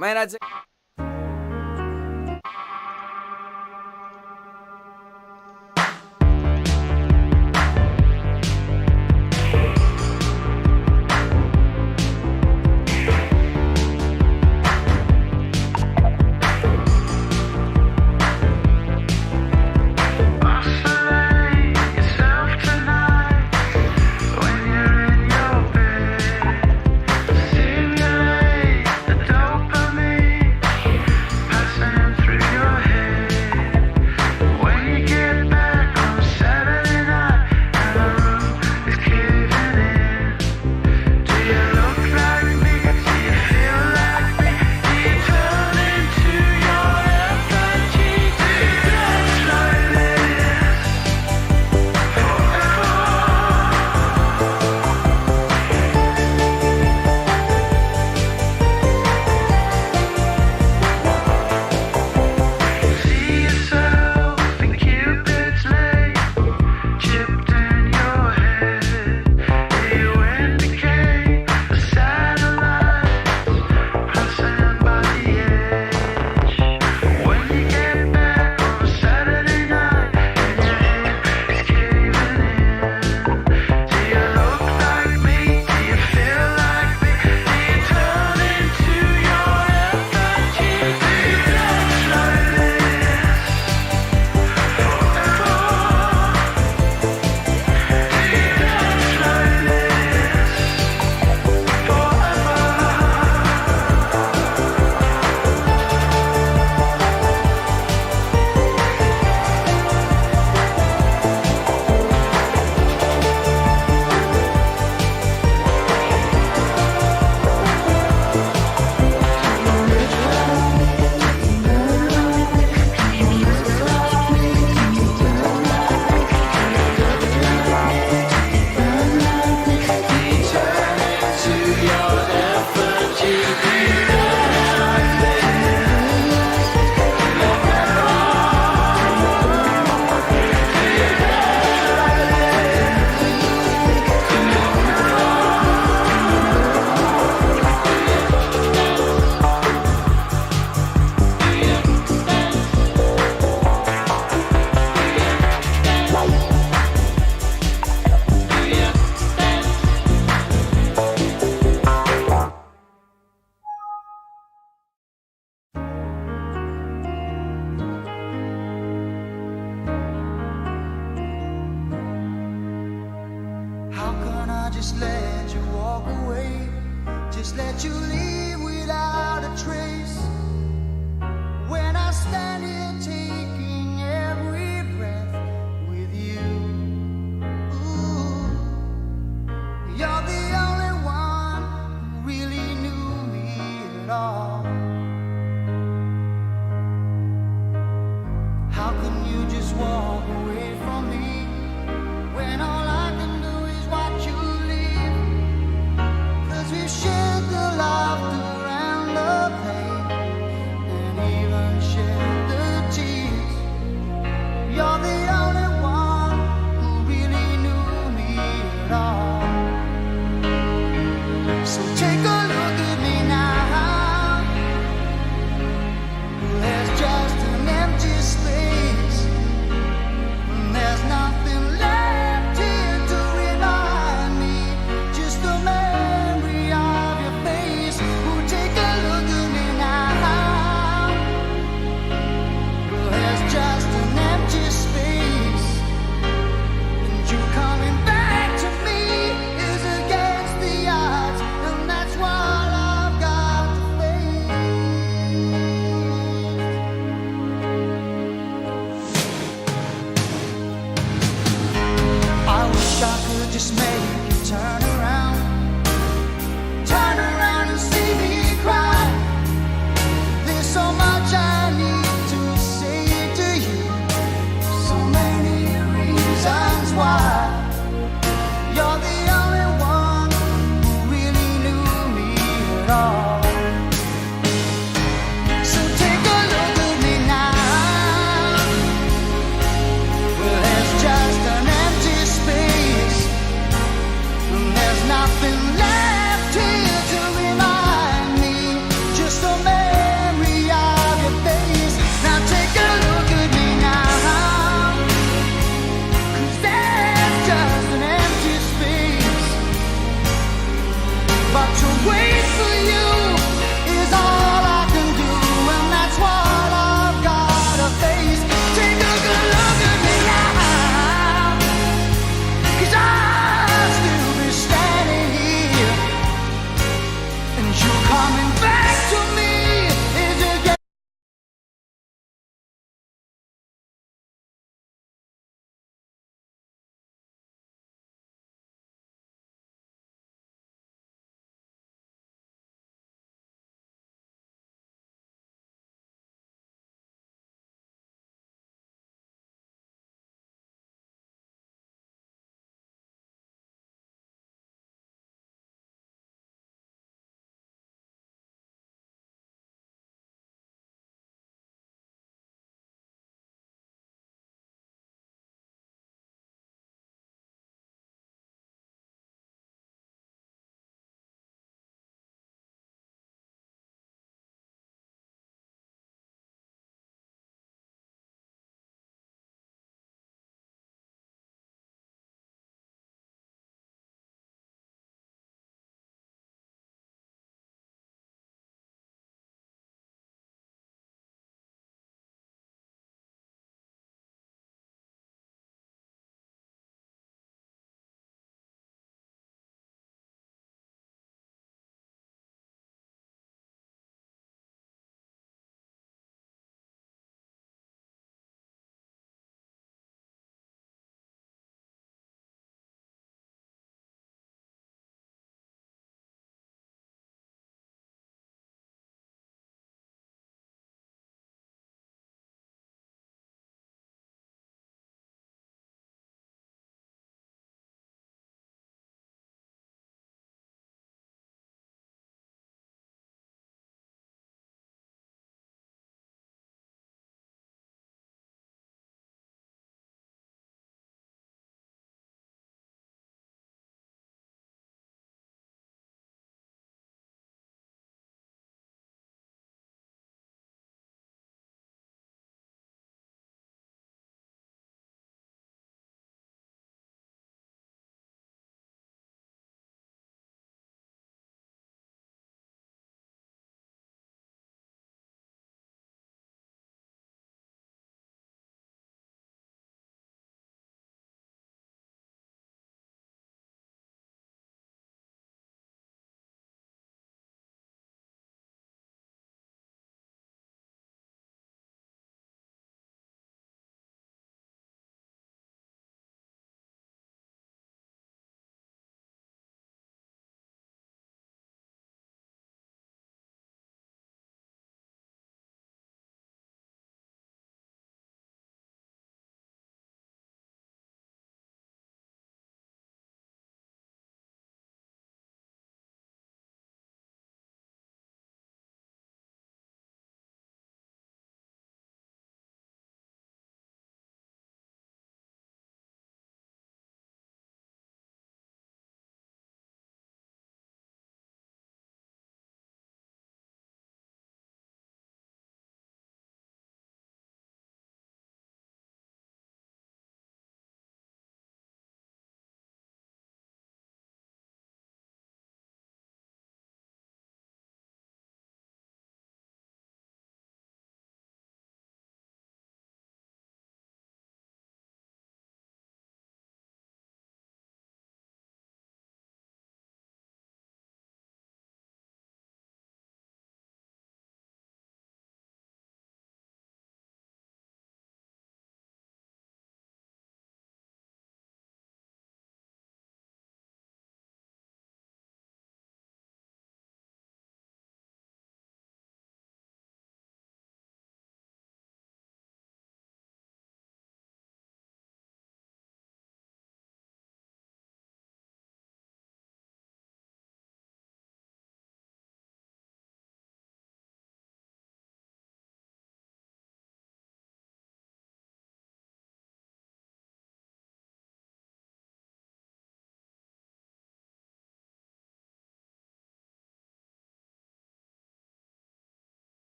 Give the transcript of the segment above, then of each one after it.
महिन्याचे Just let you walk away, just let you leave without a trace. When I stand here taking every breath with you, ooh, you're the only one who really knew me at all. How can you just walk away from me when all I can do is watch you? We've shared the laughter and the pain.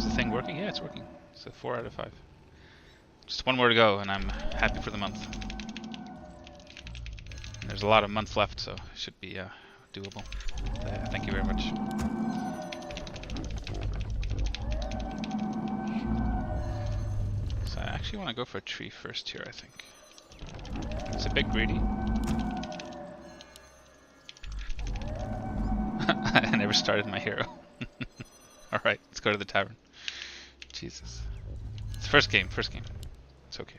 Is the thing working? Yeah, it's working. It's a 4 out of 5. Just one more to go, and I'm happy for the month. And there's a lot of months left, so it should be doable. Thank you very much. So I actually want to go for a tree first here, I think. It's a bit greedy. I never started my hero. Alright, let's go to the tavern. Jesus. It's first game, first game. It's okay.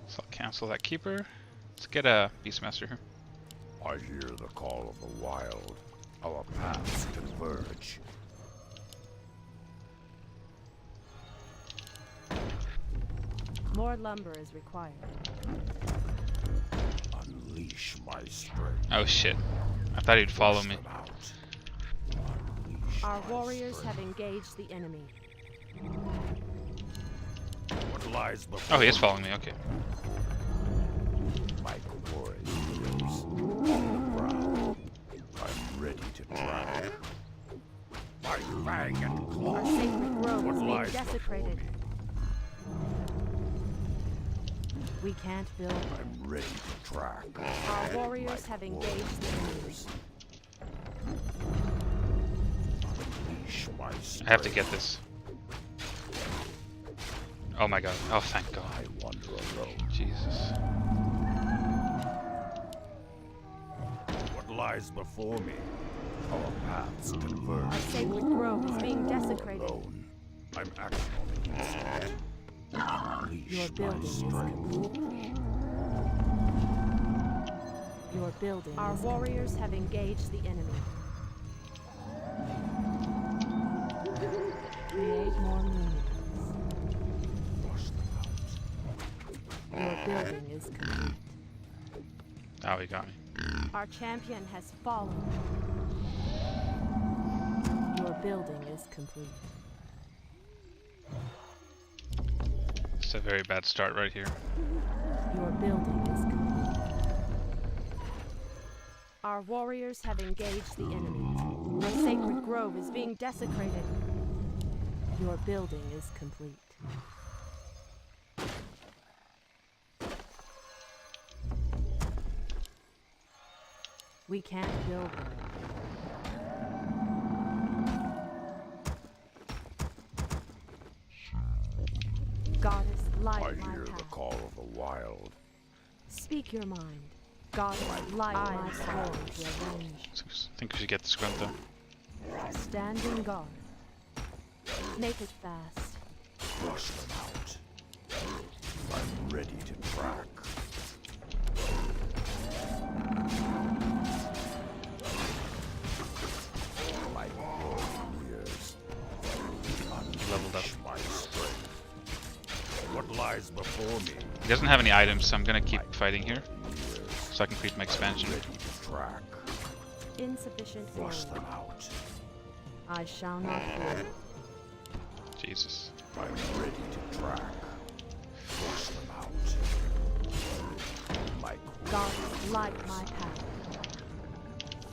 So I'll cancel that keeper. Let's get a Beastmaster here. I hear the call of the wild. Our paths converge. More lumber is required. Unleash my strength. Oh shit. I thought he'd follow me. Our warriors have engaged the enemy. What lies before Oh, he is following me, okay. my warriors on the ground. I'm ready to travel. My fang and claw. Our sacred grove What is being lies desecrated. before me? We can't build. I'm ready to track. Our warriors have engaged the enemy. Unleash my strength. I have to get this. Oh my god. Oh, thank god. I wander alone. Jesus. What lies before me? Our paths converge. Our sacred grove is being I wander desecrated. alone. I'm acting on instinct. Unleash Your my building is strength. complete. Your building. Our warriors have engaged the enemy. Create more minions. Flush them out. Your building is complete. Oh, he got me. Our champion has fallen. Your building is complete. It's a very bad start right here. Your building is complete. Our warriors have engaged the enemy. Our sacred grove is being desecrated. Your building is complete. We can't build there. Goddess, light I my hear the path. call of the wild. Speak your mind. Goddess, light my sword to avenge. So I think we should get this grunt though. Stand in guard. Make it fast. Flush them out. I'm ready to track. My warriors. Leveled up. Unleash my strength. What lies before me? He doesn't have any items, so I'm gonna keep fighting here Years. so I can creep my expansion. Ready to track. Insufficient Flush oil. them out. I shall not fear. Jesus. I'm ready to track. Flush them out. My Goddess, light my path.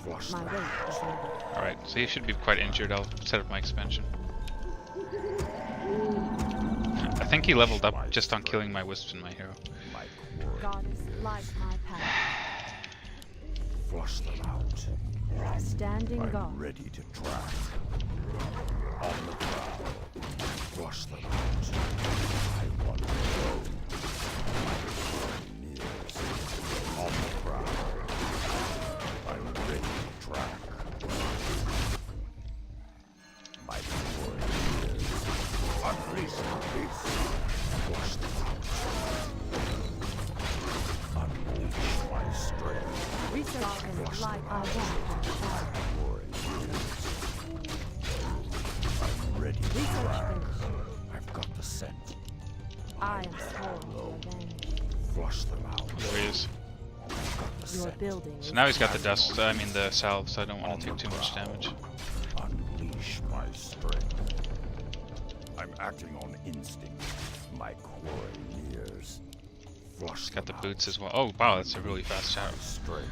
flush My them wait out. is over. Alright, so he should be quite injured. I'll set up my expansion. I think he leveled up just on killing my wisps and my hero. My warriors. Goddess, light my path. Flush them out. Stand in I'm guard. ready to track. On the prowl. Flush them out. I want to go. Nears. On the prowl. I'm ready to track. My warriors. Unleash the beast. Flush them out. Unleash my strength. Research and light I want. I'm ready to Research track. finished. I've got the scent. I am sworn to avenge. Flush them out. There he is. I've got the Your scent. building So is now he's got the dust, I mean the salve, so I don't want to take too much damage. Unleash my strength. acting on instinct. My quarry nears. Flush It's got the them boots out. as well. Oh wow, that's a really fast shower. Strength.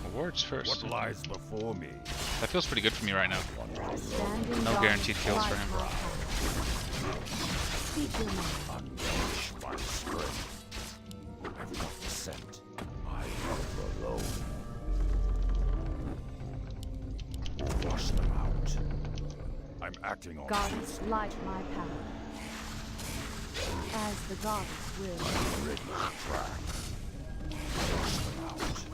Awards first. What lies before me? That feels pretty good for me right now. Standing No guard guaranteed kills for light him. my path. Speak your mind. Unleash my strength. I've got the scent. I hunger alone. Flush them out. I'm acting on Goddess, light my path. As the goddess will. I'm ready to track. Flush them out.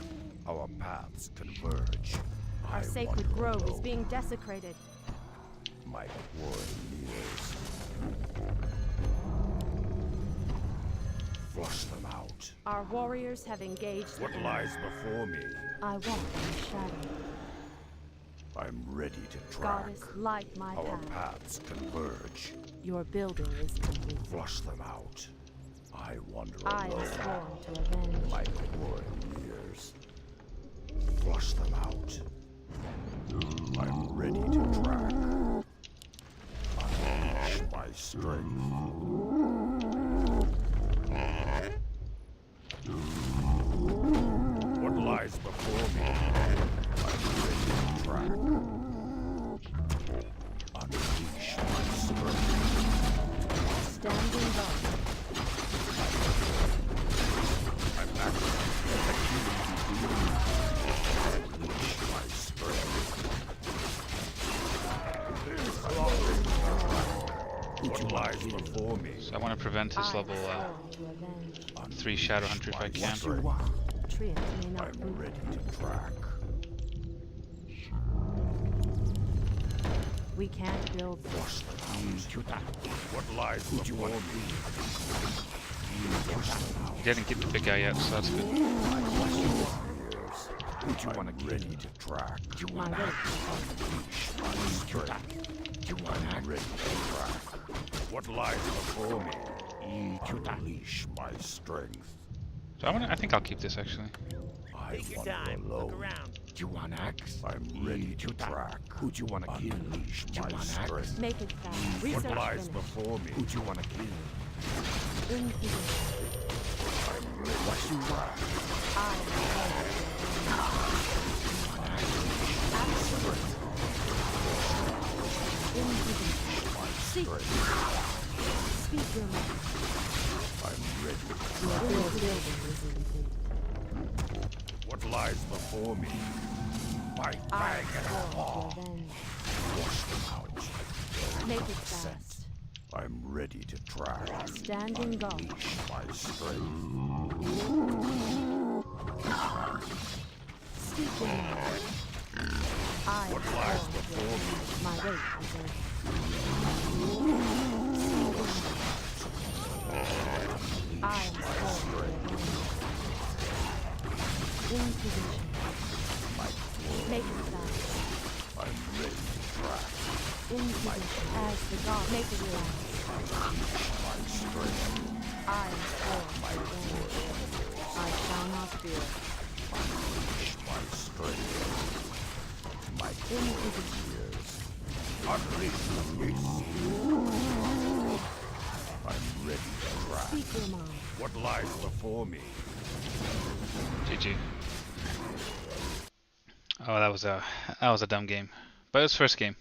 Our paths converge. Our I sacred wander grove is alone. being desecrated. My quarry nears. Flush them out. Our warriors have engaged the What enemy. lies before me? I walk in the shadow. I'm ready to track. Goddess, light my Our path. paths converge. Your building is complete. Flush them out. I wander I am alone. sworn to avenge. My quarry nears. Flush them out. I'm ready to track. Unleash my strength. What lies before me? I'm ready to track. Unleash my strength. Standing guard. I'm acting. Unleash my strength. What lies before me? So I want to prevent his I am level sworn to avenge. 3 Shadow Hunter if I can. Treant may not I'm move. ready to track. We can't build this. Flush them out. What lies before me? Flush them out. He didn't get the big guy yet, so that's good. I'm ready to track. My way. My strength. I'm ready to track. What lies before me? Unleash my strength. So I think I'll keep this actually. I wander alone. Do you want axe? I'm ready to track. Who do you want to kill? Unleash Do you my want axe? strength. Make it fast. What Research lies finished. before me? Who do you want to kill? In position. I'm ready to track. I am sworn to avenge. In position. Seek. Speak your mind. I'm ready. Your building is incomplete. What lies before me? My I fang am and sworn claw. to avenge. Wash them out. Make it Scent. fast. I'm ready to track. Standing guard. Unleash my strength. Speak your mind. I am What lies sworn to before me? avenge. My weight is in. I am sworn to avenge. In position. Make it fast. I'm ready to track. In position. As the god. Make it fast. My strength. I am sworn to avenge. I shall not fear. Unleash my strength. My In position. years. Unleash the beast. I'm ready to track. Speak your mind. What lies before me? GG. Oh, that was a dumb game, but it was first game.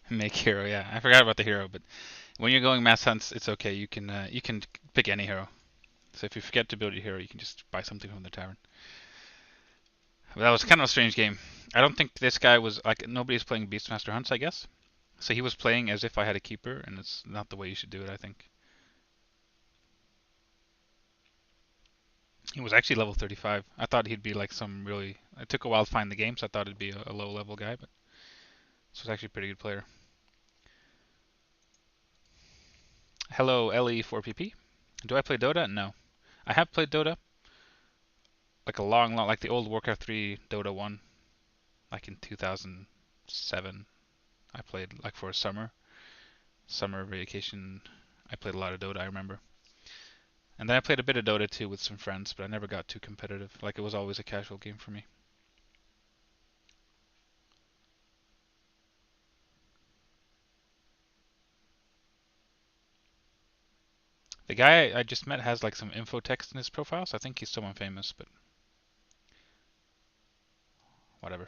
Make hero, yeah. I forgot about the hero, but when you're going mass hunts, it's okay. You can pick any hero. So if you forget to build your hero, you can just buy something from the tavern. But that was kind of a strange game. I don't think this guy was like nobody's playing Beastmaster hunts, I guess. So he was playing as if I had a keeper, and it's not the way you should do it, I think. He was actually level 35. I thought he'd be like some really... It took a while to find the game, so I thought it'd be a low level guy, but this was actually a pretty good player. Hello, LE4PP. Do I play Dota? No. I have played Dota. Like a long, like the old Warcraft 3 Dota 1. Like in 2007. I played like for a summer vacation. I played a lot of Dota, I remember. And then I played a bit of Dota 2 with some friends, but I never got too competitive. Like it was always a casual game for me. The guy I just met has like some info text in his profile, so I think he's someone famous, but whatever.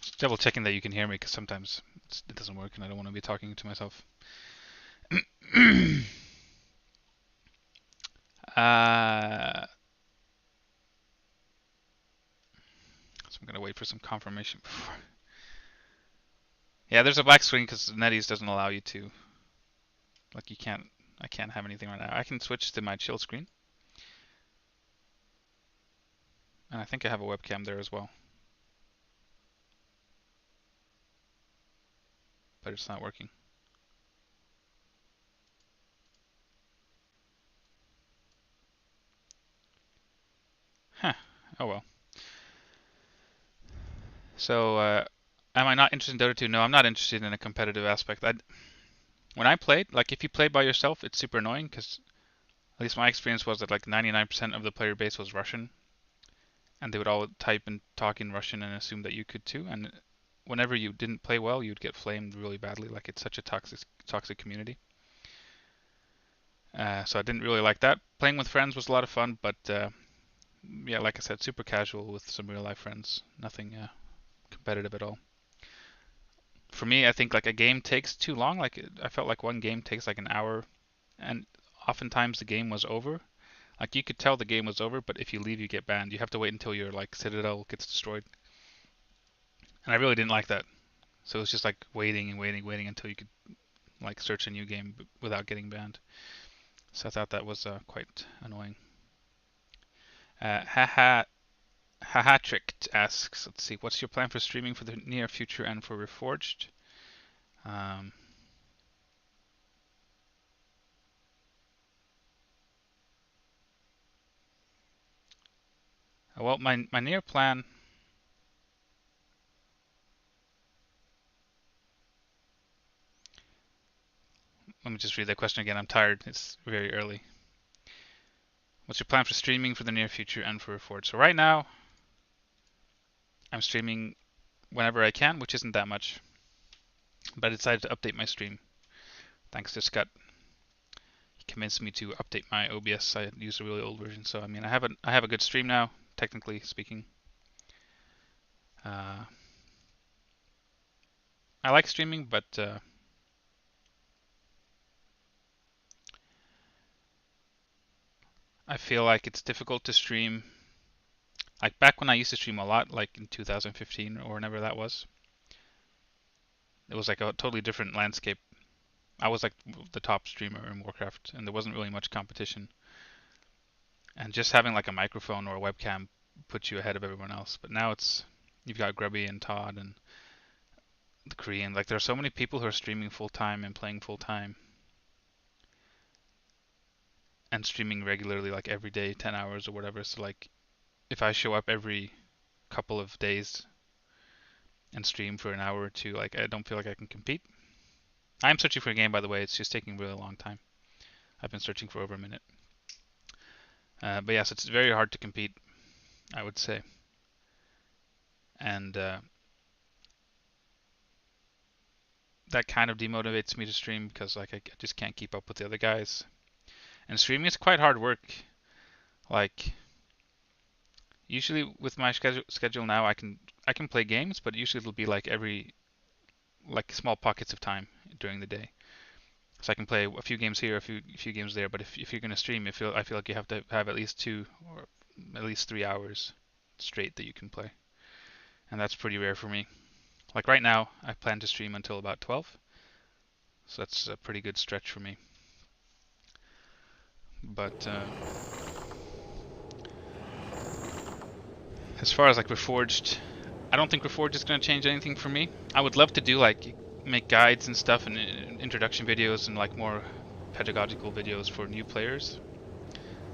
Just double checking that you can hear me because sometimes it doesn't work and I don't want to be talking to myself. uh, so I'm gonna wait for some confirmation before. Yeah, there's a black screen because Netease doesn't allow you to. Like you can't. I can't have anything right now. I can switch to my chill screen, and I think I have a webcam there as well, but it's not working. Huh. Oh well. So, am I not interested in Dota 2? No, I'm not interested in a competitive aspect. When I played, like if you play by yourself, it's super annoying because at least my experience was that like 99% of the player base was Russian, and they would all type and talk in Russian and assume that you could too. And whenever you didn't play well, you'd get flamed really badly. Like it's such a toxic community. So I didn't really like that. Playing with friends was a lot of fun, but yeah, like I said, super casual with some real life friends. Nothing competitive at all. For me, I think like a game takes too long. Like I felt like one game takes like an hour, and oftentimes the game was over. Like you could tell the game was over, but if you leave, you get banned. You have to wait until your like citadel gets destroyed. And I really didn't like that. So it was just like waiting and waiting until you could like search a new game without getting banned. So I thought that was quite annoying. Haha Tricked asks, let's see, what's your plan for streaming for the near future and for Reforged? Um, well, my near plan. Let me just read that question again. I'm tired. It's very early. What's your plan for streaming for the near future and for Reforged? So right now, I'm streaming whenever I can, which isn't that much. But I decided to update my stream. Thanks to Scott. He convinced me to update my OBS. I used a really old version, so I mean I have a good stream now, technically speaking. I like streaming, but I feel like it's difficult to stream. Like back when I used to stream a lot, like in 2015 or whenever that was, it was like a totally different landscape. I was like the top streamer in Warcraft, and there wasn't really much competition. And just having like a microphone or a webcam puts you ahead of everyone else. But now you've got Grubby and Todd and the Korean. Like there are so many people who are streaming full time and playing full time and streaming regularly, like every day, 10 hours or whatever. So like if I show up every couple of days and stream for an hour or two, like I don't feel like I can compete. I'm searching for a game, by the way. It's just taking a really long time. I've been searching for over a minute. But yes, it's very hard to compete, I would say. And that kind of demotivates me to stream because like I just can't keep up with the other guys. And streaming is quite hard work. Like usually with my schedule now, I can play games, but usually it'll be like every like small pockets of time during the day. So I can play a few games here, a few games there. But if you're gonna stream, I feel like you have to have at least 2 or at least 3 hours straight that you can play, and that's pretty rare for me. Like right now, I plan to stream until about 12, so that's a pretty good stretch for me. But as far as like Reforged, I don't think Reforged is gonna change anything for me. I would love to do like make guides and stuff and introduction videos and like more pedagogical videos for new players.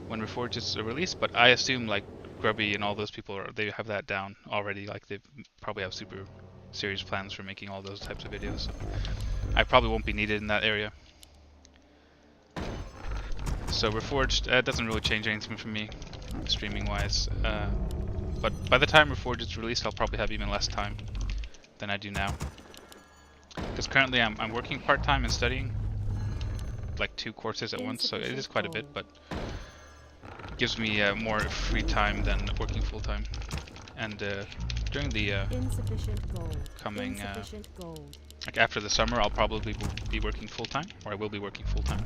when Reforged is released, but I assume like Grubby and all those people they have that down already. Like they probably have super serious plans for making all those types of videos. So I probably won't be needed in that area. So Reforged doesn't really change anything for me, streaming wise. But by the time Reforged is released, I'll probably have even less time than I do now. Because currently I'm working part-time and studying like 2 courses at once, so it is quite a bit, but it gives me more free time than working full-time. And during the Insufficient gold. coming Insufficient gold. like after the summer, I'll probably be working full-time, or I will be working full-time.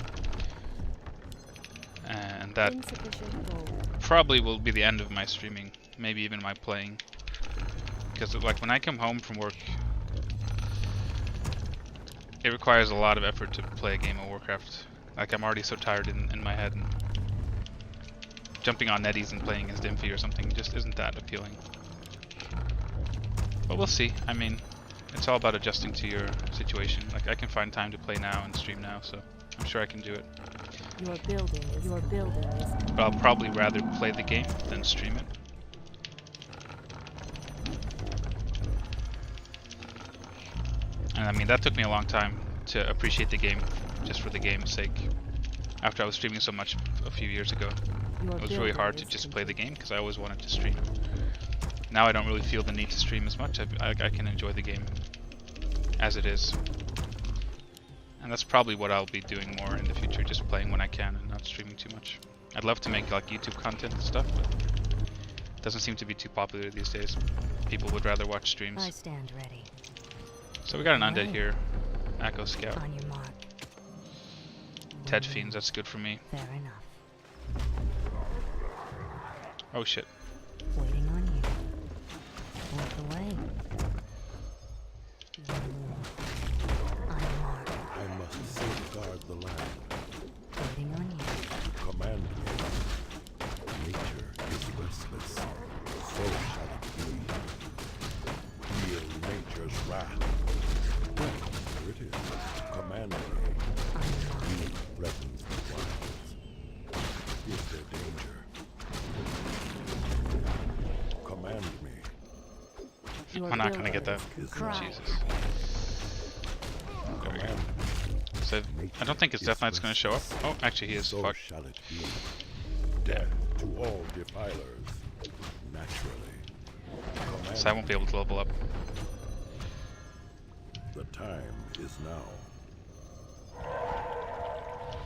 And that Insufficient gold. probably will be the end of my streaming, maybe even my playing. Because like when I come home from work, it requires a lot of effort to play a game of Warcraft. Like I'm already so tired in my head, and jumping on Netease and playing as Dimfy or something just isn't that appealing. But we'll see. I mean, it's all about adjusting to your situation. Like I can find time to play now and stream now, so I'm sure I can do it. Your building is But I'll probably rather play the game than stream it. And I mean, that took me a long time to appreciate the game, just for the game's sake. After I was streaming so much a few years ago, it was really hard to just play the game because I always wanted to stream. Now I don't really feel the need to stream as much. I can enjoy the game as it is. And that's probably what I'll be doing more in the future, just playing when I can and not streaming too much. I'd love to make like YouTube content and stuff, but it doesn't seem to be too popular these days. People would rather watch streams. I stand ready. So we got an undead here. Echo Scout. On your mark. Ted Fiends, that's good for me. Fair enough. Oh shit. Waiting on you. Point the way. On your mark. I must safeguard the land. Waiting on you. Command me. Nature is restless. So shall it be. Feel nature's wrath. Well, there it is. Command me. On your mark. He threatens the wilds. Is there danger? Command me. your I'm not gonna building get that. is Cry. Jesus. There we go. Command me. So I don't think his Death Knight's gonna show up. Oh, actually he is. So Fuck. shall it be. Death to all defilers. Naturally. Command So I won't be able to level up. The time is now.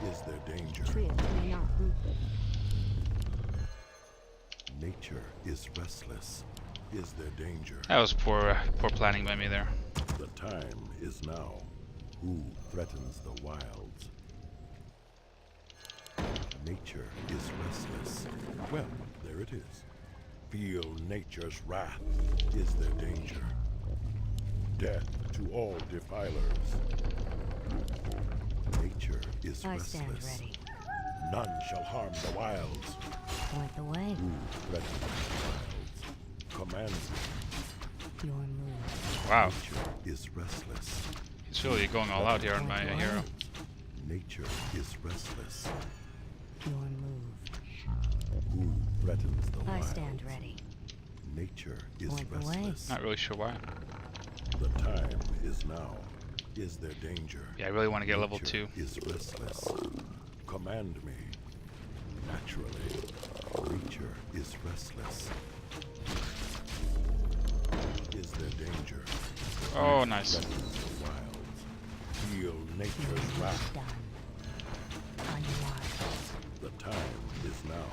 Is there danger? Triad may not root it. Nature is restless. Is there danger? That was poor planning by me there. The time is now. Who threatens the wilds? Nature is restless. Well, there it is. Feel nature's wrath. Is there danger? Death to all defilers. Nature is I stand restless. ready. None shall harm the wilds. Point the way. Who threatens the wilds? Command me. Your move. Wow. Nature is restless. He's really going all out here on my hero. Nature is restless. Your move. Who threatens the I wilds? stand ready. Nature is Point the way. restless. Not really sure why. The time is now. Is there danger? Yeah, I really want to get level Nature 2. is restless. Command me. Naturally. Nature is restless. Is there danger? Oh, nice. Threatens the wilds. Feel nature's wrath. Done. On your mark. The time is now.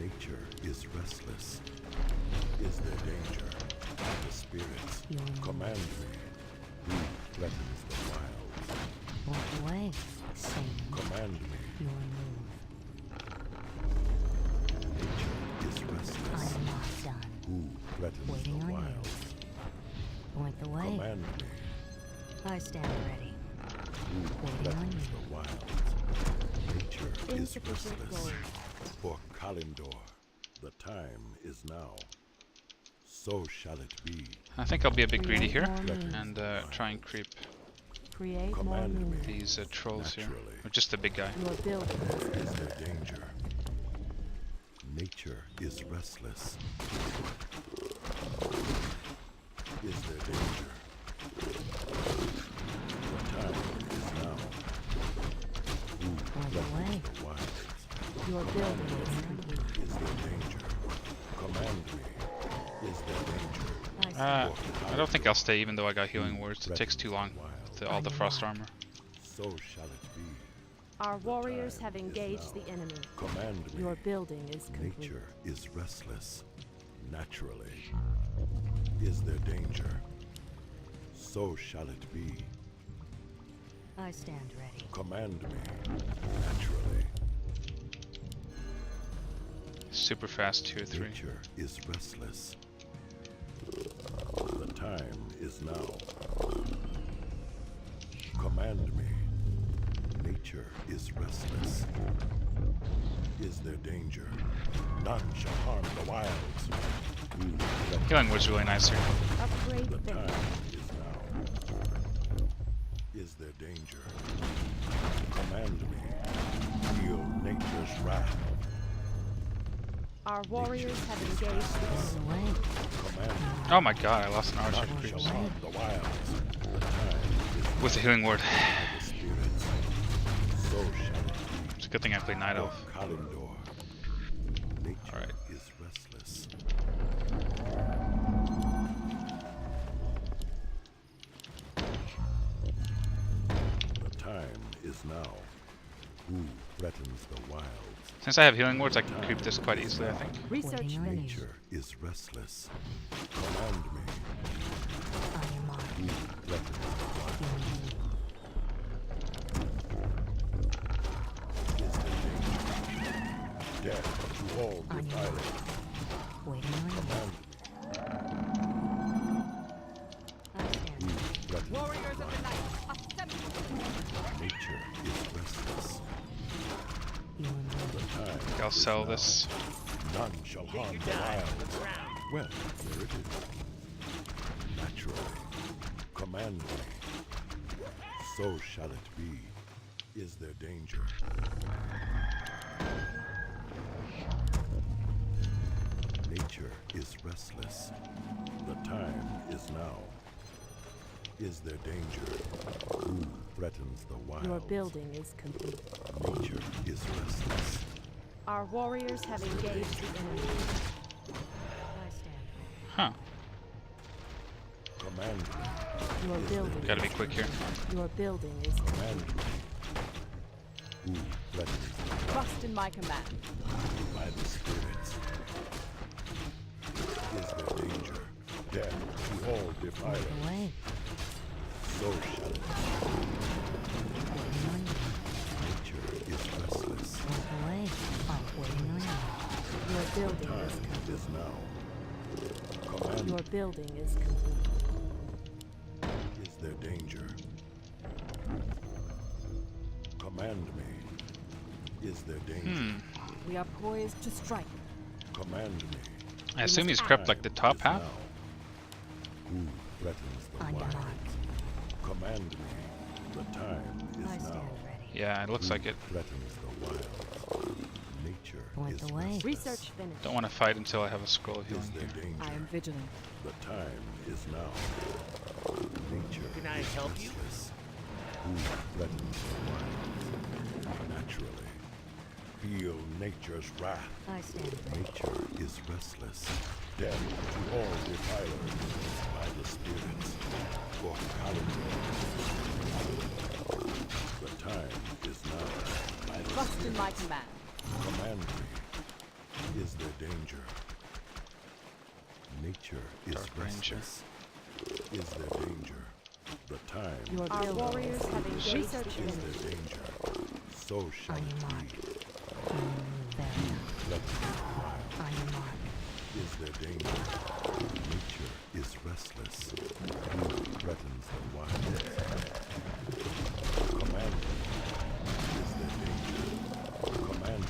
Nature is restless. Is there danger? The spirits. Your move. Command me. Who threatens the wilds? Point the way. Sing. Command me. Your move. Nature is On restless. your mark. Done. Who threatens Waiting the on you. wilds? Point the way. Command me. I stand ready. Who Waiting on threatens you. the wilds? Nature is Insufficient restless. gold. For Kalindor, the time is now. So shall it be. I think I'll be a bit greedy here More moves. and try and creep create more Command moon. me. These trolls here. Naturally. Or just the big guy. Your building is Is there danger? Nature is restless. Is there danger? The time is now. Who By the way, threatens the wilds? Your building is complete. Is there danger? Command me. Is there danger? I don't think I'll stay even though I got healing words. It takes too long with all the frost armor. So shall it be. Our warriors have engaged the enemy. Command me. Your building is complete. Nature is restless. Naturally. Is there danger? So shall it be. I stand ready. Command me. Naturally. Super fast tier 3. Nature is restless. The time is now. Command me. Nature is restless. Is there danger? None shall harm the wilds. Who let Healing word's really nice here. Upgrade the finished. time is now. Is there danger? Command me. Feel nature's wrath. Our warriors have engaged the By enemy. the way, Command me. Oh my god, I lost an archer to None shall creeps. harm the wilds. The time is With the healing word. by the spirits. So shall it It's a good thing I played Night be. Elf. Kalendor. Nature Alright. is restless. The time is now. Who threatens the wilds? Since I have healing words, I can creep this quite easily, I think. Research Waiting on finished. Nature is restless. Command me. I am on. Who threatens the wilds? Is there danger? Death to all On your defilers. Waiting on you. Command me. I stand Who ready. threatens Warriors the of the wilds? night, assemble! Nature is restless. You and me. The time I'll is sell now. this. None shall harm the wilds. Well, there it is. Naturally. Command me. So shall it be. Is there danger? Nature is restless. The time is now. Is there danger? Who threatens the wilds? Your building is complete. Nature is restless. Our warriors have engaged the enemy. I stand ready. Huh. Command me. Your building. Gotta be quick here. Your building is Command me. Who threatens Trust in my command. by the spirits? Is there danger? Death to all By defilers. the way, So shall it be. waiting on you. Nature is restless. By the way, I'm waiting on you. your building is Time complete. is now. Command Your building is complete. Is there danger? Command me. Is there danger? We are poised to strike. Command me. I assume he's crept like the top Is half. now. Who threatens the On your wilds? mark. Command me. The time I is stand now. ready. Yeah, it looks Who like it. threatens the wilds? Nature Point is the way. restless. Research finished. Don't want to fight until I have a scroll of Is healing there here. danger? I am vigilant. The time is now. Nature Can I is help you? restless. Who threatens the wilds? Naturally. Feel nature's wrath. I stand ready. Nature is restless. Death to all defilers by the spirits. For Kalendor. The time is now. By the Trust in spirits. my command. Command me. Is there danger? Nature is Dark Ranger. restless. Is there danger? The time Your is Our now. warriors have engaged the Is enemy. there danger? So shall On it your be. mark. There. Let the wild. On your mark. Is there danger? Nature is restless. Who threatens the wild? Command me. Is there danger? Command me.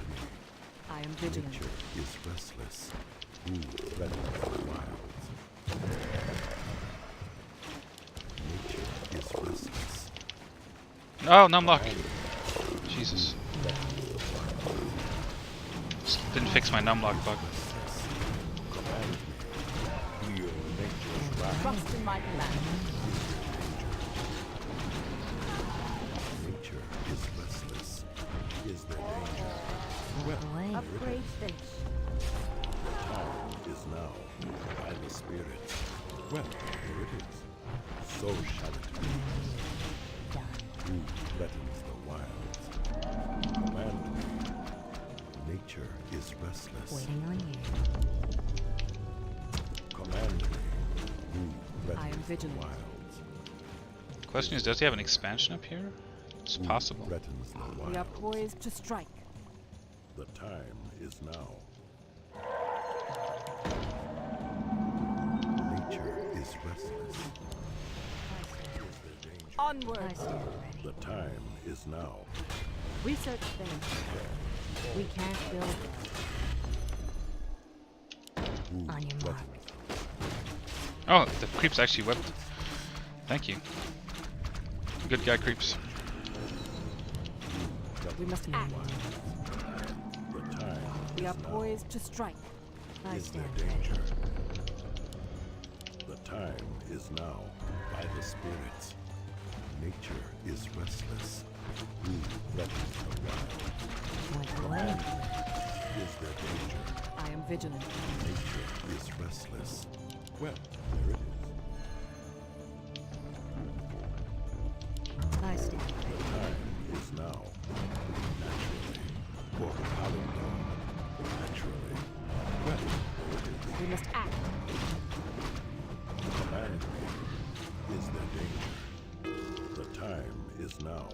I am vigilant. Nature is restless. Who threatens the wilds? Nature is restless. Oh, numlock. Jesus. Didn't fix my numlock bug. Feel nature's wrath. Trust in my command. Nature is restless. Is there danger? Well, Away. Upgrade finished. time is now. By the spirits. Well, here it is. So shall it be. Done. Who threatens the wilds? Command me. Nature is restless. Waiting on you. Command me. Who threatens I am the vigilant. wilds? Question is, does he have an expansion up here? It's Who possible. threatens the We are wilds? poised to strike. The time is now. Nature is restless. Is there danger? Onward. I stand ready. The time is now. Research finished. We can't build it. Who On your mark. threatens? Oh, the creeps actually wept. Thank you. Good guy creeps. We must act. The time We are is now. poised to strike. I Is there stand ready. danger? The time is now. By the spirits. Nature is restless. Who threatens the wild? Went away. Is there danger? I am vigilant. Nature is restless. Well, there it is. I stand The ready. time is now. Naturally. For Paladin. Naturally. Well, there it is. We must act. Command me. Is there danger? The time is now.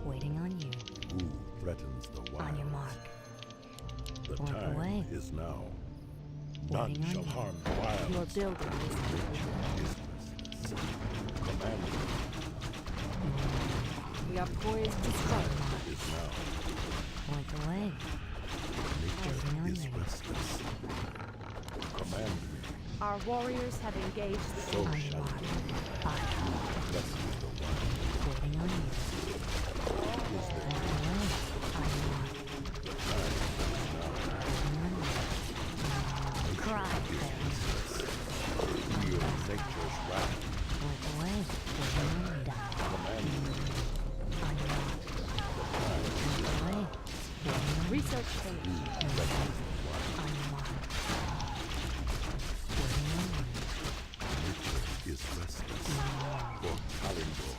Waiting on you. Who threatens the wild? On your mark. The Walk time away. is now. None Waiting on shall you. harm the wild. Your building is Nature is restless. Command me. We are poised to strike. Is now. Went away. Nature on is you. restless. Command me. Our warriors have engaged the So On your shall mark. it be. I Threatens the wild. waiting on you. Is there Went away. On your mark. the time is now? Waiting on you. Cry, fairies. Feel nature's wrath. Went away. Waiting on you. Command me. On your mark. Went away. Waiting on you. research finished. On your mark. Waiting on you. Nature is restless. For Kalindor.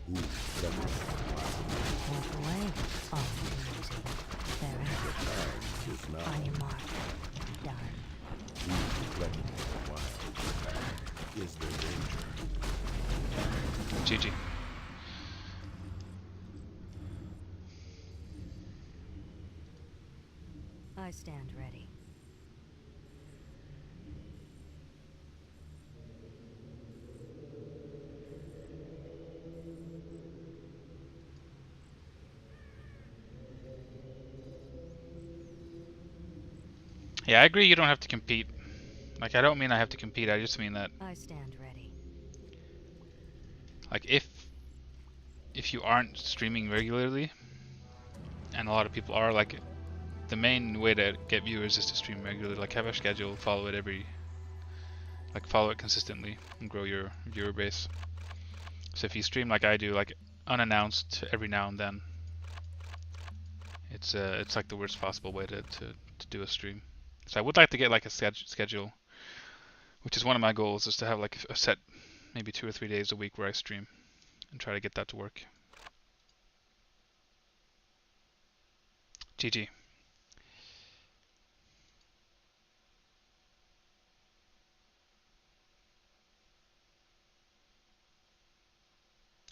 Who threatens the wild? Walk away. Oh, amazing. Very The time is on now. your mark. Done. Who threatens the wild? Is there danger? GG. I stand ready. Yeah, I agree you don't have to compete. Like, I don't mean I have to compete, I just mean that, I stand ready. like, if you aren't streaming regularly, and a lot of people are, like, the main way to get viewers is to stream regularly. Like, have a schedule, follow it follow it consistently, and grow your viewer base. So if you stream like I do, like, unannounced every now and then, it's like the worst possible way to do a stream. So I would like to get like a schedule, which is one of my goals, is to have like a set, maybe 2 or 3 days a week where I stream, and try to get that to work. GG.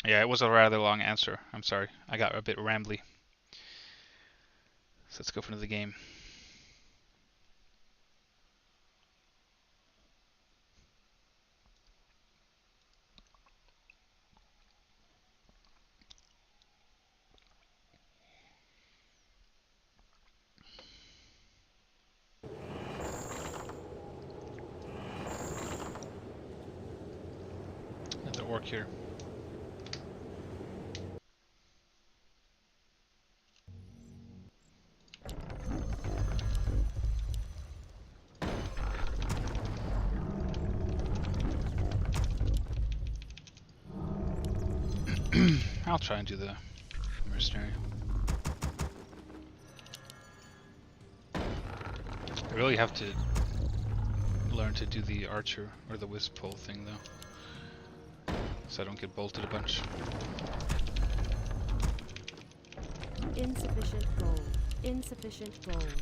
Yeah, it was a rather long answer. I'm sorry. I got a bit rambly. So let's go for another game. Another orc here. I'll try and do the mercenary. I really have to learn to do the archer or the wisp pole thing though, so I don't get bolted a bunch. Insufficient gold. Insufficient gold.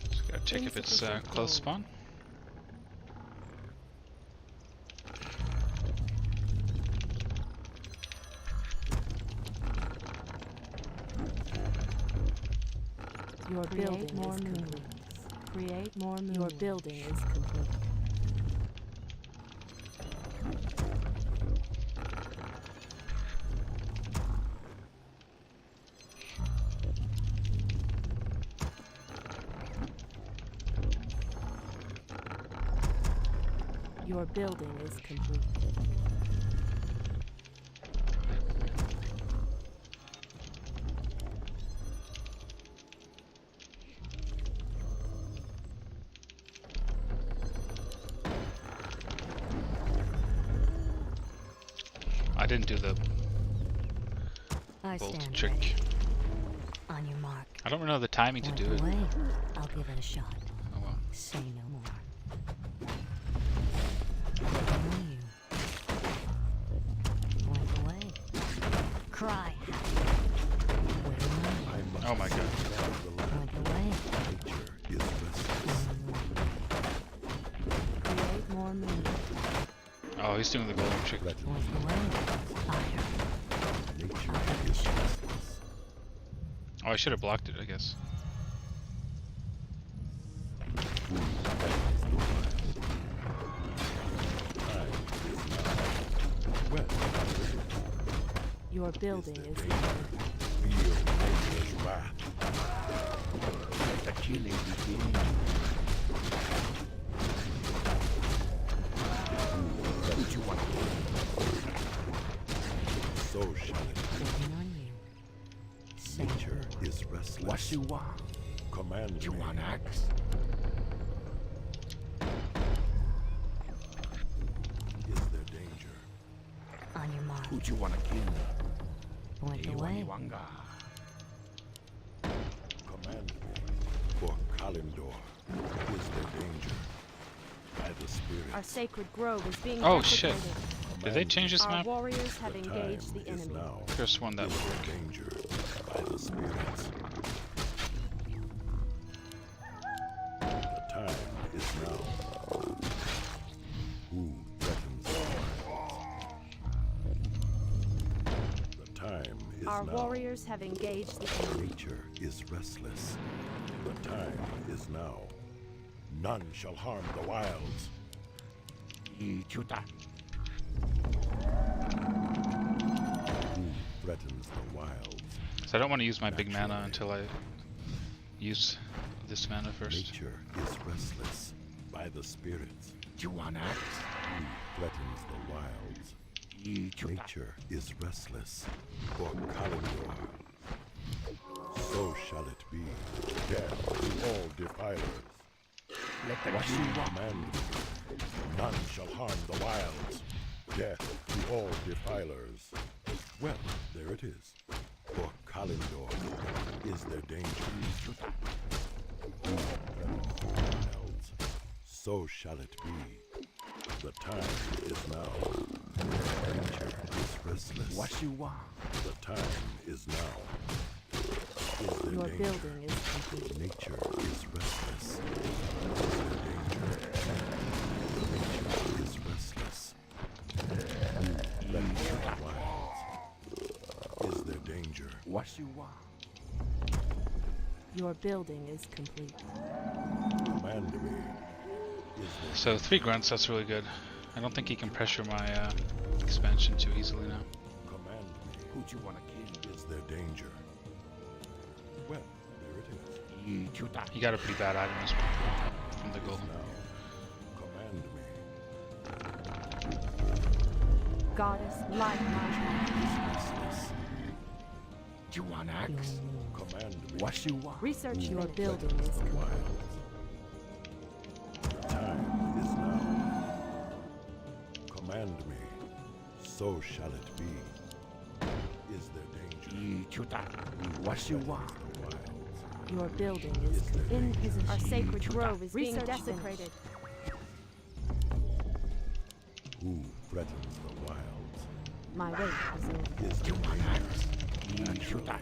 Just gotta check if it's close spawn. Your building more is complete. Create more moons. Your building is complete. Your building is complete. I didn't do the I bolt stand trick. ready. On your mark. I don't really know the timing to Point do it. away. I'll give it a shot. Oh well. Say no more. On you. Point away. Cry. Where am I must Oh my god. understand the I? land. Point away. Nature is restless. Create more moons. Oh, he's doing the golden trick. Threatens Point away. Fire. nature is restless. Oh, I should have blocked it, I guess. Well, Your building is feel complete. nature's wrath. Let the killing begin. Would you want So shall it Waiting on you. be. Say Nature is restless. what you want? Command You me. want axe? Is there danger? on your mark. Would you want to kill? Point away. Iwaniwanga. Command me. For Kalindor. Is there danger? By the spirit. Our sacred grove is being Oh, shit. desecrated. Did they change this Our map? warriors have The engaged the time is enemy. now. First one that Is would there work. danger? By the spirits. The time is now. Who threatens the wilds? The time is Our now. warriors have engaged the enemy. Nature is restless. The time is now. None shall harm the wilds. Ichuta. Who threatens the wilds? So I don't want to use my big mana until I use this mana first. Nature is restless. By the spirits. You want axe? Who threatens the wilds? Ichuta. Nature is restless. For Kalindor. So shall it be. Death to all defilers. Let the What you killing command me. None shall harm the wilds. Death to all defilers. Well, there it is. For Kalindor. Is there danger? Who threatens the wilds? So shall it be. The time is now. Nature is restless. What you want? The time is now. Is there Your danger? building is complete. Nature is restless. Is there danger? Nature is restless. Let the wilds. Is there danger? What you want? Your building is complete. Command me. Is there So 3 grunts, that's really good. I don't think he can pressure my expansion too easily now. command me? Who'd you want to kill? Is there danger? Well, there it is. Ichuta. He got a pretty bad item as well from the golem. Now, command me. Goddess, light my path. Restless. You want axe? Command me. What you want? Research your building is The complete. wilds. The time is now. Command me. So shall it be. Is there danger? What you want? The wilds. Your building is in position. Our sacred grove is being desecrated. Who threatens the wilds? My wait is over. Is there danger? Naturally.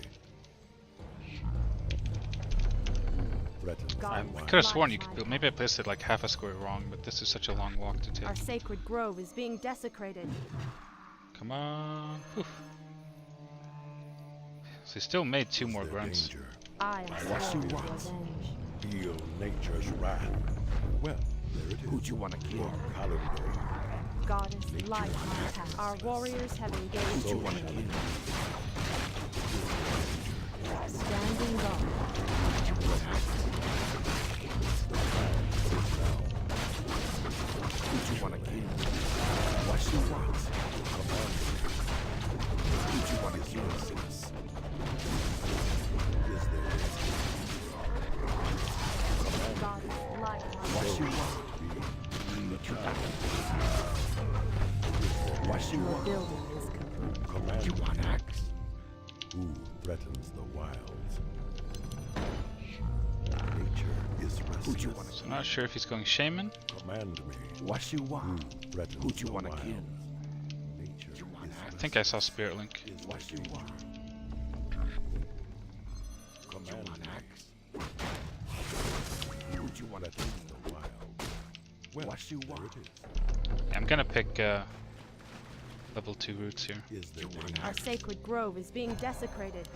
Threatens the God. I wilds. could have sworn you could build. Maybe I placed it like half a square wrong, but this is such a long walk to take. Our sacred grove is being desecrated. Come on. Whew. So he still made 2 Is more there grunts. danger? I am What sworn you to want? revenge. Feel nature's wrath. Well, there it is. Who do you want to kill? Your calendar. Goddess, light my path. Our warriors have engaged So the shall enemy. it be. Standing guard. Who do you want to kill? What you want? Who do you want to kill? Restless. Is there danger? Goddess, light my What path. you want? What you Your want? building is complete. Command You want axe? who threatens the wilds. Nature is Who do you want restless. So I'm not sure if he's going shaman. Command me What you who want? threatens Who do you the want to wilds. kill? Nature You want is I think I saw Spirit Link. restless. Is What there you danger? want? You Command want me axe? Who do you want to threatens kill? the wilds. Well, What you there want? it I'm gonna pick level 2 roots here. is. Is there You want danger? Our sacred grove is being desecrated.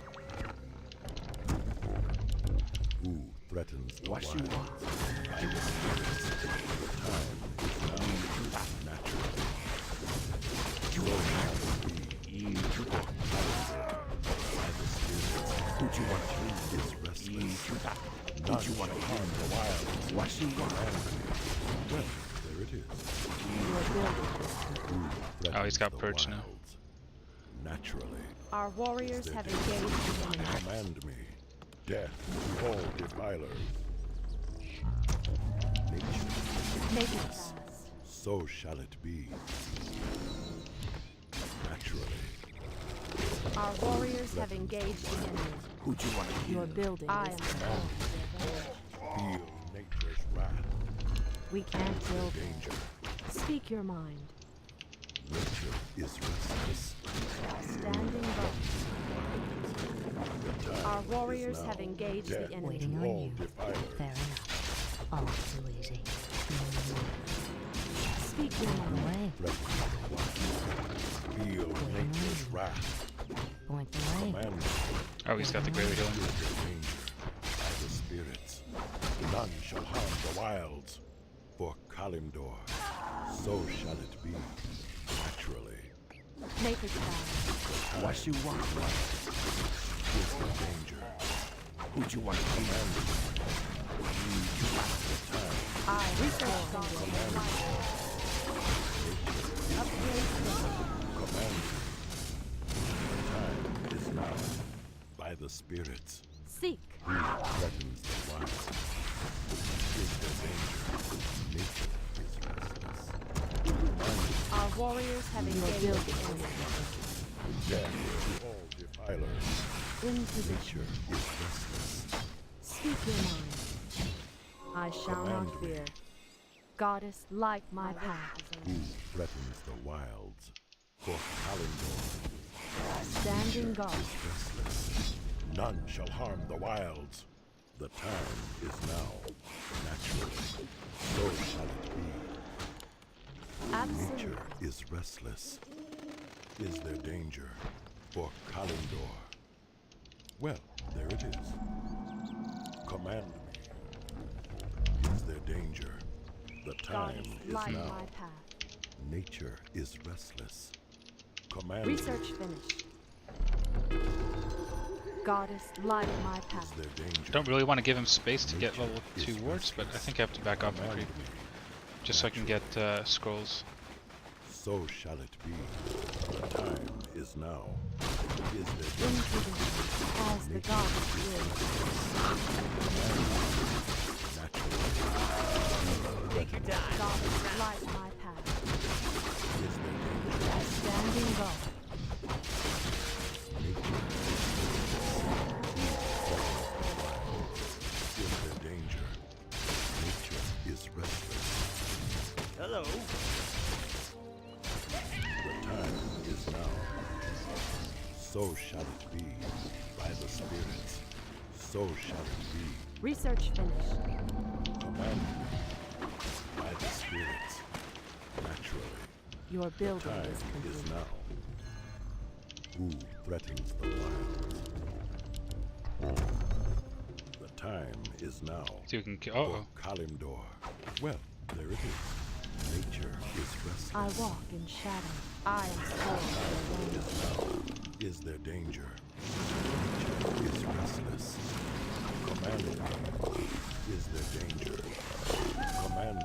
Who threatens the What you wilds? want? By the spirits. The time is now. Natural. You want axe? You want By the spirits. Who do you want to kill? Is restless. Who None do you want to shall harm the wilds. What you want? Well, there it is. Your building is Who Oh, he's got threatens the perch now. wilds? Naturally. Our warriors have engaged the enemy. Command me. Death to all defilers. Nature. Make it fast. So shall it be. Naturally. Our warriors have engaged the enemy. Who do you want to Your kill? building is complete. Feel nature's wrath. We can't build. Danger. Speak your mind. Nature is restless. Standing guard. The time Our is warriors now. have engaged Death the enemy. Waiting to on all you. defilers. Fair enough. All too easy. Speak your Point the mind. way. Threatens the wild. Feel nature's wrath. Point the way. Command me. Oh, he's got the greater healing. Is there danger? By the spirits. None shall harm the wilds. For Kalimdor. So shall it be. Naturally. Make it fast. What you want? Is there danger? Who do you want to kill? I research God. Upgrade Command me. Time is now. By the spirits. Seek. Who threatens the wilds? Is there danger? Nature is restless. Our warriors have engaged the enemy. Death to all defilers. In position. Nature is restless. Speak your mind. I shall not Command me. fear. Goddess, light my path. Who threatens the wilds? For Kalimdor Standing guard. is restless. None shall harm the wilds. The time is now. Naturally. So shall it be. Absolute. Nature is restless. Is there danger? For Kalimdor. Well, there it is. Command me. Is there danger? The time Goddess, is light now. my path. Nature is restless. Command me. Research finished. Goddess, light my Is path. there danger? Don't really want to give him space to get Nature level is 2 wards, but I restless. think I have to back off and Command creep. me. Just so I can get scrolls. So shall it be. The time is now. Is there In position, as the gods will. Gods light my path. Standing guard. Is there danger? Nature is restless. Hello. The time is now. So shall it be. By the spirits. So shall it be. Research finished. Command me. By the spirits. Naturally. Your building Time is complete. is now. Who threatens the wilds? The time is now. So you can kill. For Kalimdor. Well, there it is. Nature is restless. I walk in shadow. I am formed to Is there danger? Nature is restless. Command me. Is there danger? Command me.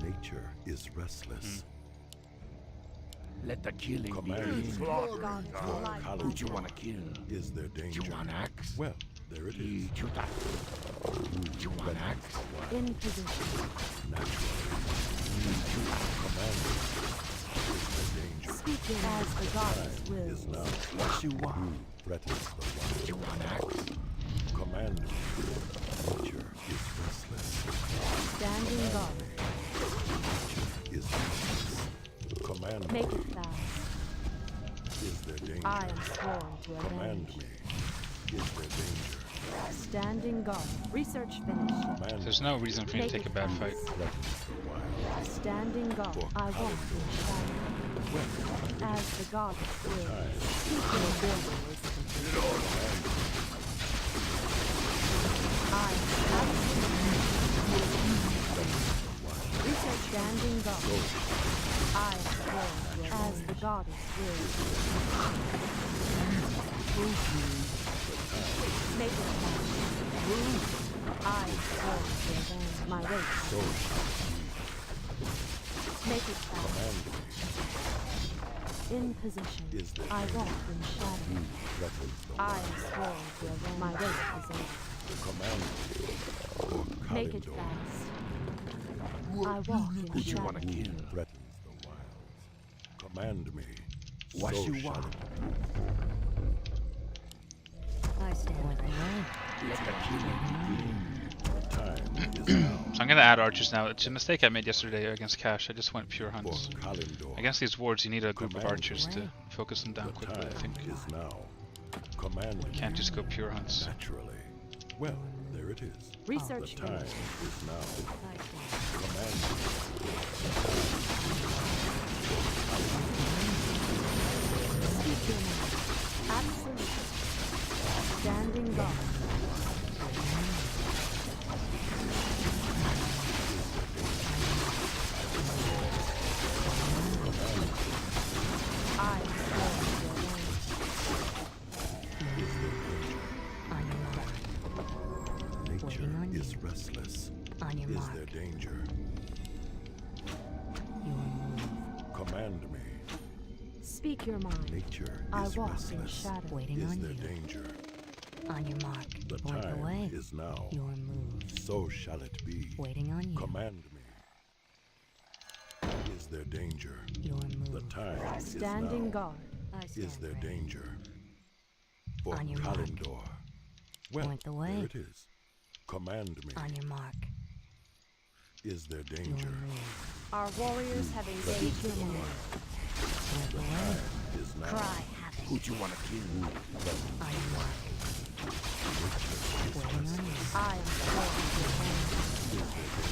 Nature is restless. Let the killing Command begin. me. God For light. Who do you Kalimdor. want to kill? Is there danger? You want axe? Well, there it is. You want axe? In position. Naturally. Command me. Is there danger? Speaking as the goddess Time is wills. now. What you Who want? threatens the wild? You want axe? Command me. Nature is restless. Standing guard. Is restless. Command me. Make it fast. Is there danger? I am sworn to Command avenge. me. Is there danger? Standing guard. Research finished. Command There's no reason for you to Make take a it bad fast. fight. threatens the wild. Standing guard. I walk in shadow. As the goddess wills. Your building is complete. I am Research standing guard. I am sworn to as the goddess wills. Make it fast. I am sworn to avenge my race. Make it fast. Command me. In position. Is there I danger? walk in shadow. Threatens the I wild. am sworn to avenge my race is over. Command me. For Make it Kalimdor. fast. I walk in Who do you shadow. want to kill? Threatens the wilds. Command me. What So you shall want? it I stand ready. Let the killing begin. be. Time is now. So I'm gonna add archers now. It's a mistake I made yesterday against Cash. I just went pure For hunts. Kalimdor. Against these wards, you need a group of Command archers to away. focus them down The quickly, I time think. is now. Command You me. can't just go pure hunts. Naturally. Well, there it is. Research The time finished. is now. I stand. Command me. Speak your name. Absolute. Standing guard. I am sworn to avenge. On your mark. Nature Waiting on is you. restless. On your Is mark. there danger? Your move. Command me. Speak your mind. Nature I is walk in restless. shadow. Waiting Is on there you. danger? On your mark. The Point the time way. is now. Your move. So shall it be. Waiting on you. Command me. Is there danger? Your The move. time is Standing now. guard. I stand Is there ready. danger? For On your mark. Kalimdor. Well, Point the way. there it is. Command me. On your mark. Is there Your danger? move. Our warriors have engaged your enemy. Point the way. Is now. Cry havoc. Who do you want to kill? On your mark. Waiting on you. I am sworn to avenge.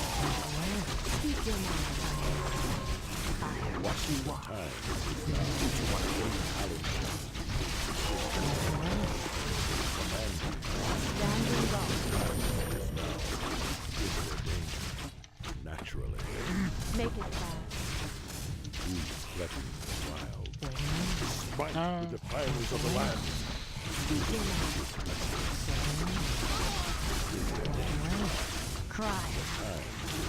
Speak your mind. Fire. What you want? Time Who do you want to kill? Standing guard. is there danger? Naturally. Make it fast. Who threatens the wild? Waiting on you. Smite No. the defilers of the land. Speak your mind. Cry.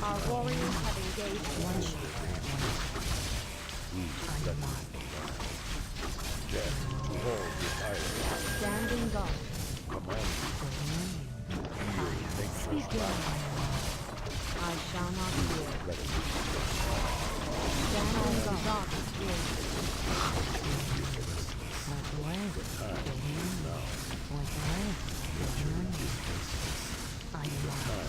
Our warriors have engaged the One enemy. shot. On your mark. Death to all desires. Standing guard. Command Speak your mind. I shall not fear. let it Standing guard. Point the way. Waiting on you. Point the way. Waiting on you. On your mark.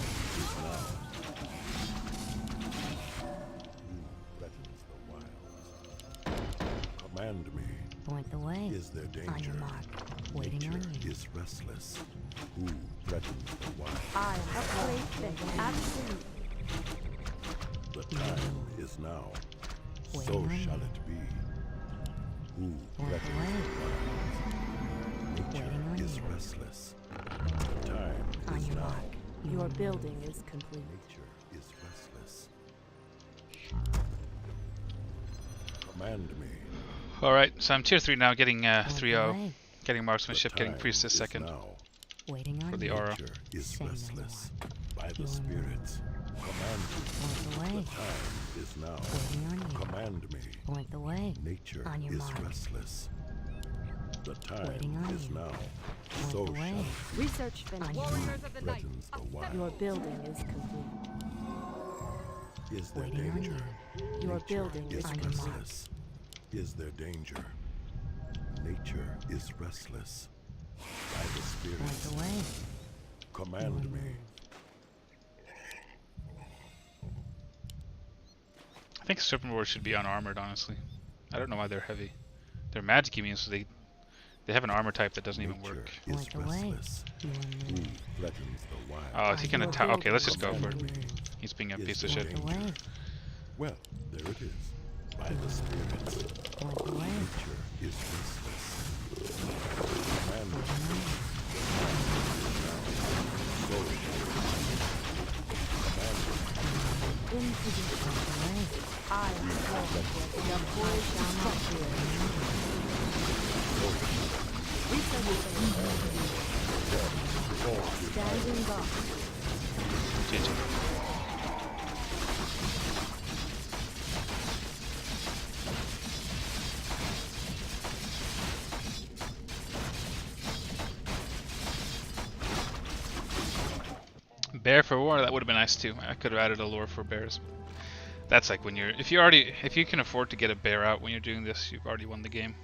threatens the wilds. Command me. Point the way. Is there danger? On your mark. Waiting on Nature you. is restless. Who threatens the wild? I have faith in absolute. The time is now. So Waiting on shall you. it be. Who Point the threatens way. the wild? Waiting on Nature is you. restless. The time On is your now. mark. Your building is complete. Nature is restless. Command me. Alright, so I'm tier 3 now, getting Point the 3-0. way. Getting marksmanship, The getting time priestess is second. now. Waiting on For the you. aura. Nature is Say no restless. By the Your spirits. Command me. Point the The way. time is now. Waiting on you. Command me. Point the way. Nature On your is mark. restless. The time Waiting on is you. now. Point So the way. shall it Research On finished. your mark. threatens the wild. Your building is complete. Is there Waiting on danger? you. Your Nature building is is On your mark. restless. Is there danger? Nature is restless. By the Point spirits. the way. Command me. I think serpent wards should be unarmored, honestly. I don't know why they're heavy. They're magic immune, so they have an armor type that doesn't even Nature work. is Point the way. restless. Your Who move. threatens the wild? Oh, is he gonna Your attack? Okay, let's just building go is for it. complete. He's being a Is piece of there shit. Point the way. Well, there it is. By the spirits. Point the way. Nature is restless. Command me. Waiting on you. So shall it be. Command me. In position. Point the way. I am warrior. Your boys shall not fear. Research finished. Standing guard. GG. Bear for war, that would have been nice too. I could have added a lore for bears. That's like when if you can afford to get a bear out when you're doing this, you've already won the game.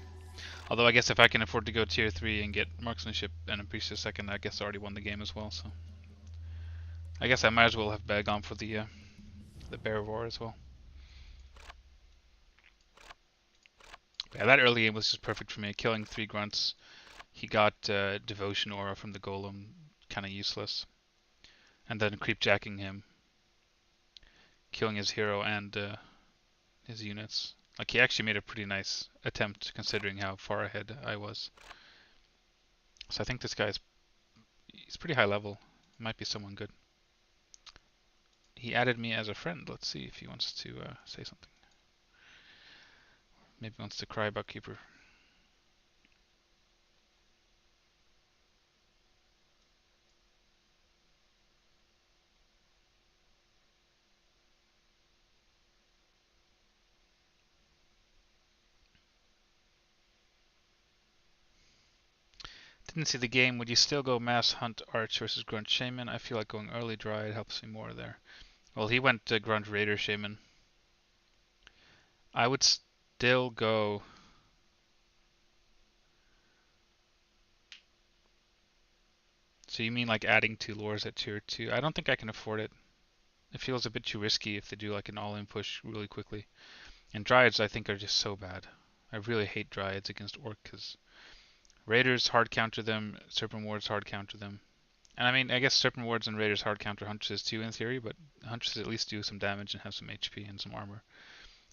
Although I guess if I can afford to go tier 3 and get marksmanship and a priestess second, I guess I already won the game as well. So I guess I might as well have gone for the bear of war as well. Yeah, that early game was just perfect for me. Killing 3 grunts. He got devotion aura from the golem, kind of useless. And then creepjacking him, killing his hero and his units. Like, he actually made a pretty nice attempt considering how far ahead I was. So I think this guy's he's pretty high level. Might be someone good. He added me as a friend. Let's see if he wants to say something. Maybe he wants to cry about Keeper. Didn't see the game. Would you still go mass hunt arch versus grunt shaman? I feel like going early dryad helps me more there. Well, he went grunt raider shaman. I would still go. So you mean like adding 2 lures at tier 2? I don't think I can afford it. It feels a bit too risky if they do like an all-in push really quickly. And dryads I think are just so bad. I really hate dryads against orc because raiders hard counter them, serpent wards hard counter them. And I mean, I guess serpent wards and raiders hard counter huntresses too in theory, but huntresses at least do some damage and have some HP and some armor.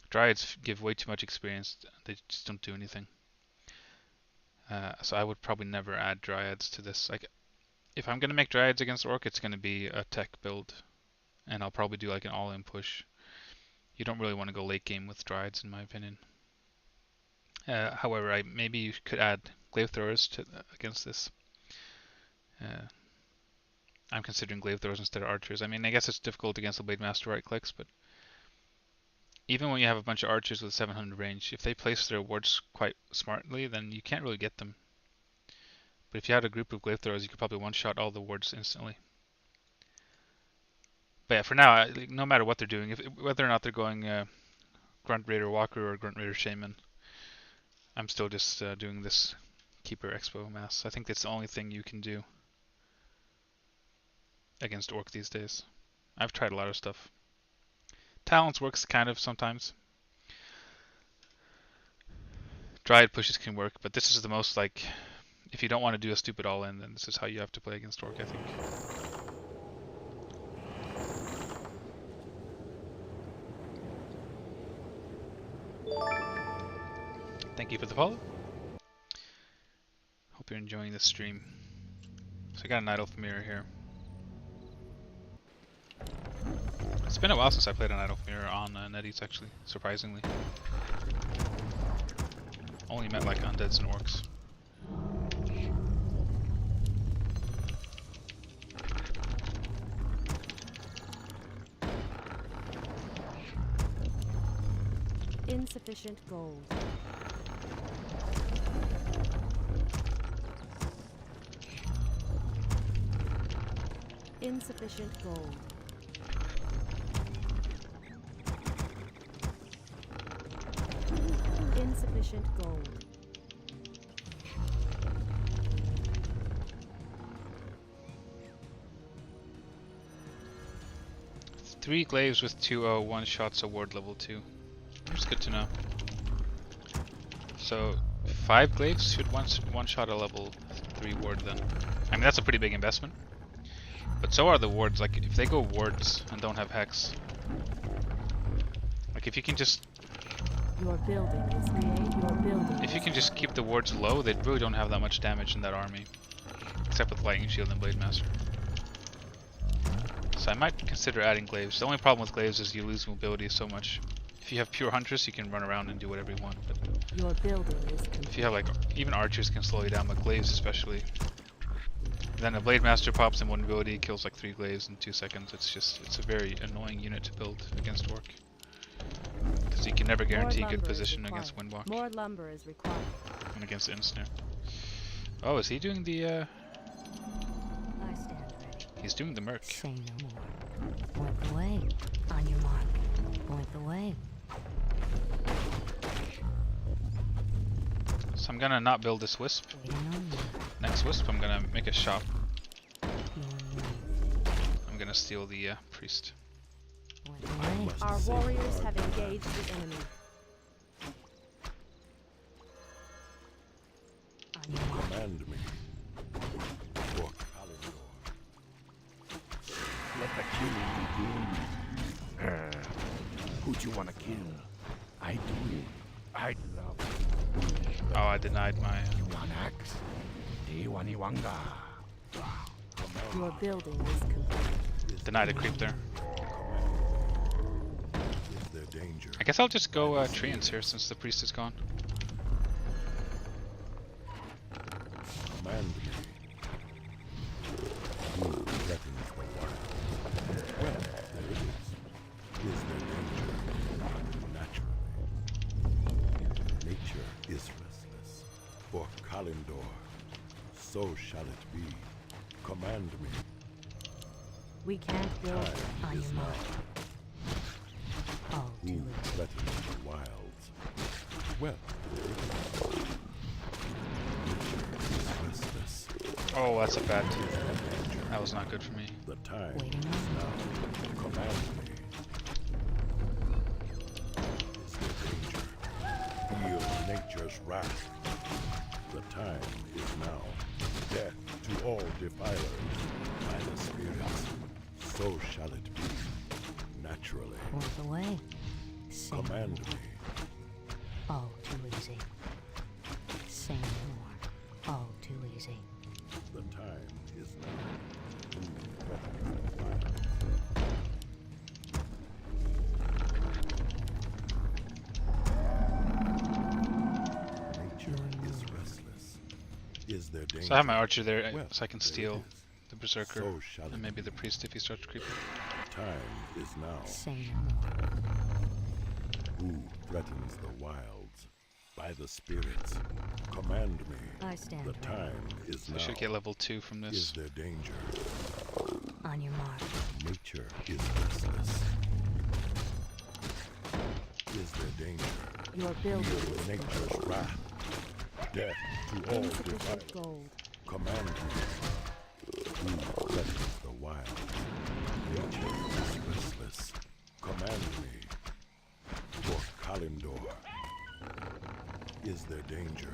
Dryads give way too much experience. They just don't do anything. So I would probably never add dryads to this. Like, if I'm gonna make dryads against orc, it's gonna be a tech build, and I'll probably do like an all-in push. You don't really want to go late game with dryads, in my opinion. However, maybe you could add glaive throwers to against this. I'm considering glaive throwers instead of archers. I mean, I guess it's difficult against the blade master right clicks, but even when you have a bunch of archers with 700 range, if they place their wards quite smartly, then you can't really get them. But if you had a group of glaive throwers, you could probably one-shot all the wards instantly. But yeah, for now, no matter what they're doing, whether or not they're going Grunt Raider Walker or Grunt Raider Shaman, I'm still just doing this Keeper Expo mass. I think that's the only thing you can do against Orc these days. I've tried a lot of stuff. Talons works kind of sometimes. Dryad pushes can work, but this is the most like, if you don't want to do a stupid all-in, then this is how you have to play against Orc, I think. Thank you for the follow. Hope you're enjoying this stream. So I got a Night Elf Mirror here. It's been a while since I played a Night Elf Mirror on Netease, actually, surprisingly. Only met like undeads and orcs. Insufficient gold. Insufficient gold. Insufficient gold. Three glaives with 2 one shots award level 2. It's good to know. So 5 glaives should one shot a level 3 ward then. I mean, that's a pretty big investment. But so are the wards. Like if they go wards and don't have hex, like if you can just Your building is your building. if you can just keep the wards low, they really don't have that much damage in that army, except with lightning shield and blade master. So I might consider adding glaives. The only problem with glaives is you lose mobility so much. If you have pure huntress, you can run around and do whatever you want. But Your building is complete. if you have like even archers can slow you down, but glaives especially. Then a blade master pops in one ability, kills like 3 glaives in 2 seconds. It's a very annoying unit to build against orc. Because you can never guarantee good position against windwalk More lumber is required. and against ensnare. Oh, is he doing the I stand ready. he's doing the merc. Say no more. Point the way. On your mark. Point the way. So I'm gonna not build this wisp. Waiting on you. Next wisp, I'm gonna make a shop. Your move. I'm gonna steal the priest. Point the way. must Our say warriors hard have engaged the enemy. On your mark. Command me. For Kalendor. Let the killing begin. Who do you want to kill? I do it. I love it. Oh, I denied my. You want axe? Iwaniwanga. Your building is complete. Denied a creep there. Is there danger? I guess I'll just go treants here since the priest is gone. Command me. Who threatens the wild? Well, there it is. Is there danger? Naturally. Nature is restless. For Kalendor, so shall it be. Command me. We can't build. Time On your is mark. now. All Who too late. threatens the wilds? Well, there it is. Nature is restless. Oh, that's a bad. Is there danger? That was not good for me. The time Waiting is on now. Command me. Is there danger? Feel nature's wrath. The time is now. Death to all defilers by the spirits. So shall it be. Naturally. Point the way. Say no Command more. me. All too easy. Say no more. All too easy. The time is now. Who threatens the wild? Is there danger? So I have my archer there, Well, so I can there it steal is. the berserker So shall and it maybe be. the priest if he starts creeping. Time is now. Say no more. Who threatens the wilds? By the spirits, command me. I stand The ready. time is So now. I should get level 2 from Is this. there danger? On your mark. Nature is restless. Is there danger? Your building Feel is nature's wrath. Death to all insufficient defiant. gold. Command me. Who threatens the wild? Nature is restless. Command me. For Kalimdor. Is there danger?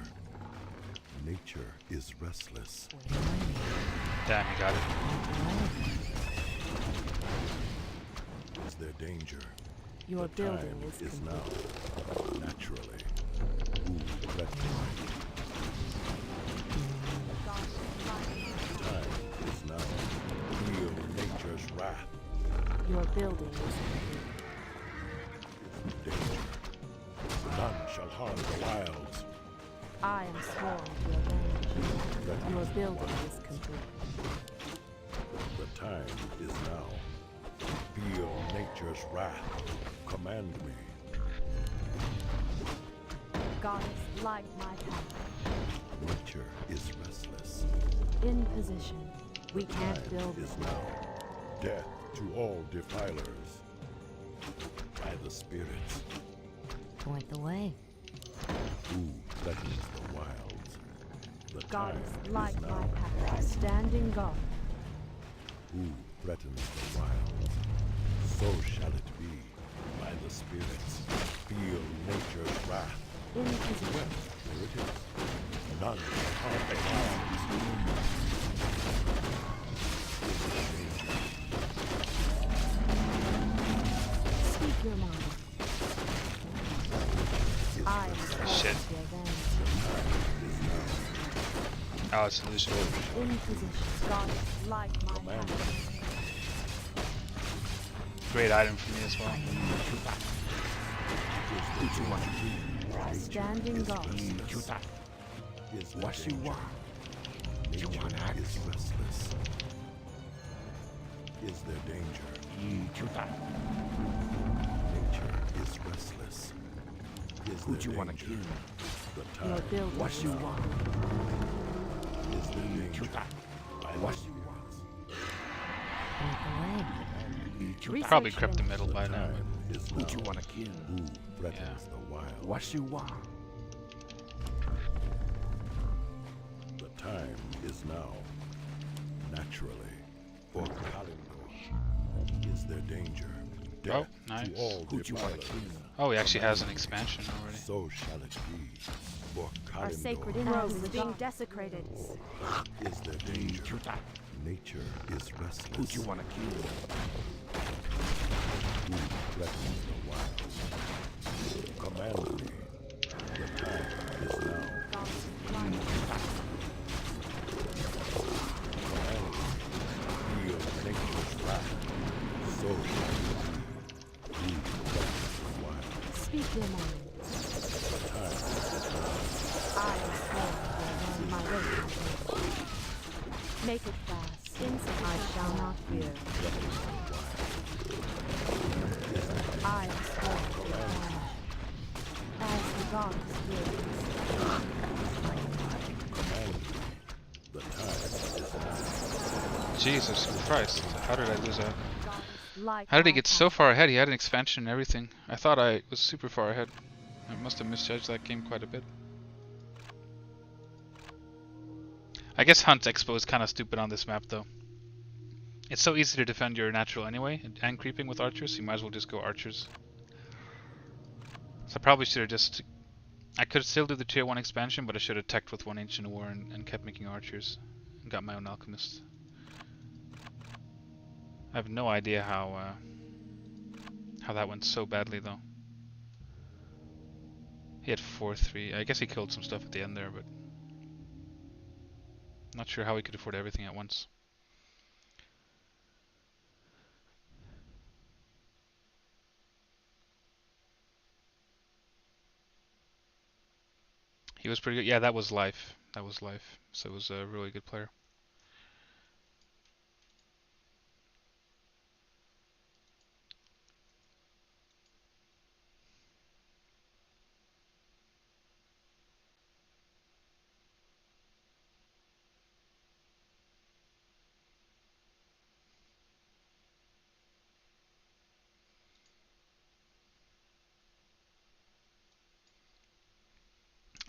Nature is restless. Damn, he got it. Is there danger? Your The building time is is complete. now. Naturally. Who threatens? Time is now. Feel nature's wrath. Your building is complete. Danger. None shall harm the wilds. I am sworn to avenge. Threatens Your the building wilds. is complete. The time is now. Feel nature's wrath. Command me. Goddess, light my path. Nature is restless. In position. We can't Time build is it. now. Death to all defilers. By the spirits. Point the way. Who threatens the wilds? The Goddess, time light is my now. path. Standing guard. Who threatens the wilds? So shall it be. By the spirits. Feel nature's wrath. In position. Well, there it is. None shall harm the wilds. Speak your mind. I am sworn Shit. to avenge. Oh, it's an illusion. In position. Goddess, light my Command path. Great item for me as well. Standing guard. Is there What you danger? want? You want Nature axe? is restless. Is there danger? Nature is restless. Is Who there you wanna danger? kill? The Your time building What is you complete. want? is there danger. By the What? spirits. Point the way. Research Probably crept the link. middle by now. Time is Who now. you wanna kill? Who threatens the wild? What you want? The time is now. Naturally. For Kalimdor. Is there danger? Death nice. to all Who you wanna defilers. kill? Oh, he actually has an expansion already. So shall it be. For Our sacred Kalimdor. grove is being desecrated. Is there danger? Nature is Who restless. you wanna kill? Who threatens the wild? Command me. The time is now. Command me. Feel nature's wrath. So shall it be. Who threatens the wild? Speak your mind. The time is now. I am sworn to avenge my way. Make it fast. Instant I shall not fear. Threatens the wild. I am sworn to avenge. As the goddess wills. Command me. The time is now. Jesus Christ, how did I lose that? Light How did he my get so path. far ahead? He had an expansion and everything. I thought I was super far ahead. I must have misjudged that game quite a bit. I guess Hunt Expo is kind of stupid on this map though. It's so easy to defend your natural anyway, and creeping with archers, you might as well just go archers. So I probably should have just... I could still do the tier 1 expansion, but I should have teched with 1 Ancient War and kept making archers. And got my own alchemist. I have no idea how that went so badly though. He had 4-3. I guess he killed some stuff at the end there, but... Not sure how he could afford everything at once. He was pretty good. Yeah, that was life. That was life. So it was a really good player.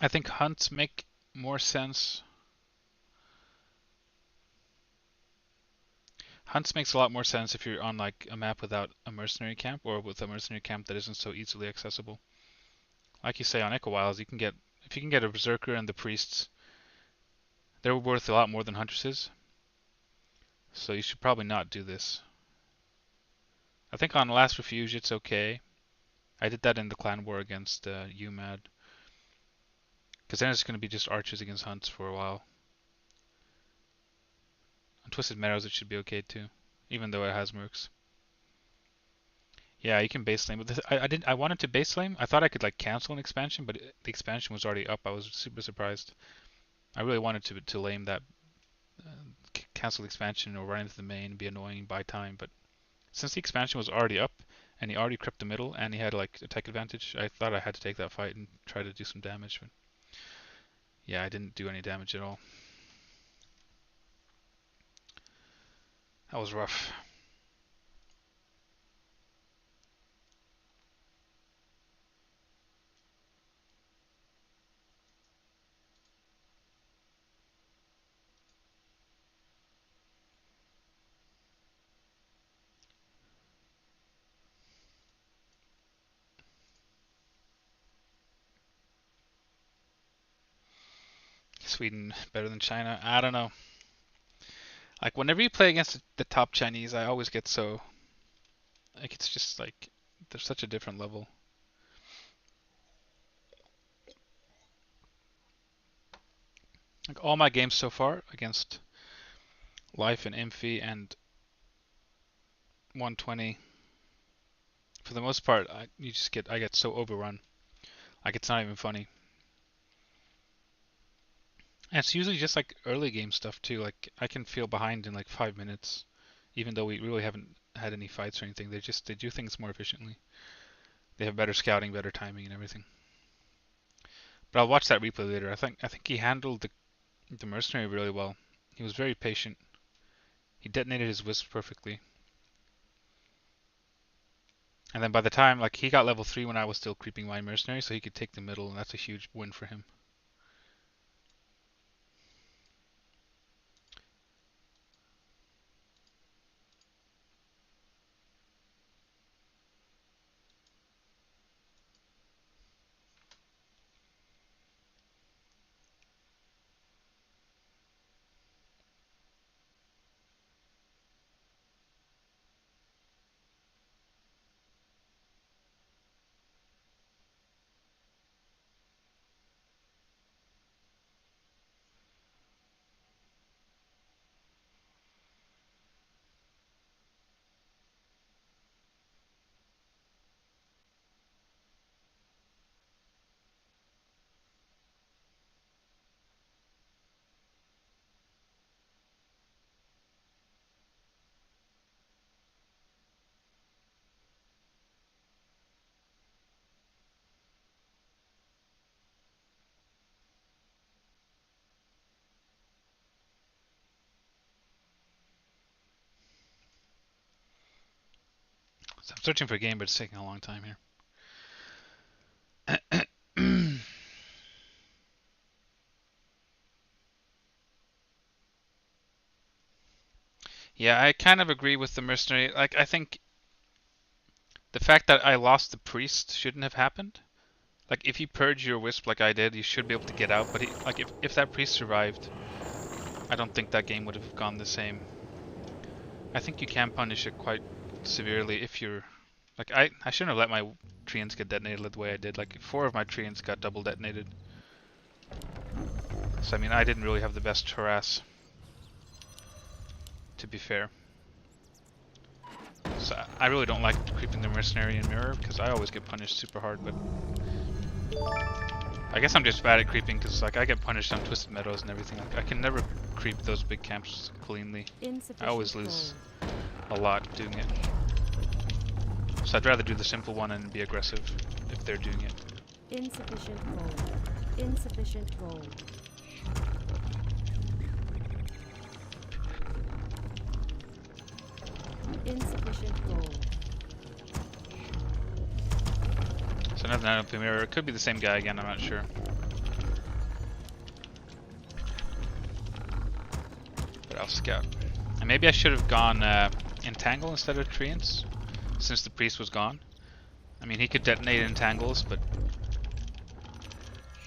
I think hunts make more sense. Hunts makes a lot more sense if you're on like a map without a mercenary camp or with a mercenary camp that isn't so easily accessible. Like you say on Echo Wilds, you can get if you can get a berserker and the priests, they're worth a lot more than huntresses. So you should probably not do this. I think on Last Refuge it's okay. I did that in the clan war against UMAD. Because then it's going to be just archers against hunts for a while. On Twisted Meadows it should be okay too, even though it has mercs. Yeah, you can base lane, but this, I wanted to base lane. I thought I could like cancel an expansion, but the expansion was already up. I was super surprised. I really wanted to lame that cancel the expansion or run into the main, be annoying, buy time. But since the expansion was already up and he already crept the middle and he had like attack advantage, I thought I had to take that fight and try to do some damage. But yeah, I didn't do any damage at all. That was rough. Sweden better than China? I don't know. Like whenever you play against the top Chinese, I always get so like it's just like there's such a different level. Like all my games so far against Life and Imphy and 120, for the most part, I get so overrun. Like it's not even funny. And it's usually just like early game stuff too. Like I can feel behind in like 5 minutes, even though we really haven't had any fights or anything. They do things more efficiently. They have better scouting, better timing, and everything. But I'll watch that replay later. I think he handled the mercenary really well. He was very patient. He detonated his wisp perfectly. And then by the time like he got level 3 when I was still creeping my mercenary, so he could take the middle, and that's a huge win for him. So I'm searching for a game, but it's taking a long time here. Yeah, I kind of agree with the mercenary. Like, I think the fact that I lost the priest shouldn't have happened. Like, if you purge your wisp like I did, you should be able to get out. But like, if that priest survived, I don't think that game would have gone the same. I think you can punish it quite severely if you're like I shouldn't have let my treants get detonated the way I did. Like 4 of my treants got double detonated. So I mean I didn't really have the best harass, to be fair. So I really don't like creeping the mercenary in mirror because I always get punished super hard, but I guess I'm just bad at creeping because like I get punished on Twisted Meadows and everything. Like, I can never creep those big camps cleanly. I always lose a lot doing it. So I'd rather do the simple one and be aggressive if they're doing it. Insufficient gold. Insufficient gold. Insufficient gold. So another night open mirror. It could be the same guy again. I'm not sure. But I'll scout. And maybe I should have gone Entangle instead of Treants, since the priest was gone. I mean, he could detonate Entangles, but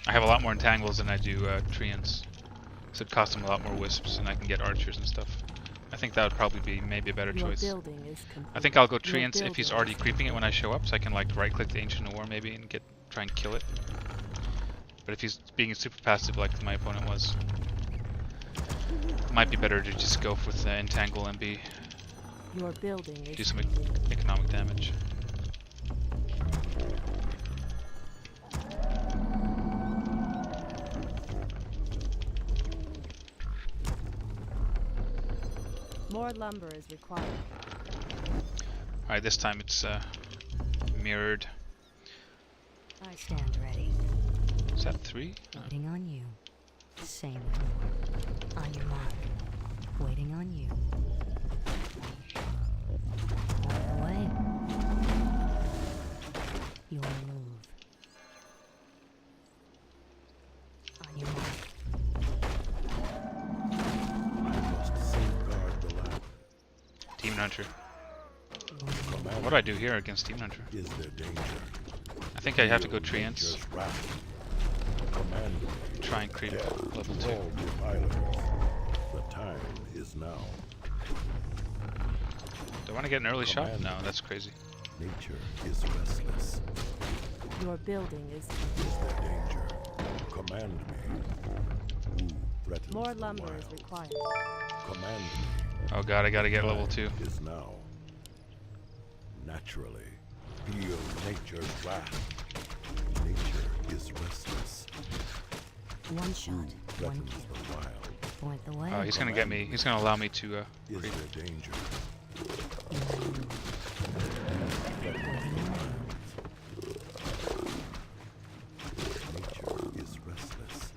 I have a lot more Entangles than I do Treants. So it costs him a lot more Wisps, and I can get Archers and stuff. I think that would probably be maybe a better choice. I think I'll go Treants if he's already creeping it when I show up, so I can like right-click the Ancient War maybe and try and kill it. But if he's being super passive like my opponent was, it might be better to just go with Entangle and do some economic damage. More lumber is required. Alright, this time it's mirrored. I stand ready. Is that 3? Waiting on you. Say no more. On your mark. Waiting on you. On the way. Your move. On your mark. I must safeguard the land. Demon Hunter. Command What do I do here against Demon Hunter? is their danger. I think I have to go Treants. Nature's wrath. Command Try and creep death level to 2. all defilers. The time is now. Do I want to get an early shot? Command. No, that's crazy. Nature is restless. Your building is Is their danger. Command me. Who threatens more the lumber is wild? required. Command me. Oh god, I gotta get level 2. Is now. Naturally, feel nature's wrath. Nature is restless. One shot. One Threatens kill. the wild. Point the way. Oh, he's gonna get me. He's gonna allow me to Is creep. there danger? Nature is restless.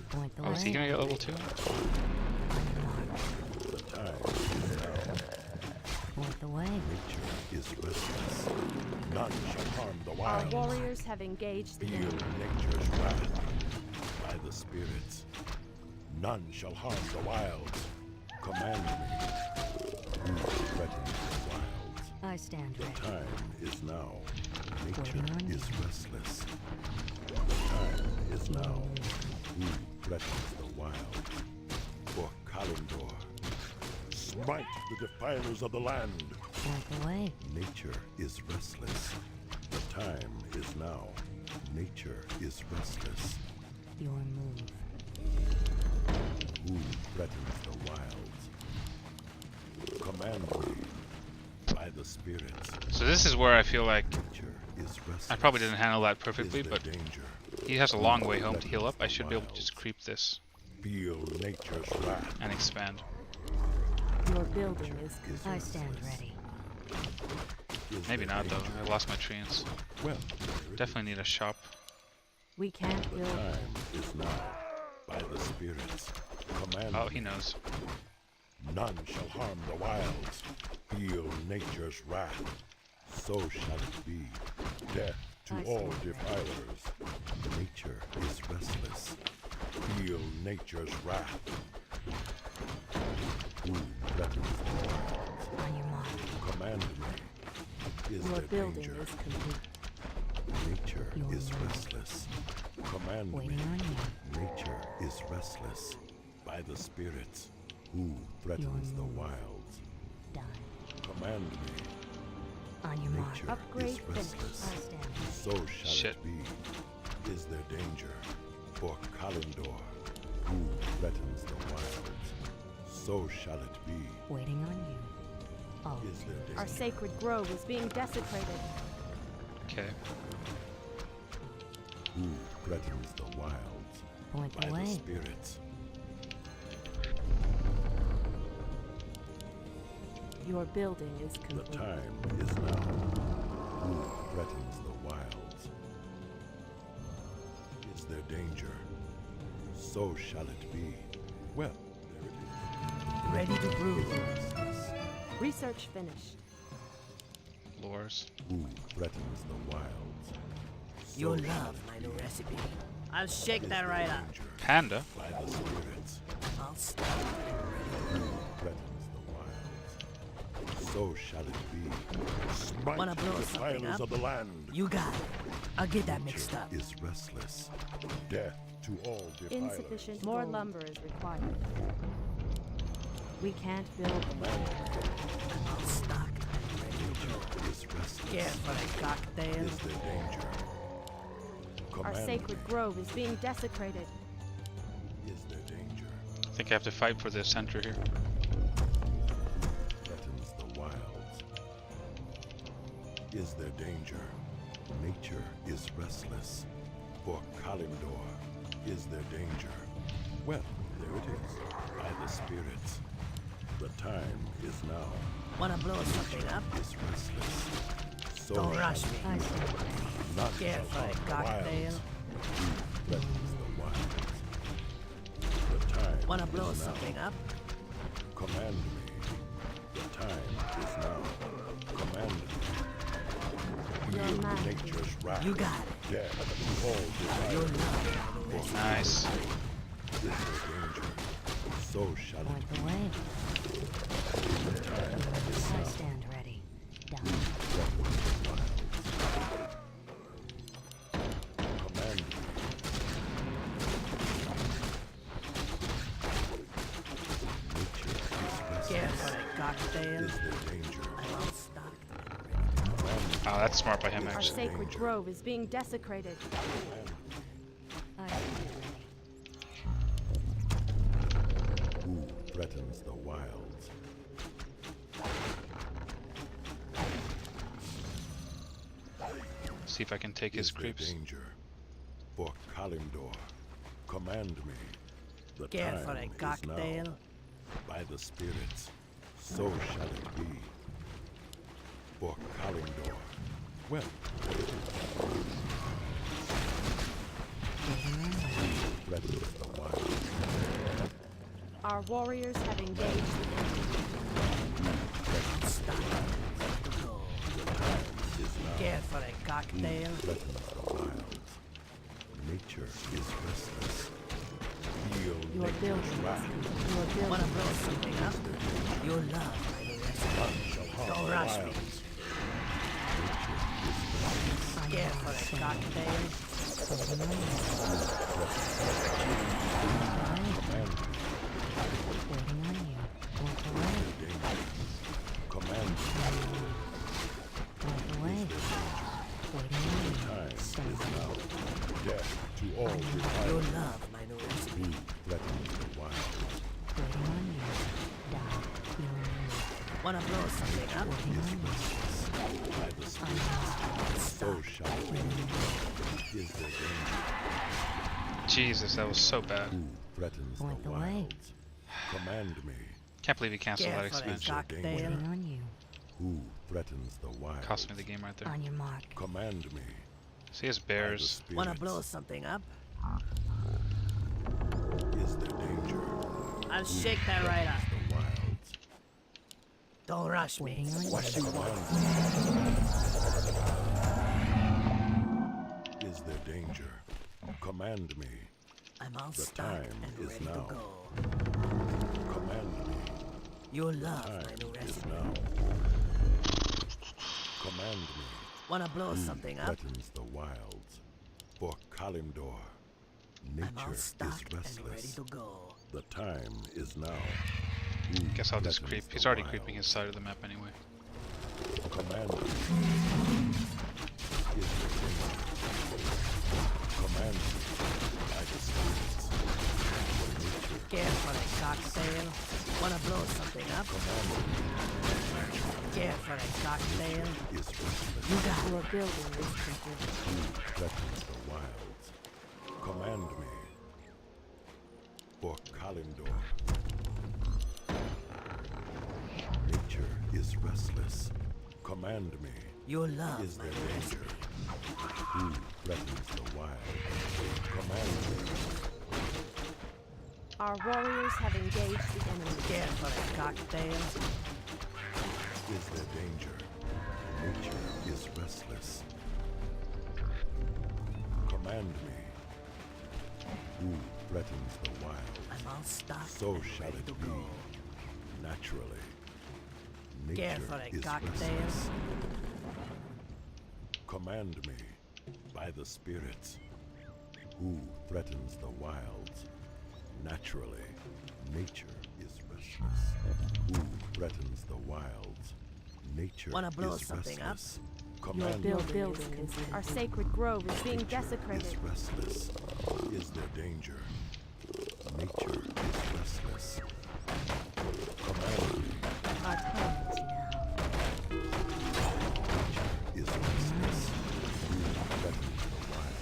Point the Oh, is he way. gonna get level 2? The time is now. Point the way. Nature is restless. None shall harm the Our wild. warriors have engaged the Feel enemy. nature's wrath by the spirits. None shall harm the wilds. Command me. Who threatens the wilds? I stand The ready. time is now. Waiting Nature on is you. restless. The time is now. Who threatens the wild? For Kalendor. Smite the defilers of the land. Point the way. Nature is restless. The time is now. Nature is restless. Your move. Who threatens the wilds? Command me by the spirits. So this is where I feel like Nature is restless. I probably didn't handle that Is perfectly, there but danger? he has a long way home to heal up. I should be able to just creep this Feel nature's wrath. and expand. Your building is Is I stand restless. ready. Is Maybe there not though. danger? I lost my treants. Well, Definitely need a shop. We can't the build. time is now. By the spirits. Command Oh, me. he knows. None shall harm the wilds. Feel nature's wrath. So shall it be. Death to I all stand defilers. Nature is restless. Feel nature's wrath. Who threatens the wilds? On your mark. Command me. Is Your there building danger? is complete. Nature Your is move. restless. Command me. Waiting on you. Nature is restless. By the spirits. Who threatens the move. wilds? Done. Command me. On your mark. Nature Upgrade is finished. restless. I stand ready. So shall Shit. it be. Is there danger? For Kalendor. Who threatens the wilds? So shall it be. Waiting on you. All Is there danger? Our sacred grove is being desecrated. Okay. Who threatens the wilds? Point By the the way. spirits. Your building is The complete. time is now. Who threatens the wilds? Is there danger? So shall it be. Well, there it Ready to brew. is. Research finished. Lures. Who threatens the wilds? So You'll shall love it my be. new recipe. I'll shake Is that there right up. danger? Panda. By the spirits. I'll stop. Who threatens the wilds? So shall it be. Smite Wanna blow the something defilers up? of the land. You got it. I'll get that mixed up. Is restless. Death to all defilers. Insufficient. More lumber is required. We can't build. I'm all stocked. Is restless. Yeah, for a cocktail. Is there danger? Our Command sacred me. grove is being desecrated. Is there danger? I think I have to fight for the center here. Threatens the wilds. Is there danger? Nature is restless. For Kalimdor, is there danger? Well, there it is. By the spirits. The time is now. Wanna blow something up? Is restless. So Don't shall rush it me. be. I see. Not Yeah, shall for a the cocktail. wilds. Who threatens the wilds? The time Wanna is blow now. something up? Command me. The time is now. Command me. Your Wield man. nature's wrath. You got it. Death to all You'll desires. love my new recipe. Nice. Is there danger? So shall Point it the be. way. The time is I now. stand ready. Done. Command me. Nature is restless. Yeah, for a cocktail. Is there danger? I'm all stocked. Command me. Oh, that's smart by him Our actually. sacred danger. grove is being desecrated. I stand ready. Who threatens the wilds? See if I can take his Is there creeps. danger? For Kalimdor, command me. The Care time for a is cocktail? now. By the spirits, so shall it be. For Kalimdor, well, threatens the wilds. Our warriors have engaged the enemy. Care for a cocktail? Threatens the wilds. Nature is restless. Feel Your nature's building wrath. is your building. Wanna blow something up? You'll love my new recipe. None shall harm Don't the rush me. wilds. Nature is restless. Care for a cocktail? Command me. Waiting on you. Point the way. Danger. Command me. Point the way. Waiting on you. Time Stand is ready. now. Death to all You'll desires. love my new recipe. Who threatens the wilds? Waiting on you. Die. You'll move. Wanna blow something up? Waiting on you. By the spirits, so shall it be. Is there danger? Jesus, that was so bad. Who threatens Point the the way. wilds? Command me. Can't believe he canceled Care that for a expansion. cocktail? Waiting on you. Who threatens the wilds? Cost me the game right there. On your mark. Command me. See his By the bears. Wanna spirits, blow something up? is there danger? I'll shake that right up. The wilds. Don't rush me. Waiting on you. What you want? Is there danger? Command me. I'm all The stocked time and is ready now. to go. Command me. You'll love Time my new is recipe. now. Command me. Wanna blow Who something up? threatens the wilds? For Kalimdor, I'm all nature is stocked and ready restless. to go. The time is now. Who Guess I'll just threatens creep. the He's already wilds? creeping his side of the map anyway. Command me. Is there danger? Command me. By the spirits. Nature. Care for a cocktail? Wanna blow something up? Command me. Care for a cocktail? Is restless. You got it. Your building is complete. Who threatens the wilds? Command me. Your love, Is my there master. danger? Who threatens the wild? Command me. Our warriors have engaged the enemy. Scared for a cocktail? Is there danger? Nature is restless. Command me. Who threatens the wild? I'm all stocked So and shall ready it to be. go. Naturally. Care Nature for a is cocktail? restless. Command me by the spirits. Who threatens the wilds? Naturally. Nature is restless. Who threatens the wilds? Nature Wanna blow is something up? restless. Your Command me. building is our sacred grove is being Nature desecrated. is restless. Is there danger? Nature is restless. Command me. Our time is now. Nature is restless. Who threatens the wild?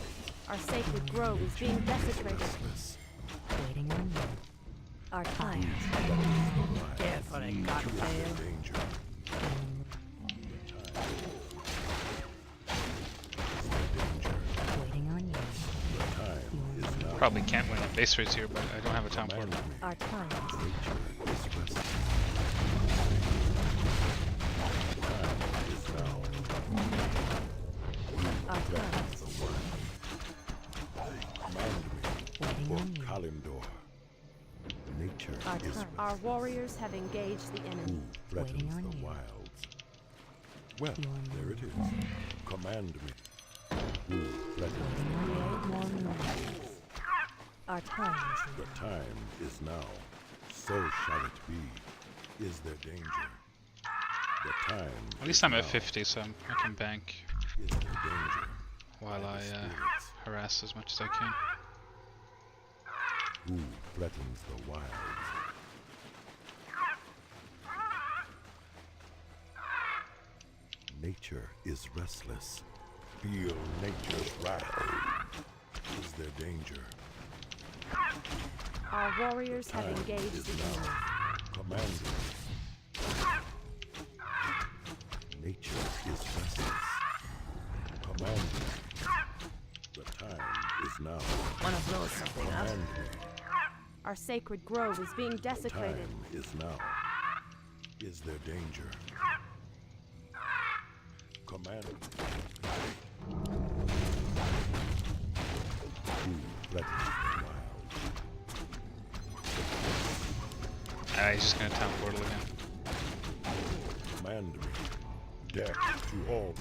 Our sacred grove is being desecrated. Restless. Waiting on you. Our time is Care for a Is cocktail? there danger? Waiting on you. The time is now. Probably can't win at base race here, but I don't have a town for it. Command me. our time is Nature is restless. Time is now. our time is Command Waiting me. on you. For Kalindor. Nature our is time. restless. Our warriors have engaged the enemy. Who threatens Waiting on the you. wilds? Well, there it is. Command me. Who threatens? Create more moonlight. Our time is The time is now. So shall it be. Is there danger? The time. At least is I'm at now. 50, so I can bank Is there danger? while I Spirits. harass as much as I can. Who threatens the wilds? Nature is restless. Feel nature's wrath. Is there danger? our warriors have Time engaged is the enemy. now. Command me. Nature is restless. Command me. The time is now. Wanna blow something up? Command me. Our sacred grove is being The desecrated. time is now. Is there danger? Command me. Who threatens the wild? He's just gonna town portal again. Command me. Death to all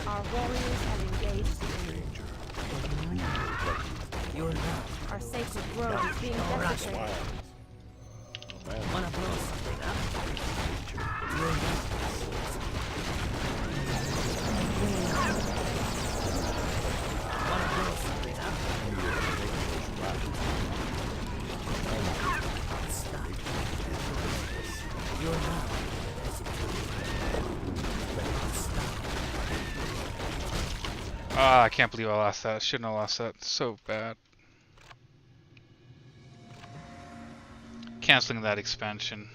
Our warriors have engaged the enemy. danger. Waiting on you. Your love. Our sacred grove is being desecrated. Wild. Command Wanna blow something up? nature. Your love. Wanna blow something up? Stop. Your love. Ah, I can't believe I lost that. Shouldn't have lost that. So bad. Canceling that expansion.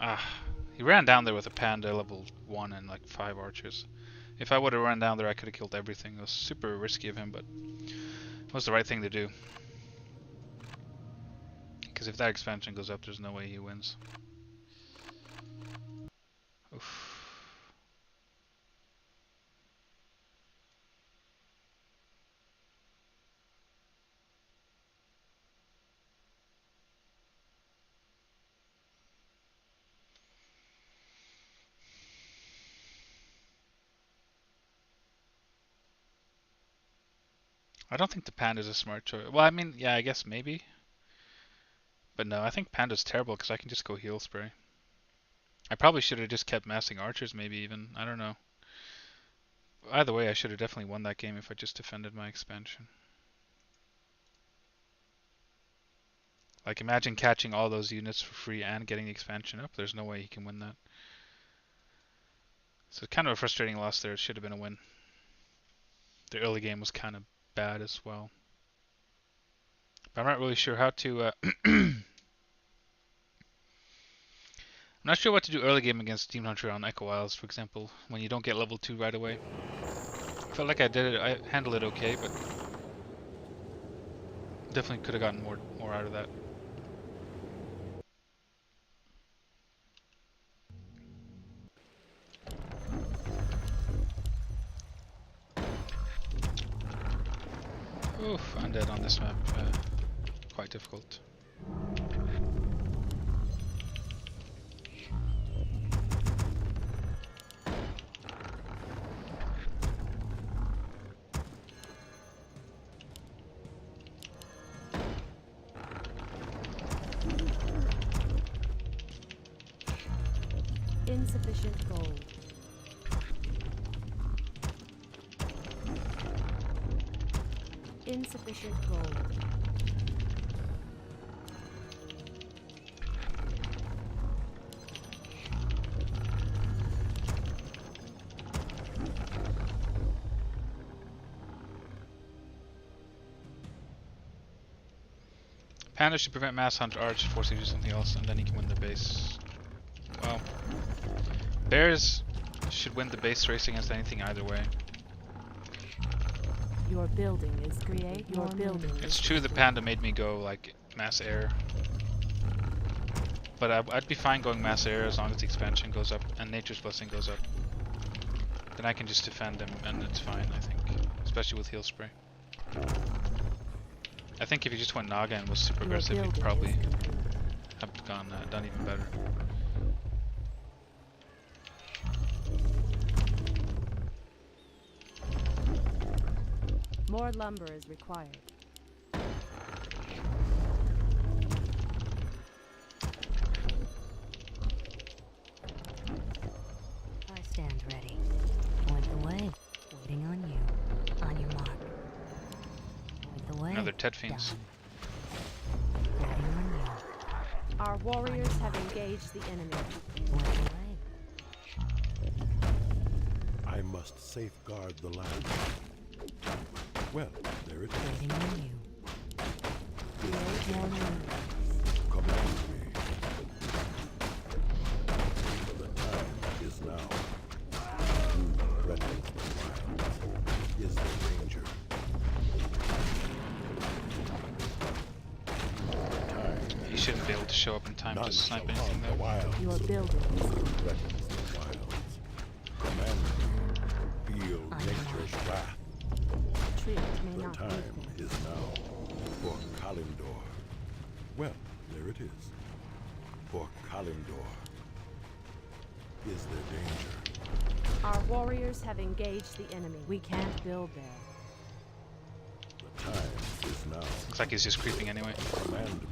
Ah, he ran down there with a panda level 1 and like 5 archers. If I would have run down there, I could have killed everything. It was super risky of him, but it was the right thing to do. Because if that expansion goes up, there's no way he wins. Oof. I don't think the panda's a smart choice. Well, I mean, yeah, I guess maybe. But no, I think panda's terrible because I can just go heal spray. I probably should have just kept massing archers, maybe even. I don't know. Either way, I should have definitely won that game if I just defended my expansion. Like, imagine catching all those units for free and getting the expansion up. There's no way he can win that. So it's kind of a frustrating loss there. It should have been a win. The early game was kind of bad as well. But I'm not really sure how to... I'm not sure what to do early game against Demon Hunter on Echo Isles, for example, when you don't get level 2 right away. I felt like I handled it okay, but definitely could have gotten more out of that. Oof, undead on this map, quite difficult. Insufficient gold. Insufficient gold. Panda should prevent mass hunt Arch, force you to do something else, and then he can win the base. Well, Bears should win the base race against anything either way. Your building is create. Your building. It's true the Panda made me go like mass air, but I'd be fine going mass air as long as the expansion goes up and Nature's Blessing goes up. Then I can just defend them and it's fine, I think, especially with heal spray. I think if you just went Naga and was super aggressive, you'd probably have done even better. More lumber is required. I stand ready. Point the way. Waiting on you. On your mark. Point the way. Another Ted Fiends. Down. Waiting on you. Our warriors have engaged the enemy. Point the way. I must safeguard the land. Well, there it is. Waiting on you. Command me. The time is now. Who threatens the wilds? Is there danger? He shouldn't be able to show up in time None to snipe shall anything harm the though. wilds. Your building is Who threatens the wilds? Command me. Feel nature's wrath. treat may The not time weaken. is now for Kalimdor. Well, there it is. For Kalimdor. Is there danger? Our warriors have engaged the enemy. We can't build there. The time is now. Looks like he's just creeping anyway. Command me.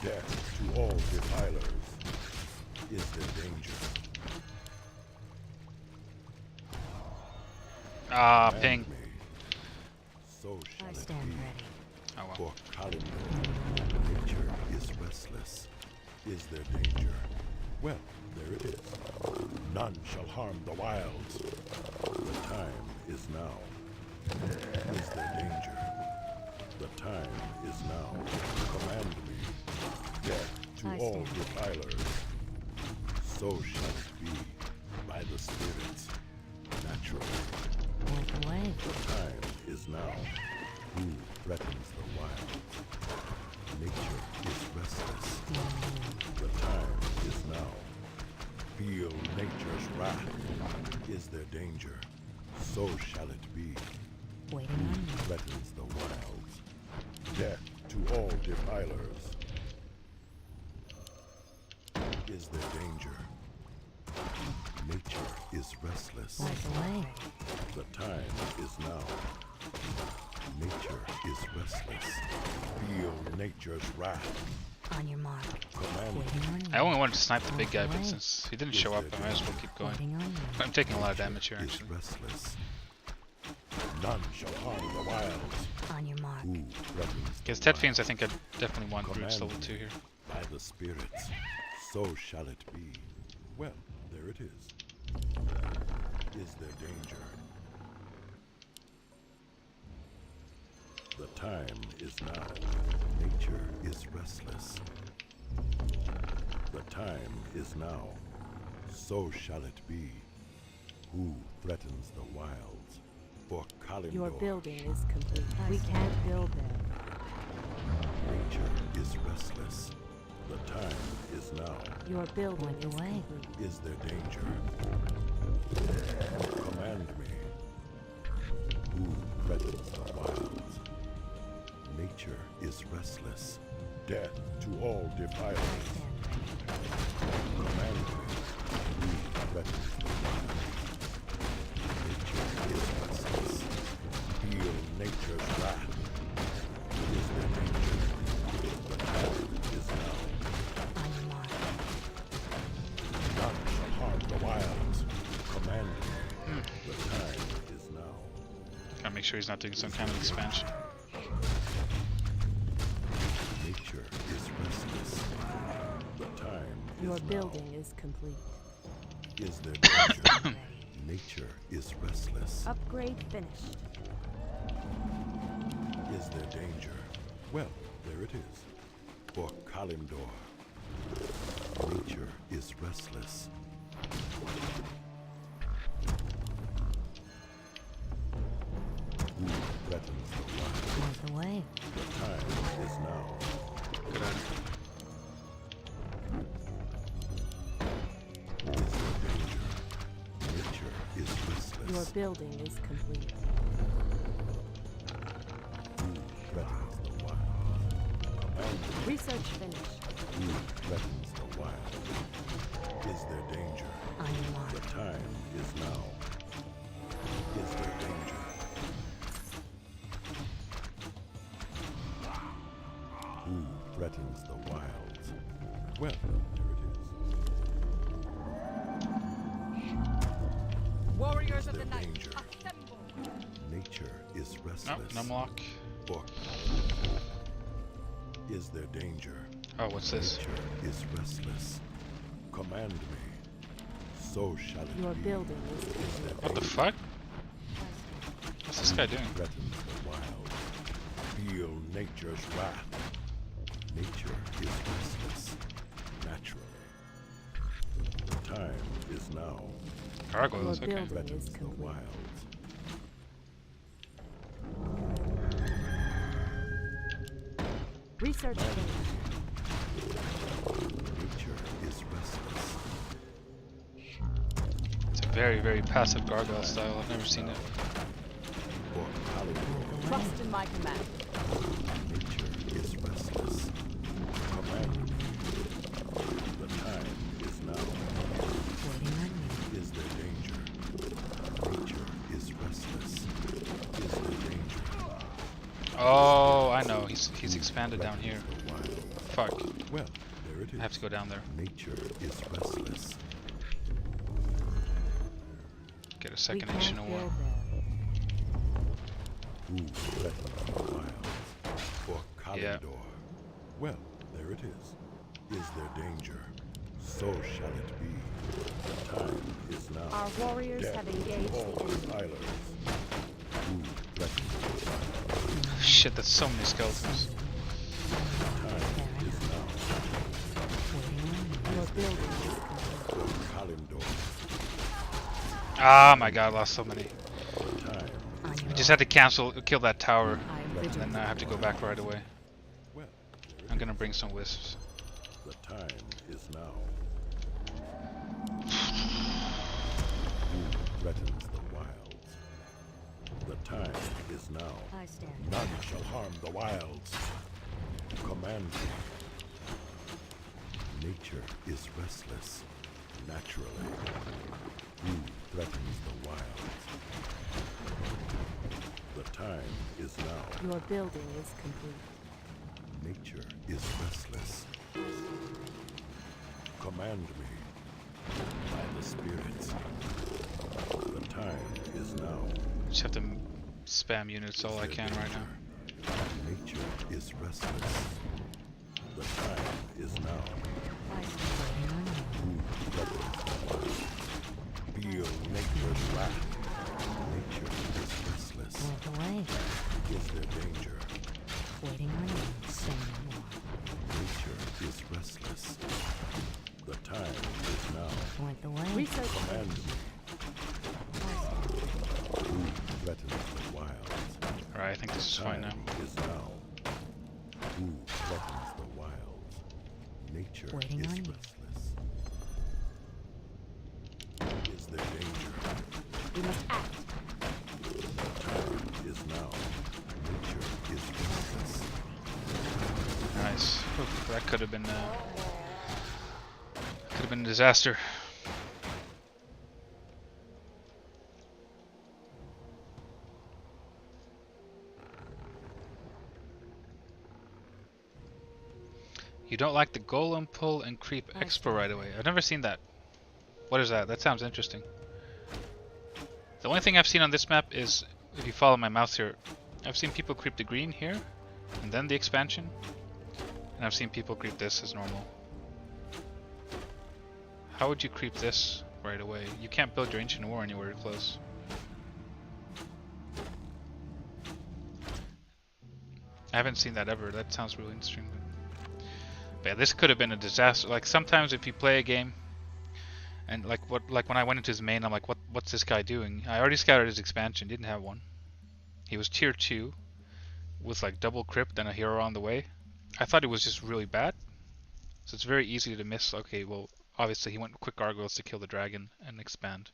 Death to all defilers. Is there danger? Ah, Command ping. me. So shall I it stand be. ready. Oh well. For Kalimdor, nature is restless. Is there danger? Well, there it is. None shall harm the wilds. The time is now. Is there danger? The time is now. Command me. Death to I all stand defilers. So shall it be. By the spirits. Naturally. Point the way. The time is now. Who threatens the wild? Nature is restless. The time is now. Feel nature's wrath. Is there danger? So shall it be. Waiting on you. Threatens the wilds. Death to all defilers. Is there danger? Nature is restless. Point the way. The time is now. Nature is restless. Feel nature's wrath. On your mark. Command Waiting on you. I only wanted to snipe the big guy, but since he didn't show up, I might as well keep going. Waiting on you. I'm taking a lot of damage here, is actually. restless. None shall harm the wilds. On your mark. Who threatens Against the Ted wild? Fiends, I think I definitely want Brutes Command level 2 here. By the spirits, so shall it be. Well, there it is. Is there danger? The time is now. Nature is restless. The time is now. So shall it be. Who threatens the wilds? For Kalimdor. Your building is complete. We can't build there. Nature is restless. The time is now. Your building is away. complete. Is there danger? Command me. Who threatens the wilds? Nature is restless. Death to all defilements. Command me. Who threatens the wilds? Nature is restless. Feel nature's wrath. Is there danger? The time is now. None shall harm the wilds. Command me. The time is now. Gotta make sure he's not doing some kind of expansion. Nature is restless. The time Your is building is complete. now. Is there danger? Nature is restless. Upgrade finished. Is there danger? Well, there it is. For Kalimdor. Nature is restless. Who threatens the wild? Out the way. The time is now. Good at it. Is there danger? Nature is restless. Your building is complete. Who threatens the wild? Command me. Research finished. Who threatens the wild? Is there danger? I am The locked. time is now. Is there danger? Who threatens the wilds? Well, there it is. Warriors Is of the there night, danger? assemble! Nature is Oh, restless. numlock. For is there danger? Oh, what's this? Nature is restless. Command me. So shall it Your be. building is Is complete. there What the danger? fuck? What's this guy doing? Threatens the wild. Feel nature's wrath. Nature is restless. Naturally. The time is now. Gargoyles, Your okay. building Threatens is the complete. wilds. Research finished. Nature is restless. It's a very, very passive gargoyle style. I've never seen it. For Kalimdor. Trust in my command. Nature is restless. Command me. The time is now. Waiting on you. Is there danger? Nature is restless. Is there danger? Oh, I know. He's expanded down here. The wild. Fuck. Well, there it is. I have to go down there. Nature is restless. Get a We second can't ancient war. build there. Who threatens the wild? For Kalimdor. Yeah. Well, there it is. Is there danger? So shall it be. The time is now. Our warriors Death have to engaged all the enemy. defilers. Who threatens the wild? Shit, that's so many skeletons. Time is now. Your building is complete. For Kalimdor. Ah, my god, I lost so many. The time is I now. just had to kill that tower, I am and vigilant. then I have to go back right away. Well, there it I'm gonna bring some wisps. is. The time is now. Who threatens the wilds? The time is now. I stand. None shall harm the wilds. Command me. Nature is restless. Naturally. Who threatens the wilds? The time is now. Your building is complete. Nature is restless. Command me. By the spirits. The time is now. Just have to spam units all I can right now. Nature is restless. The time is now. I stand. Waiting on you. Who threatens the wild? Feel nature's wrath. Nature is restless. Out the way. Is there danger? Waiting on you. Say no more. Nature is restless. so Command quick. who threatens the wilds. Alright, I think this is fine now. Time is now. Who threatens the wilds? Nature Waiting is on you. restless. Is there danger? We must act. Time is now. Nature is restless. Nice. Oof, that could have been a disaster. You don't like the golem pull and creep expo right away. I've never seen that. What is that? That sounds interesting. The only thing I've seen on this map is, if you follow my mouse here, I've seen people creep the green here, and then the expansion, and I've seen people creep this as normal. How would you creep this right away? You can't build your ancient war anywhere close. I haven't seen that ever. That sounds really interesting. But yeah, this could have been a disaster. Like sometimes if you play a game, and like when I went into his main, I'm like, what's this guy doing? I already scouted his expansion, didn't have one. He was tier 2 with like double crypt and a hero on the way. I thought it was just really bad. So it's very easy to miss. Okay, well, obviously he went quick gargoyles to kill the dragon and expand.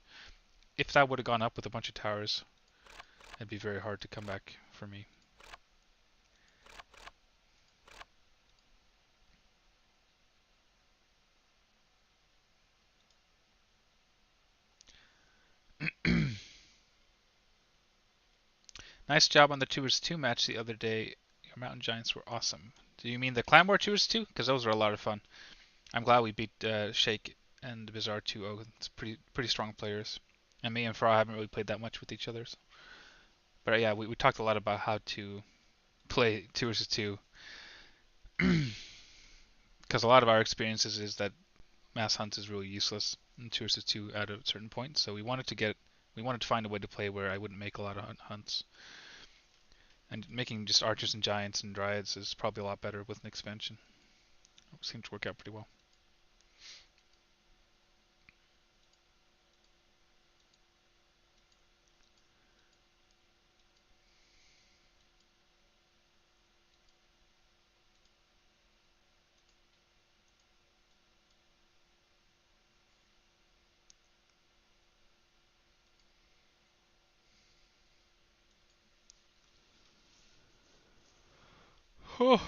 If that would have gone up with a bunch of towers, it'd be very hard to come back for me. Nice job on the 2 vs 2 match the other day. Your mountain giants were awesome. Do you mean the Clan War 2 vs 2? Because those were a lot of fun. I'm glad we beat Shake and Bizarre 2-0. It's pretty strong players. And me and Fra haven't really played that much with each other. So. But yeah, we talked a lot about how to play 2 vs 2. Because a lot of our experiences is that mass hunt is really useless in 2 vs 2 at a certain point. So we wanted to find a way to play where I wouldn't make a lot of hunts. And making just archers and giants and dryads is probably a lot better with an expansion. It seemed to work out pretty well. Oh,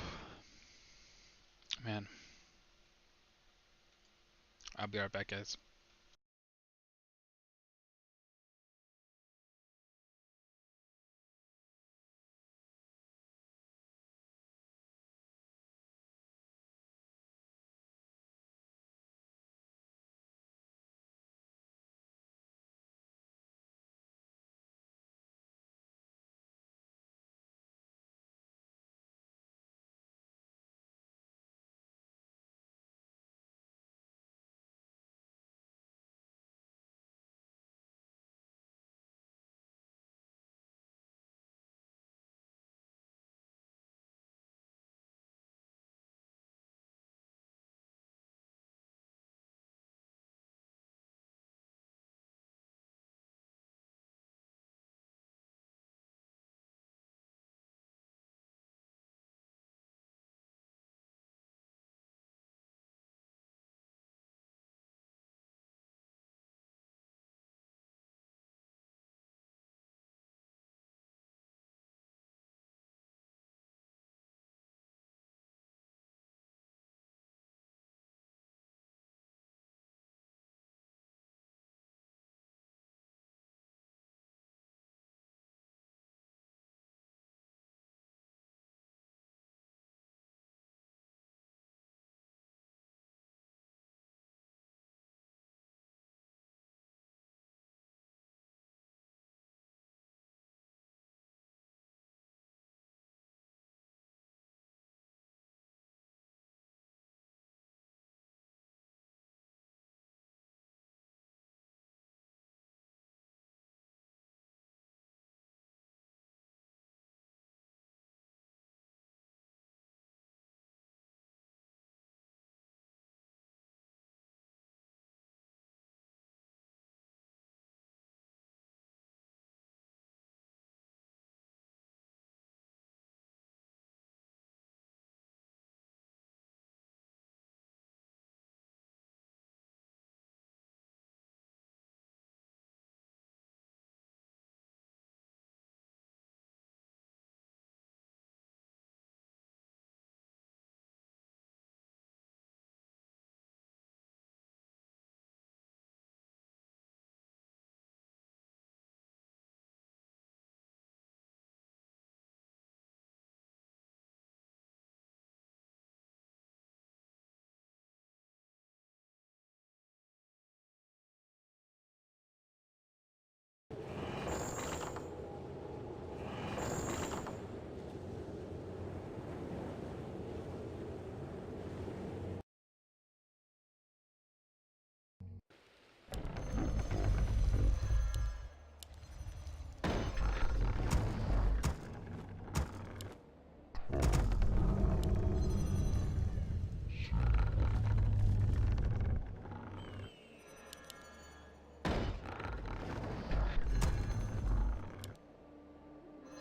man. I'll be right back, guys.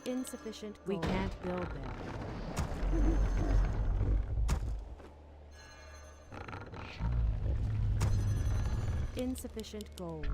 Insufficient gold. We can't build there. Insufficient gold.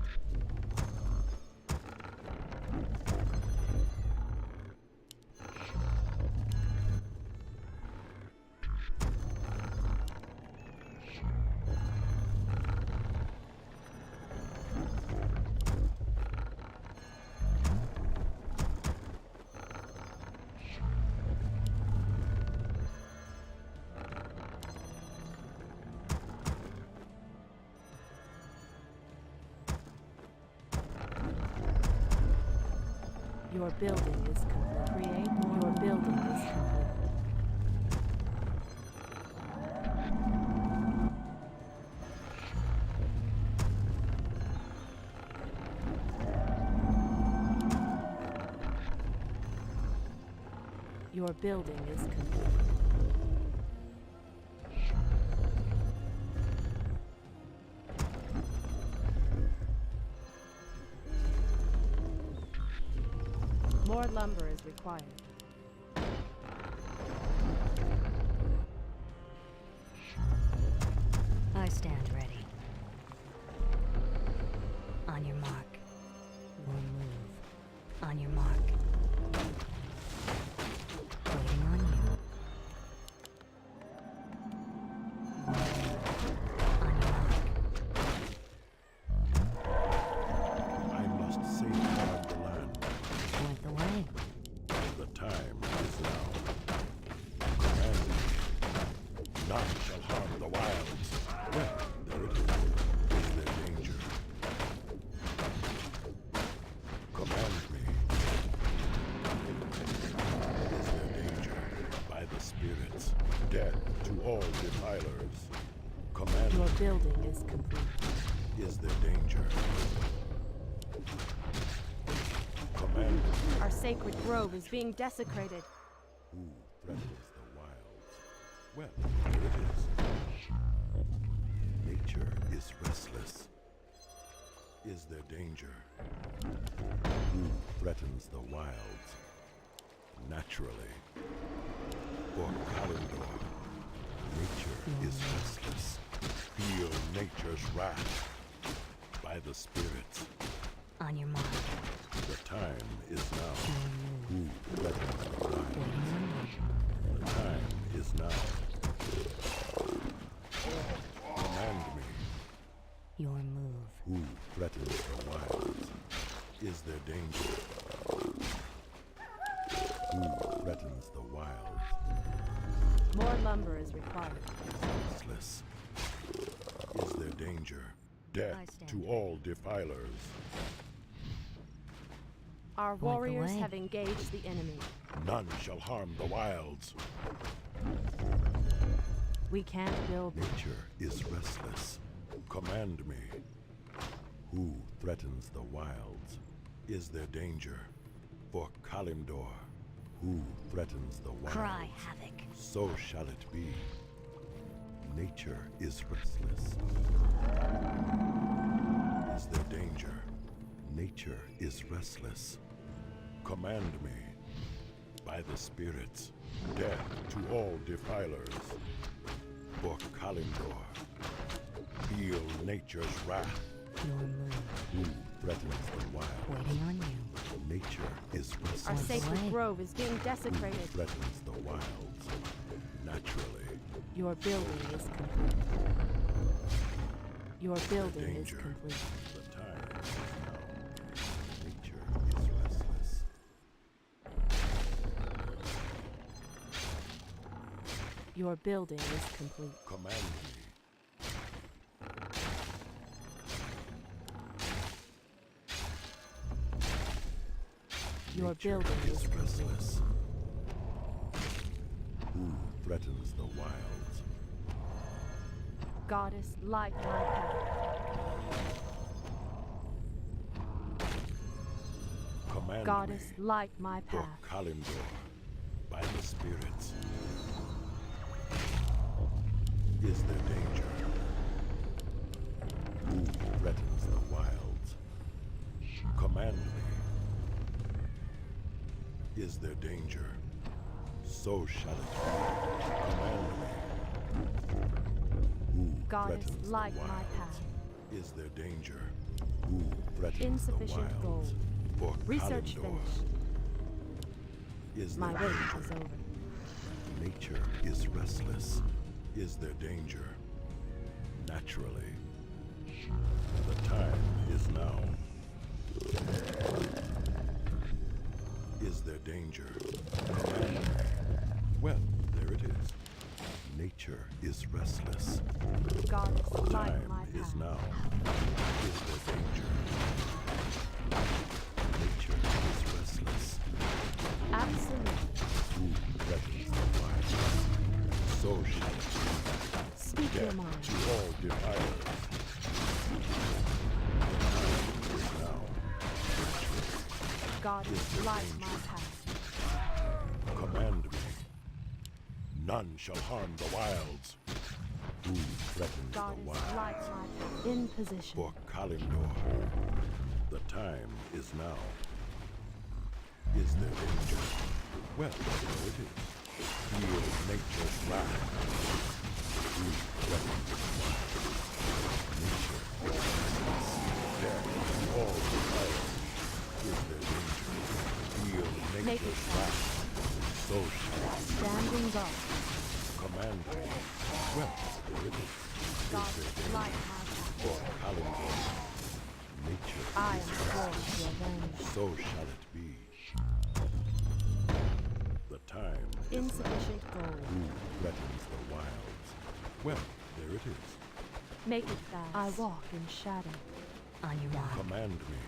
Your building is complete. Create more. Your building is complete. Your building is complete. More lumber is required. I stand ready. On your mark. We'll move. On your mark. Waiting on you. On your mark. I must safeguard the land. Point the way. The time is now. Command me. None shall harm the wilds. Well, there it is. Is there danger? Command me. Is there danger? By the spirits. Death to all defilers. Command Your me. building is complete. Is there danger? Command me. Our sacred grove is being desecrated. Who threatens the wilds? Well, here it is. Nature is restless. Is there danger? Who threatens the wilds? Naturally. For Kalendor, nature is restless. Feel nature's wrath. By the spirits. On your mark. The time is now. Who threatens the wilds? The time is now. Command me. Your move. Who threatens the wilds? Is there danger? Who threatens the wilds? More lumber is required. Useless. Is there danger? I Death stand to all defilers. Our Point the warriors way. have engaged the enemy. None shall harm the wilds. We can't build. Nature is restless. Command me. Who threatens the wilds? Is there danger? For Kalimdor, who threatens the wilds? Cry havoc. So shall it be. Nature is restless. Is there danger? Nature is restless. Command me. By the spirits, death to all defilers. For Kalimdor, feel nature's wrath. Your move. Who threatens the wild? Waiting on you. Nature is Our restless. sacred way. grove is being Who desecrated. threatens the wilds? Naturally. Your building is complete. Your building is Danger. complete. The time is now. Nature is restless. Your building is complete. Command me. Your Nature building is is complete. restless. Who threatens the wilds? Goddess, light my path. Command Goddess, me. light my For path. Kalimdor, by the spirits. Is there danger? Who threatens the wilds? Command me. Is there danger? So shall it be. Command me. Who Goddess, threatens light the my wilds? path. Is there danger? Who threatens Insufficient the wilds? gold. For Research Kalimdor. finished. Is My there wait danger? is over. Nature is restless. Is there danger? Naturally. The time is now. Is there danger? Command me. Well, there it is. Nature is restless. Goddess, light Time my is path. now. Is there danger? Nature is restless. Absolute. Who threatens the wild? So shall it be. Speak your Death mind. to all defilers. The time is now. Goddess, there light danger? my path. Command me. None shall harm the wilds. Who threatens the Goddess, wild? light my path. In position. For Kalimdor. The time is now. Is there danger? Well, so it is. Feel nature's wrath. Who threatens the wild? Nature. Death to all the fire. Is there danger? Feel Make it nature's fast. wrath. So shall it be. Standing guard. Command me. Well, there it is. Goddess, light my path. For Kalimdor. Nature I am is sworn to avenge. so shall it be. The time is Insufficient now. gold. Who threatens the wilds? Well, there it is. Make it fast. I walk in shadow. On your mark. Command me.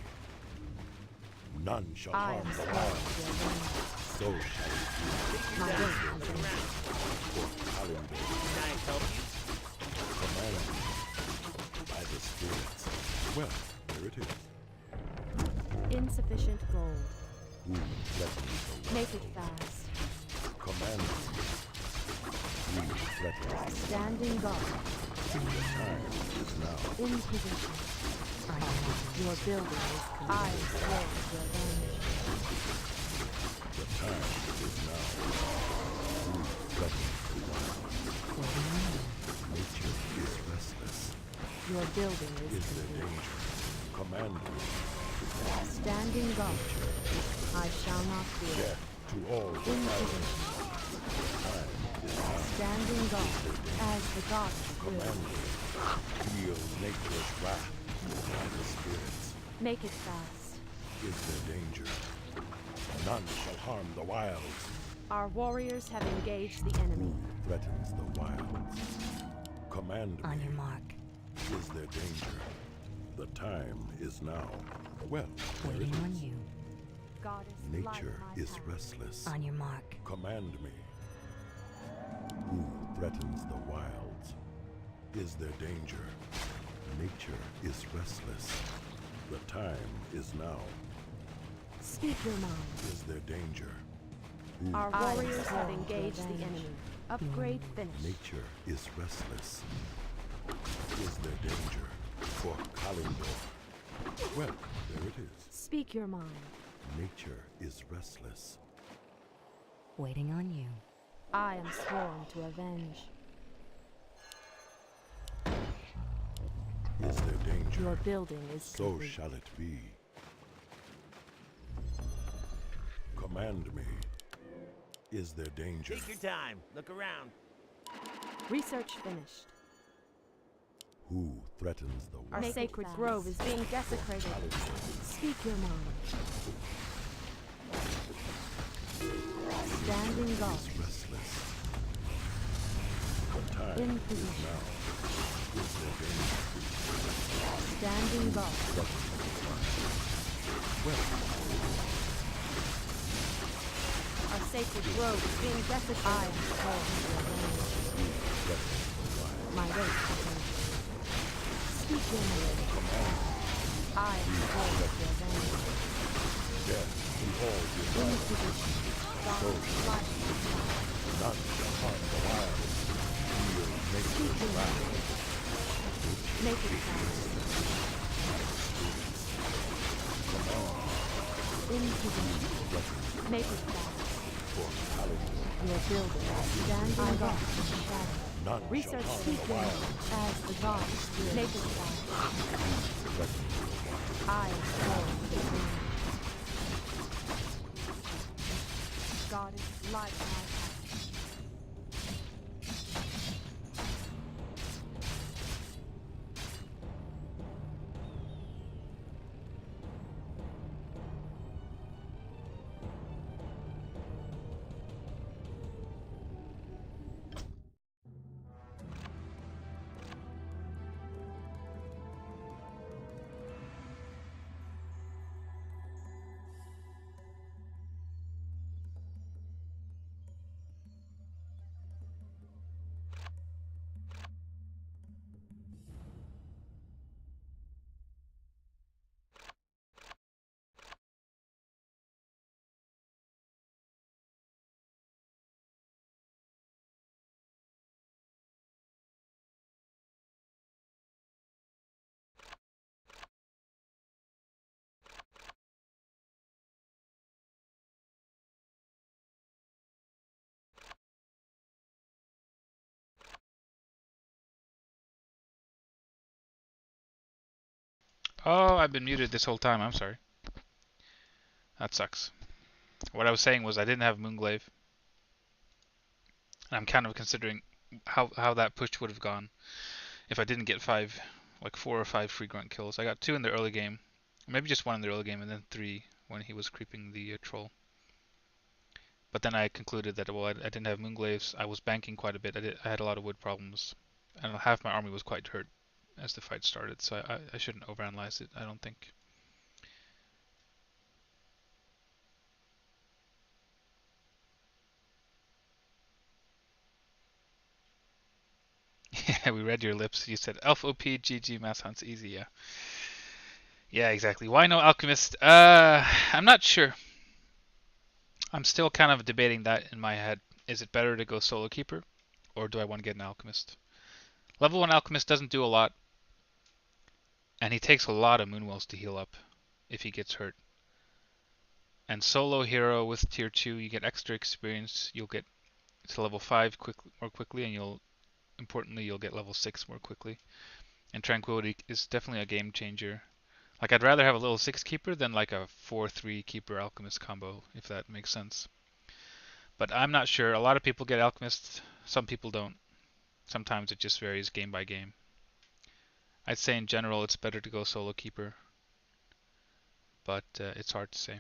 None shall I harm am the sworn wilds. to avenge. So shall it be. My wait is over. For Kalimdor. Can I help you? Command me. By the spirits. Well, there it is. Insufficient gold. Who threatens the wilds? Make it fast. Command me. Who threatens the Standing guard. time is now. In position. On your mark. Your building is complete. I am sworn to avenge. The time is now. Who threatens the wild? Waiting on you. Nature is restless. Your building is Is there complete. danger? Command me. Standing guard. I shall not fear. Death to all the In fire. position. Time is now. Standing guard. As the gods Command will. me. Feel nature's wrath by the spirits. Make it fast. Is there danger? None shall harm the wilds. Our warriors have engaged the enemy. Threatens the wilds. Command On your me. mark. Is there danger? The time is now. Well, there it Waiting on is. you. Goddess, Nature light my is path. restless. On your mark. Command me. Who threatens the wilds? Is there danger? Nature is restless. The time is now. Speak your mind. Is there danger? Who Our threatens warriors have sworn to engaged the avenge. enemy. Upgrade finished. Nature is restless. Is there danger? For Kalimdor. Well, there it is. Speak your mind. Nature is restless. Waiting on you. I am sworn to avenge. Is there danger? Your building is So complete. shall it be. Command me. Is there danger? Take your time. Look around. Research finished. Who threatens the Our wild? sacred grove is being desecrated. Speak your mind. Standing guard. Is restless. The time In is position. now. Is there danger? Standing guard. Threatens the wild. Well, Our sacred grove is being desecrated. I am sworn to avenge. who threatens the wild? My race is over. Speak your mind. I am sworn to avenge. Death to all In defilers. position. God's light. None shall harm the wild. Feel nature's wrath. Make it fast. In position. Threatens the Make it fast. For Paladin, Your building is standing guard in the shadow. none shall Research harm the begins wild. as the gods will. Make it fast. I am born with a dream. Goddess light my path. Oh, I've been muted this whole time. I'm sorry. That sucks. What I was saying was I didn't have Moonglaive, and I'm kind of considering how that push would have gone if I didn't get like 4 or 5 free grunt kills. I got 2 in the early game, maybe just 1 in the early game, and then 3 when he was creeping the troll. But then I concluded that, well, I didn't have Moonglaives. I was banking quite a bit. I had a lot of wood problems, and half my army was quite hurt as the fight started, so I shouldn't overanalyze it, I don't think. Yeah, we read your lips. You said Elf OP, GG, Mass Hunts, easy, yeah. Yeah, exactly. Why no Alchemist? I'm not sure. I'm still kind of debating that in my head. Is it better to go Solo Keeper, or do I want to get an Alchemist? Level 1 Alchemist doesn't do a lot, and he takes a lot of Moonwells to heal up if he gets hurt. And Solo Hero with Tier 2, you get extra experience. You'll get to level 5 more quickly, and importantly, you'll get level 6 more quickly. And Tranquility is definitely a game changer. Like, I'd rather have a little 6 keeper than like a 4-3 keeper Alchemist combo, if that makes sense. But I'm not sure. A lot of people get Alchemist, some people don't. Sometimes it just varies game by game. I'd say in general it's better to go Solo Keeper, but it's hard to say.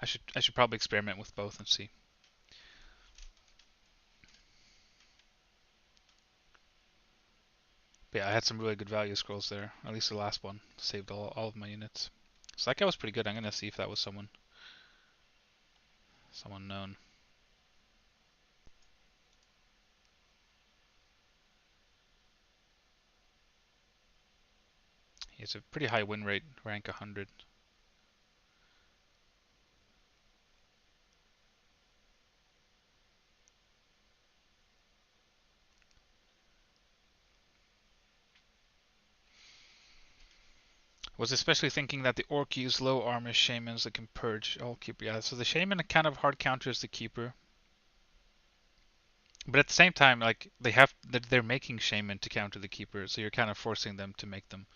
I should probably experiment with both and see. But yeah, I had some really good value scrolls there. At least the last one saved all of my units. So that guy was pretty good. I'm gonna see if that was someone known. He has a pretty high win rate, rank 100. Was especially thinking that the orc use low armor shamans that can purge all keeper. Yeah, so the shaman kind of hard counters the keeper. But at the same time, like they're making shaman to counter the keeper, so you're kind of forcing them to make them.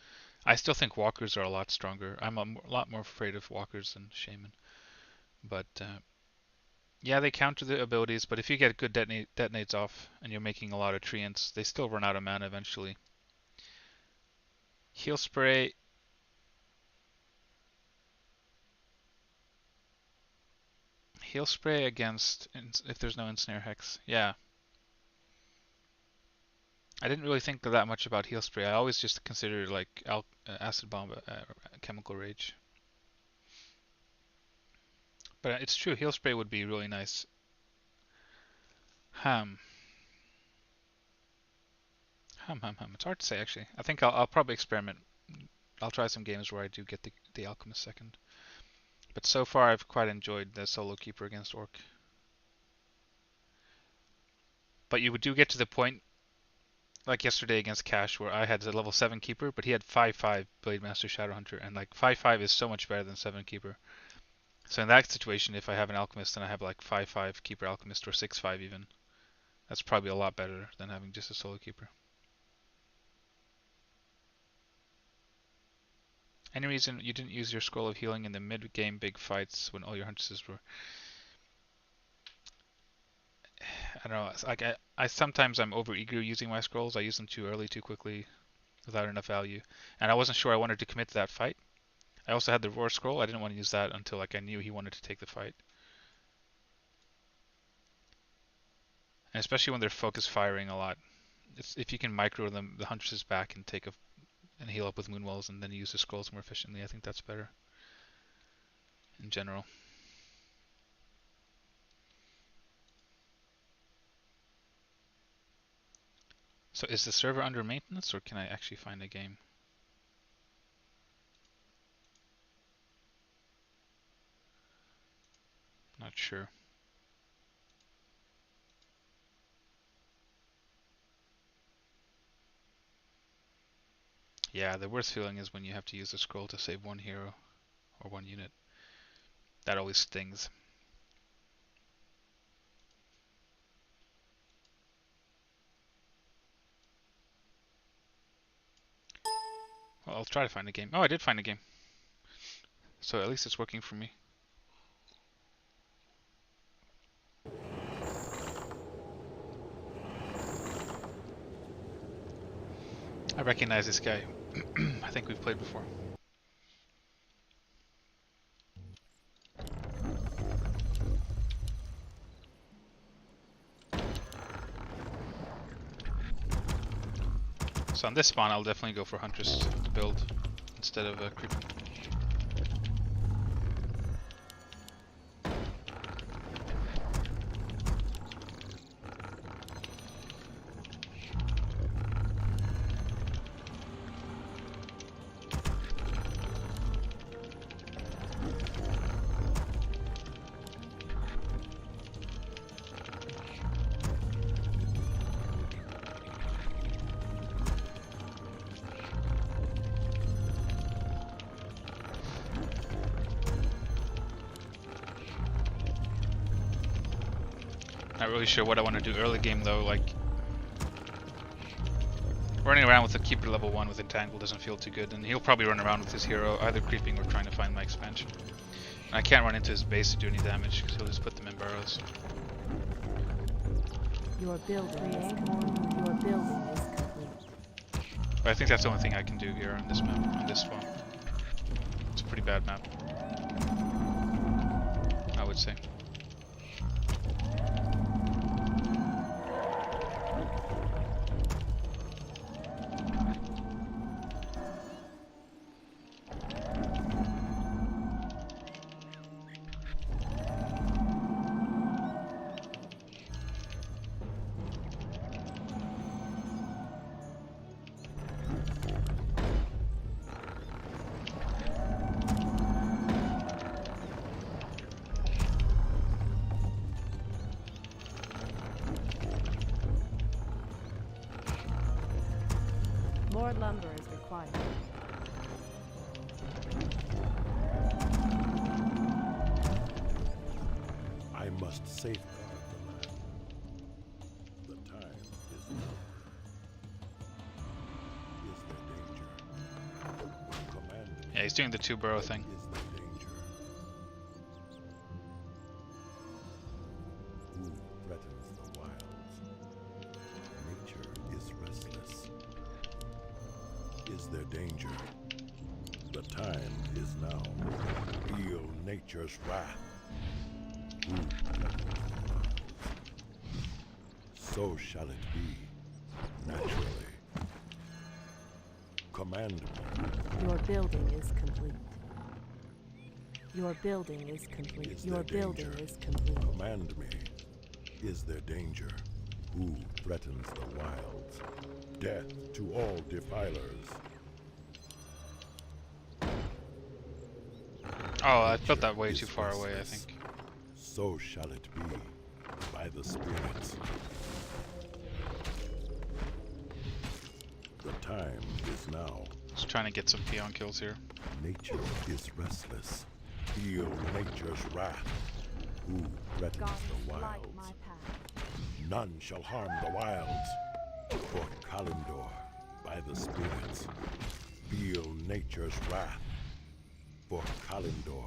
I still think walkers are a lot stronger. I'm a lot more afraid of walkers than shaman. But yeah, they counter the abilities. But if you get good detonates off and you're making a lot of treants, they still run out of mana eventually. Heal spray. Heal spray against if there's no ensnare hex. Yeah. I didn't really think that much about heal spray. I always just considered like acid bomb, chemical rage. But it's true, heal spray would be really nice. Ham. Ham. It's hard to say actually. I think I'll probably experiment. I'll try some games where I do get the alchemist second. But so far I've quite enjoyed the solo keeper against orc. But you do get to the point like yesterday against Cash, where I had a level 7 Keeper, but he had 5/5 Blade Master Shadowhunter, and like 5/5 is so much better than 7 Keeper. So in that situation, if I have an Alchemist and I have like 5/5 Keeper Alchemist or 6/5 even, that's probably a lot better than having just a solo Keeper. Any reason you didn't use your Scroll of Healing in the mid-game big fights when all your huntresses were... I don't know, it's like I sometimes I'm over-eager using my scrolls. I use them too early, too quickly, without enough value. And I wasn't sure I wanted to commit to that fight. I also had the Roar Scroll. I didn't want to use that until like I knew he wanted to take the fight. And especially when they're focus firing a lot. If you can micro them, the huntresses back and take and heal up with Moonwells and then use the scrolls more efficiently, I think that's better in general. So is the server under maintenance, or can I actually find a game? Not sure. Yeah, the worst feeling is when you have to use the scroll to save one hero or one unit. That always stings. Well, I'll try to find a game. Oh, I did find a game. So at least it's working for me. I recognize this guy. I think we've played before. So on this spawn, I'll definitely go for Huntress to build instead of Creeper. Not really sure what I want to do early game though, like running around with a Keeper level 1 with Entangle doesn't feel too good, and he'll probably run around with his hero either creeping or trying to find my expansion. And I can't run into his base to do any damage because he'll just put them in burrows. Your building is complete. But I think that's the only thing I can do here on this map, on this spawn. It's a pretty bad map, I would say. More lumber is required. I must safeguard the land. The time is now. Is there danger? Command me. Yeah, he's doing the 2 burrow thing. Is there danger? Who threatens the wilds? Nature is restless. Is there danger? The time is now. Feel nature's wrath. Who threatens the wilds? So shall it be, naturally. Command me. Your building is complete. Your building is complete. Is Your there building danger? is complete. Command me. Is there danger? Who threatens the wilds? Death to all defilers. Oh, I built that way too far away, I think. So shall it be, by the spirits. The time is now. Just trying to get some peon kills here. Nature is restless. Feel nature's wrath. Who threatens Gods the light wilds? my path. None shall harm the wilds. For Kalendor, by the spirits, feel nature's wrath. For Kalendor,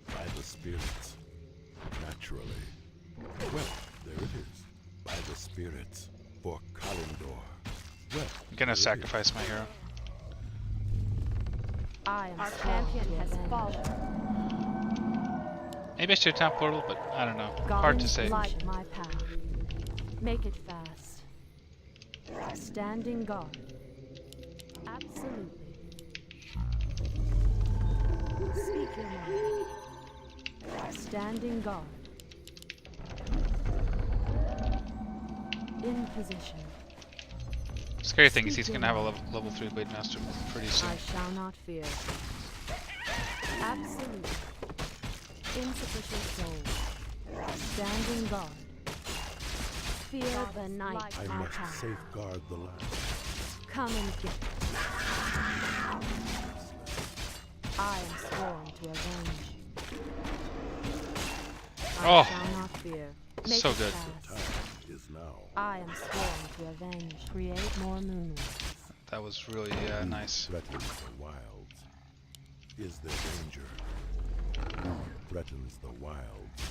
by the spirits, naturally. Well, there it is. By the spirits, for Kalendor. Well, I'm gonna there it sacrifice my hero. I am Our sworn champion to has avenge. fallen. Maybe I should tap portal, but I don't know. Hard to Gods say. light my path. Make it fast. Standing guard. Absolutely. Speak your mind. Standing guard. In position. Scary thing is he's gonna have a level 3 Blade Master pretty soon. I shall not fear. Absolutely. Insufficient soul. Standing guard. Fear the night, I my must path. safeguard the land. Come and get it. I am sworn to avenge. I Oh. shall not fear. Make So it good. fast. Time is now. I am sworn to avenge. Create more moonlights. That was really nice. Threatens the wilds. Is there danger? Who threatens the wilds?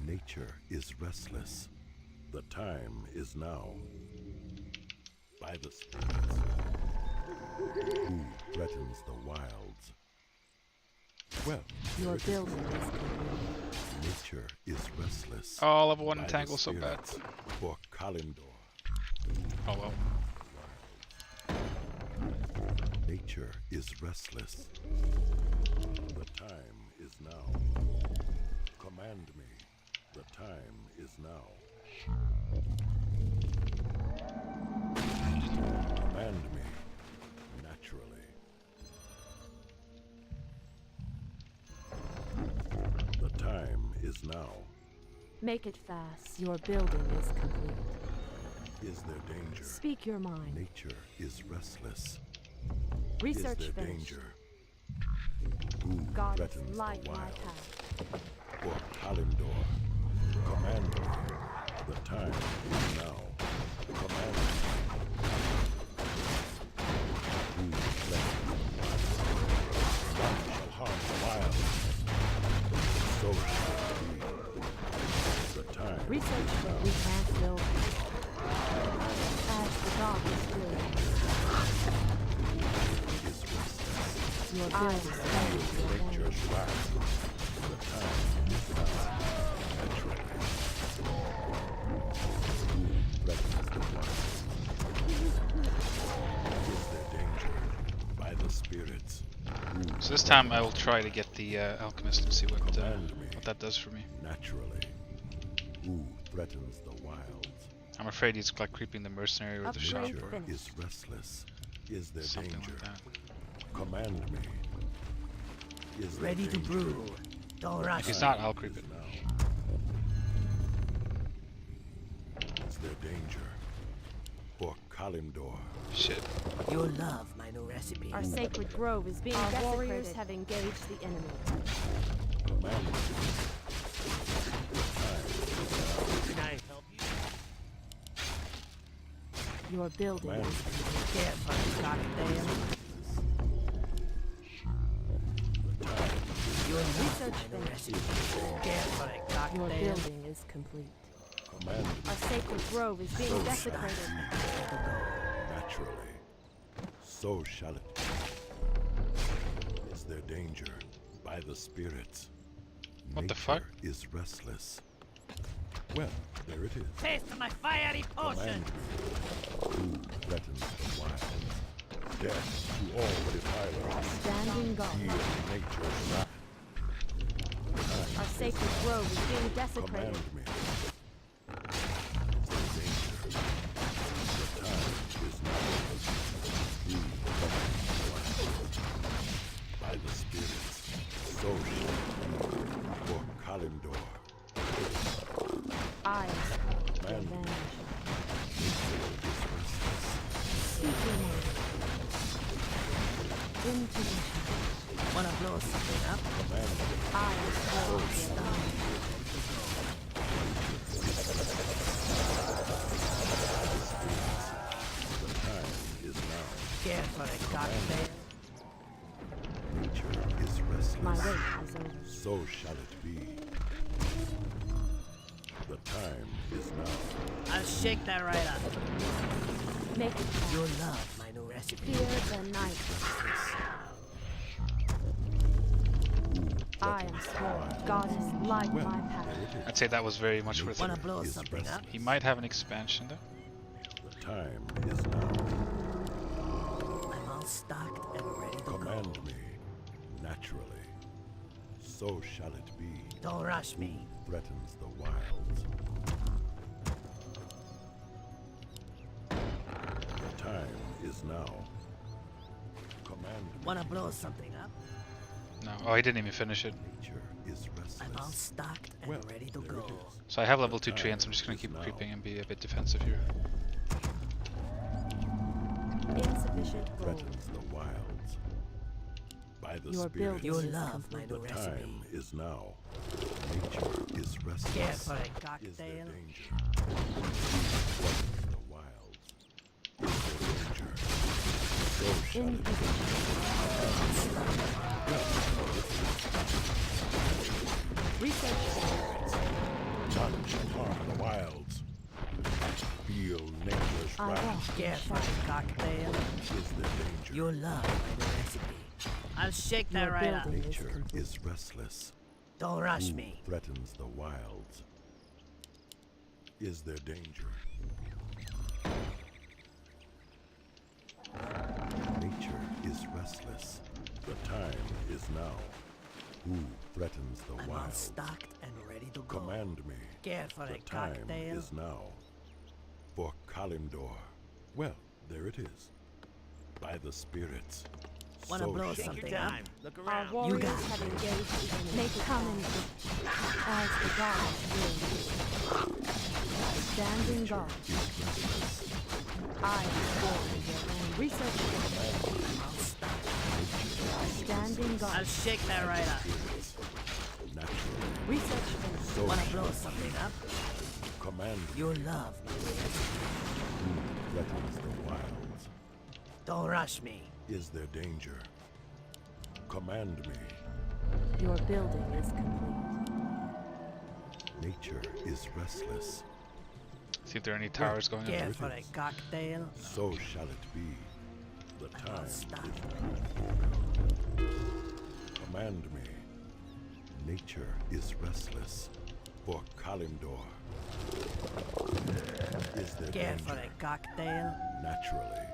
Nature is restless. The time is now. By the spirits. Who threatens the wilds? Well, Your there it is. building is complete. Nature is restless. Oh, level 1 By the entangle so bad. spirits. For Kalendor. Oh well. Nature is restless. The time is now. Command me. The time is now. Command me. Naturally. The time is now. Make it fast. Your building is complete. Is there danger? Speak your mind. Nature is restless. Research is there finished. danger? Who God threatens light the my wild? path. For Kalendor, command me. The time is now. Command me. Who threatens the wild? None shall harm the wild. So shall it be. The time Research is that now. we can't build. As the God is good. Is restless. Your I building is feel avenge. nature's wrath. The time is now. Naturally. Who threatens the wild? Is there danger? By the spirits. Who So this time I will try to get the alchemist and see what command me? that does for me. Naturally. Who threatens the wilds? I'm afraid he's like creeping the mercenary or the shop Upgrade or finished. Is restless. Is there something danger? like that. Command me. Is there Ready to danger? brew. Don't rush. If he's it. not, I'll creep it. Now. Is there danger? For Kalimdor. Shit. You'll love my new recipe. Our sacred grove is being Our desecrated. warriors have engaged the enemy. Command me. Can I help you? Your building Command is me. Careful, cocktail. The time is You'll love Research my new finished. recipe. Careful, Your cocktail. building is complete. command me. Our sacred grove is being So shall desecrated. it be. Naturally. So shall it be. Is there danger? By the spirits. What the Nature fuck? is restless. Well, there it is. Taste my fiery potion. Command me. Who threatens the wild? Death to all that is violent. Standing guard. Feel nature's wrath. Our sacred grove is being desecrated. Command me. Is there danger? The time is now. Who threatens the wild? By the spirits. So shall it be. For Kalimdor. I am sworn to Command me. avenge. Nature is restless. Speak your mind. Care for a cocktail? Nature is My restless. wait is over. So shall it be. The time is now. I'll shake that right up. Make it fast. You'll love my new recipe. Fear the night. I am sworn. Goddess, light Well, my path. there it is. I'd say that was very much worth Wanna it. blow Is something up? He might have an expansion though. The time is now. I'm all stocked and ready to go. Command me naturally. So shall it be. Don't rush me. Threatens the wilds. The time is now. Command me. Wanna blow something up? No, oh, he didn't even finish it. Nature is restless. I'm all stocked and Well, ready to there go. it is. So I have level 2 treants. I'm just gonna keep Now. creeping and be a bit defensive here. Insufficient gold. Threatens the wilds. By the Your spirit. building You'll is love complete. my The new recipe. time is now. Nature is restless. Care for a Is there cocktail? danger? Threatens the wilds. Is there danger? So shall In it be. research. None shall harm the wilds. Feel nature's I wrath. walk in Care for shadow. a cocktail? Is there danger? You'll love my new recipe. I'll shake that Your right up. building is Nature complete. is restless. Don't rush Who me. threatens the wilds? Is there danger? Nature is restless. The time is now. Who threatens the I'm all wilds? stocked and ready to go. Command me. Care for The a time cocktail? is now. For Kalimdor. Well, there it is. By the spirits. Wanna So blow shall it something be. up? Look Our around. warriors got it. have engaged the enemy. Make it come in as the gods will. Standing guard. Is restless. I am sworn in your land. Research. I'm all stocked. Standing I'll guard. shake that right up. Spirits. Naturally. Research finished. So Wanna shall blow it be. something up? Command me. You'll love my new recipe. Who threatens the wilds? Don't rush me. Is there danger? Command me. Your building is complete. Nature is restless. See if there are any towers going Care on. for a cocktail? So shall it be. The I'm time all is stocked. Command me. Nature is restless. For Kalimdor. Is there Care for danger? a cocktail? Naturally.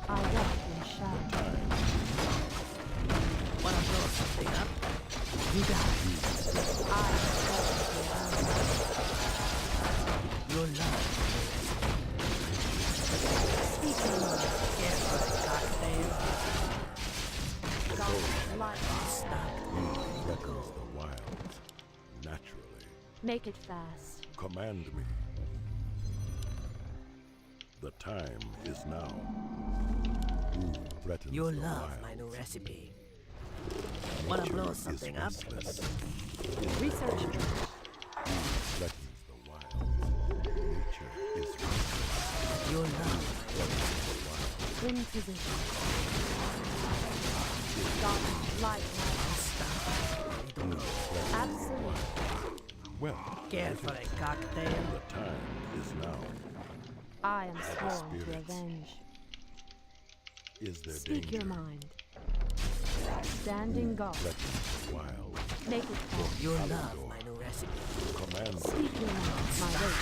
I walk in shadow. Time. Wanna blow something up? You got it. I am sworn in your land. You'll love. Speak your mind. Care for a cocktail? Goddess, light my Stop. Who threatens the wilds? Naturally. Make it fast. Command me. The time is now. Who threatens You'll the love wilds? my new recipe. Wanna Nature blow is something up? restless. Research. Who threatens the wilds? Nature is restless. You'll love. In position. Goddess, light my absolute. Well, Care for a cocktail? the time is now. I am sworn to spirits. avenge. Is there Speak danger? your mind. Standing guard. Threatens the wild. Make it fast. You'll love my new recipe. Command me. Speak your mind. My wait.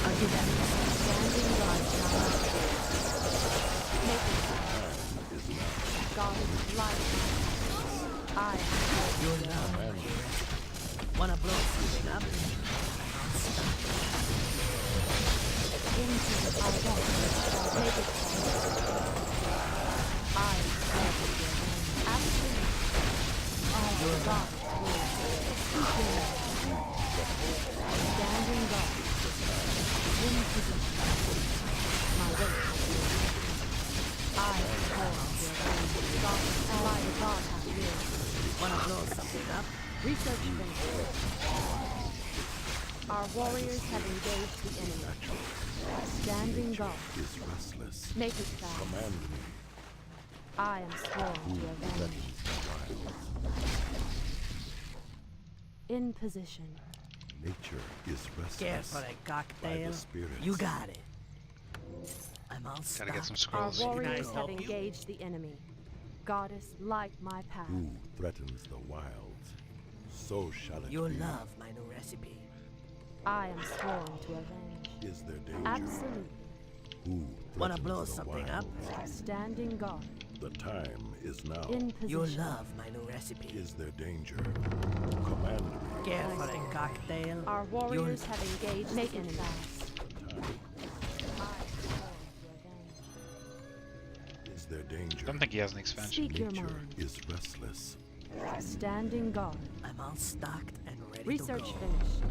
I'll do that. Standing guard. Make it fast. Is now. Goddess, light my I am You'll love my new recipe. Wanna blow something up? into the I walk. Make it fast. I am sworn to your land. Absolute. All God will. Speak your mind. Standing guard. In position. My wait. I am sworn to your land. God, ally of God hath will. Wanna blow something up? Research finished. Our warriors have engaged the enemy. Standing guard. Is restless. Make it fast. Command me. I am sworn to Who avenge. threatens the wilds? In position. Nature is restless. Care for a by cocktail? the spirits. You got it. I'm all Gotta get some stocked. Our scrolls. warriors I have help you? engaged the enemy. Goddess, light my path. Who threatens the wilds? So shall it You'll be. love my new recipe. I am sworn to avenge. Is there danger? Absolute. Who Wanna threatens blow the something up? wilds? Standing guard. The time is now. In You'll position. love my new recipe. Is there danger? Command me. Care for a cocktail? Our warriors You'll have engaged the enemy. Fast. The time. I am sworn to avenge. Is there danger? I don't think he has an expansion. Speak your Nature mind. is restless. Standing guard. I'm all stocked and ready Research to go. finished.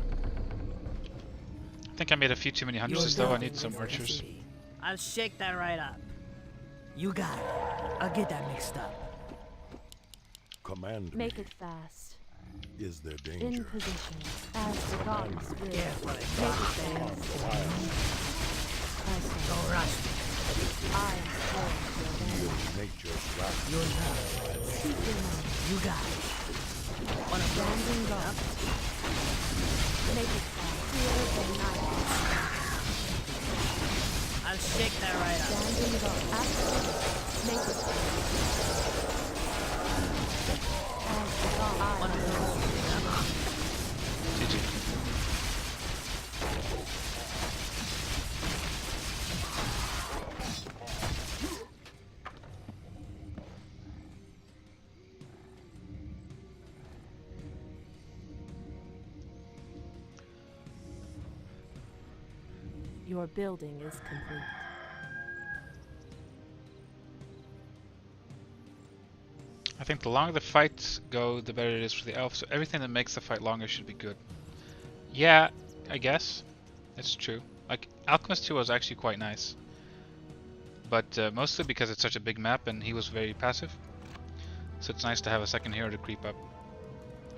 I think I made a few too many You'll hunters though. I love need some this archers. recipe. I'll shake that right up. You got it. I'll get that mixed up. Command Make me. it fast. Is there In danger? position. As the gods will. Care for a Make it cocktail? fast. The wilds. As Don't rush me. I am sworn to avenge. Feel nature's wrath. You'll love it. Speak your mind. You got it. Wanna blow Standing something guard. up? Make it fast. Fear the night. I'll shake that right up. Standing guard. Absolute. Make it fast. As the god I Wanna blow something up? GG. Your building is complete. I think the longer the fights go, the better it is for the elf. So everything that makes the fight longer should be good. Yeah, I guess. It's true. Like, Alchemist 2 was actually quite nice. But mostly because it's such a big map and he was very passive. So it's nice to have a second hero to creep up.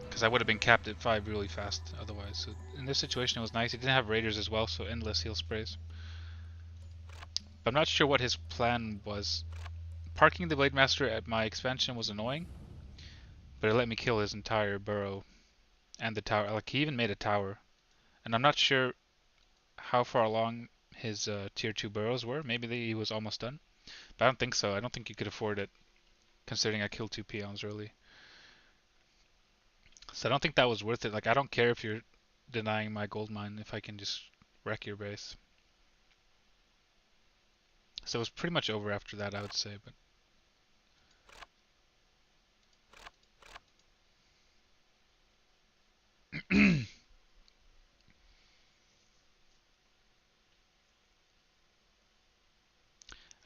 Because I would have been capped at 5 really fast otherwise. So in this situation it was nice. He didn't have raiders as well, so endless heal sprays. But I'm not sure what his plan was. Parking the Blade Master at my expansion was annoying. But it let me kill his entire burrow. And the tower. Like, he even made a tower. And I'm not sure how far along his tier 2 burrows were. Maybe he was almost done. But I don't think so. I don't think you could afford it. Considering I killed 2 peons early. So I don't think that was worth it. Like, I don't care if you're denying my gold mine if I can just wreck your base. So it was pretty much over after that, I would say. But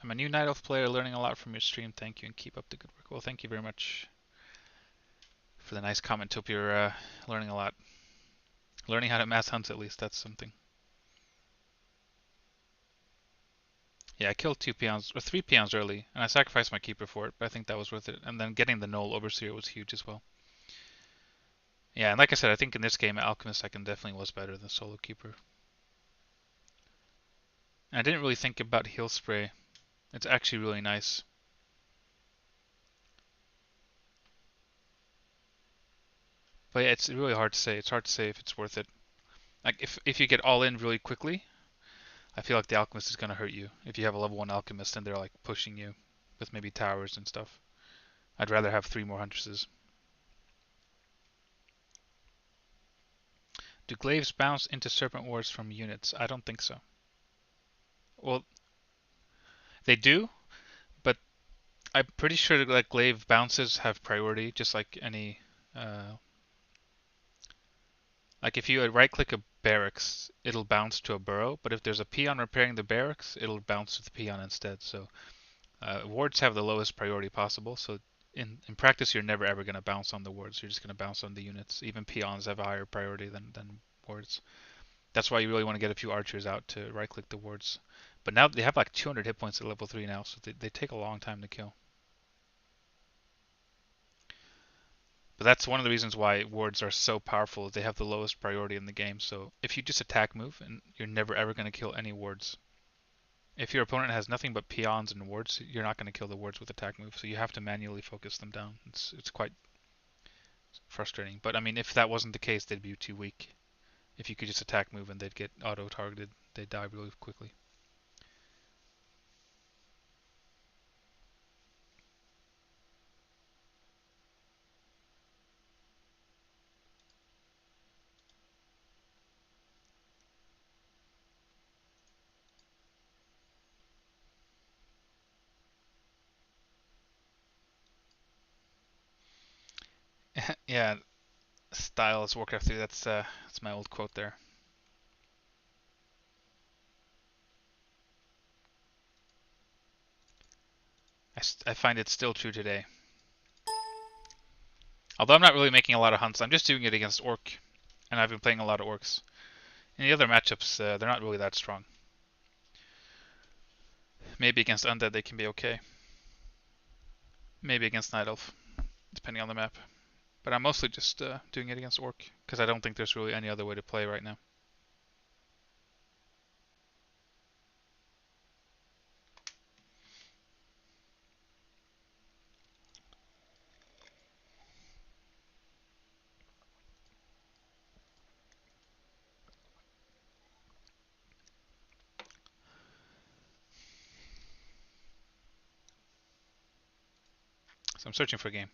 I'm a new Night Elf player, learning a lot from your stream. Thank you, and keep up the good work. Well, thank you very much for the nice comment. Hope you're learning a lot. Learning how to mass hunt, at least, that's something. Yeah, I killed 2 peons, or 3 peons early, and I sacrificed my keeper for it, but I think that was worth it. And then getting the Null Overseer was huge as well. Yeah, and like I said, I think in this game, Alchemist Second definitely was better than Solo Keeper. And I didn't really think about Heal Spray. It's actually really nice. But yeah, it's really hard to say. It's hard to say if it's worth it. Like, if you get all in really quickly, I feel like the Alchemist is going to hurt you. If you have a level 1 Alchemist and they're like pushing you with maybe towers and stuff. I'd rather have 3 more Huntresses. Do glaives bounce into serpent wards from units? I don't think so. Well, they do, but I'm pretty sure that glaive bounces have priority, just like any. Like if you right click a barracks, it'll bounce to a burrow, but if there's a peon repairing the barracks, it'll bounce to the peon instead. So wards have the lowest priority possible. So in practice, you're never ever going to bounce on the wards. You're just going to bounce on the units. Even peons have a higher priority than wards. That's why you really want to get a few archers out to right click the wards. But now they have like 200 hit points at level 3 now, so they take a long time to kill. But that's one of the reasons why wards are so powerful. Is they have the lowest priority in the game. So if you just attack move, and you're never ever going to kill any wards. If your opponent has nothing but peons and wards, you're not going to kill the wards with attack move. So you have to manually focus them down. It's quite frustrating. But I mean, if that wasn't the case, they'd be too weak. If you could just attack move and they'd get auto targeted, they'd die really quickly. Yeah, style is Warcraft 3. That's my old quote there. I find it still true today. Although I'm not really making a lot of hunts, I'm just doing it against Orc, and I've been playing a lot of Orcs. In the other matchups, they're not really that strong. Maybe against Undead they can be okay. Maybe against Night Elf, depending on the map. But I'm mostly just doing it against Orc, because I don't think there's really any other way to play right now. So I'm searching for a game.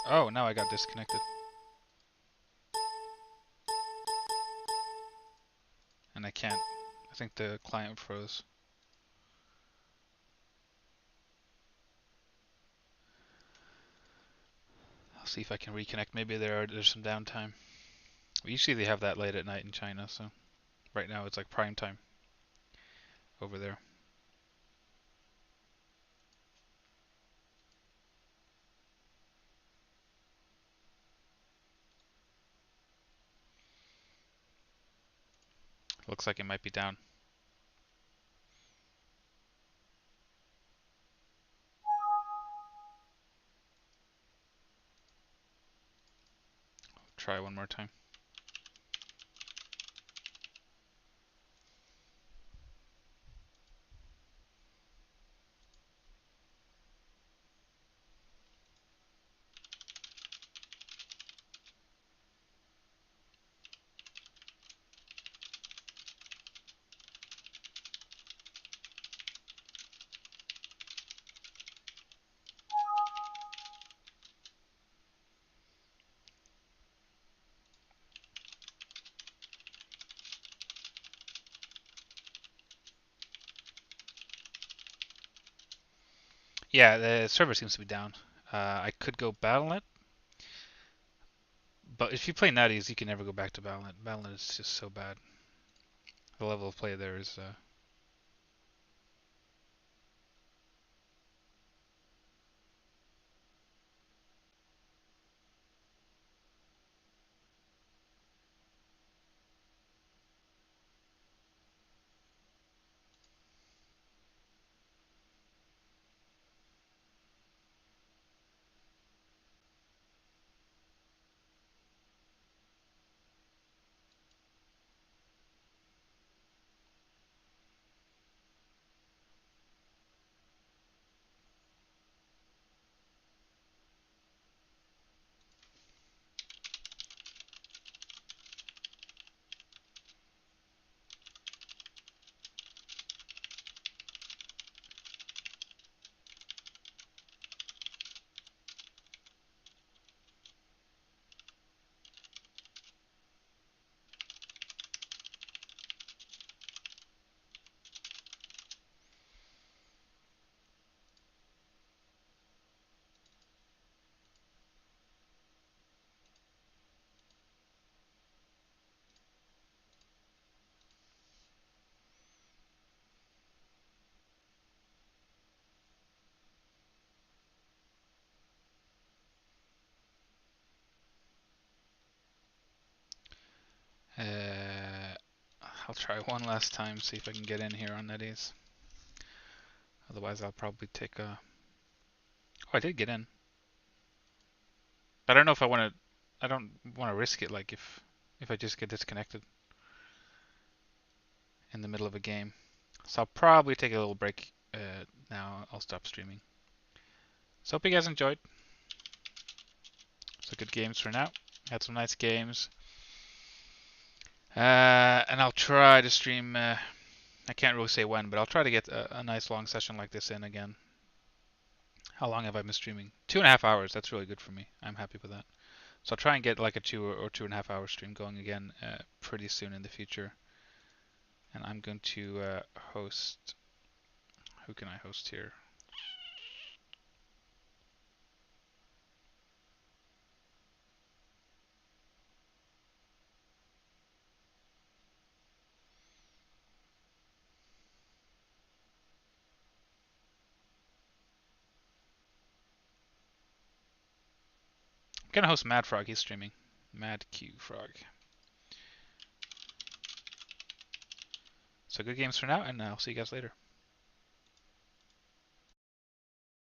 Oh, now I got disconnected. And I can't. I think the client froze. I'll see if I can reconnect. Maybe there's some downtime. Usually they have that late at night in China, so right now it's like prime time over there. Looks like it might be down. Try one more time. Yeah, the server seems to be down. I could go Battle.net, but if you play Netease, you can never go back to Battle.net. Battle.net is just so bad. The level of play there is. I'll try one last time, see if I can get in here on Netease. Otherwise, I'll probably take a. Oh, I did get in. But I don't know if I want to. I don't want to risk it. Like if I just get disconnected in the middle of a game, so I'll probably take a little break. Now I'll stop streaming. So hope you guys enjoyed. So good games for now. Had some nice games. And I'll try to stream. I can't really say when, but I'll try to get a nice long session like this in again. How long have I been streaming? 2.5 hours. That's really good for me. I'm happy with that. So I'll try and get like a 2 or 2.5 hour stream going again pretty soon in the future. And I'm going to host. Who can I host here? I'm gonna host Mad Frog. He's streaming. Mad Q Frog. So good games for now, and I'll see you guys later.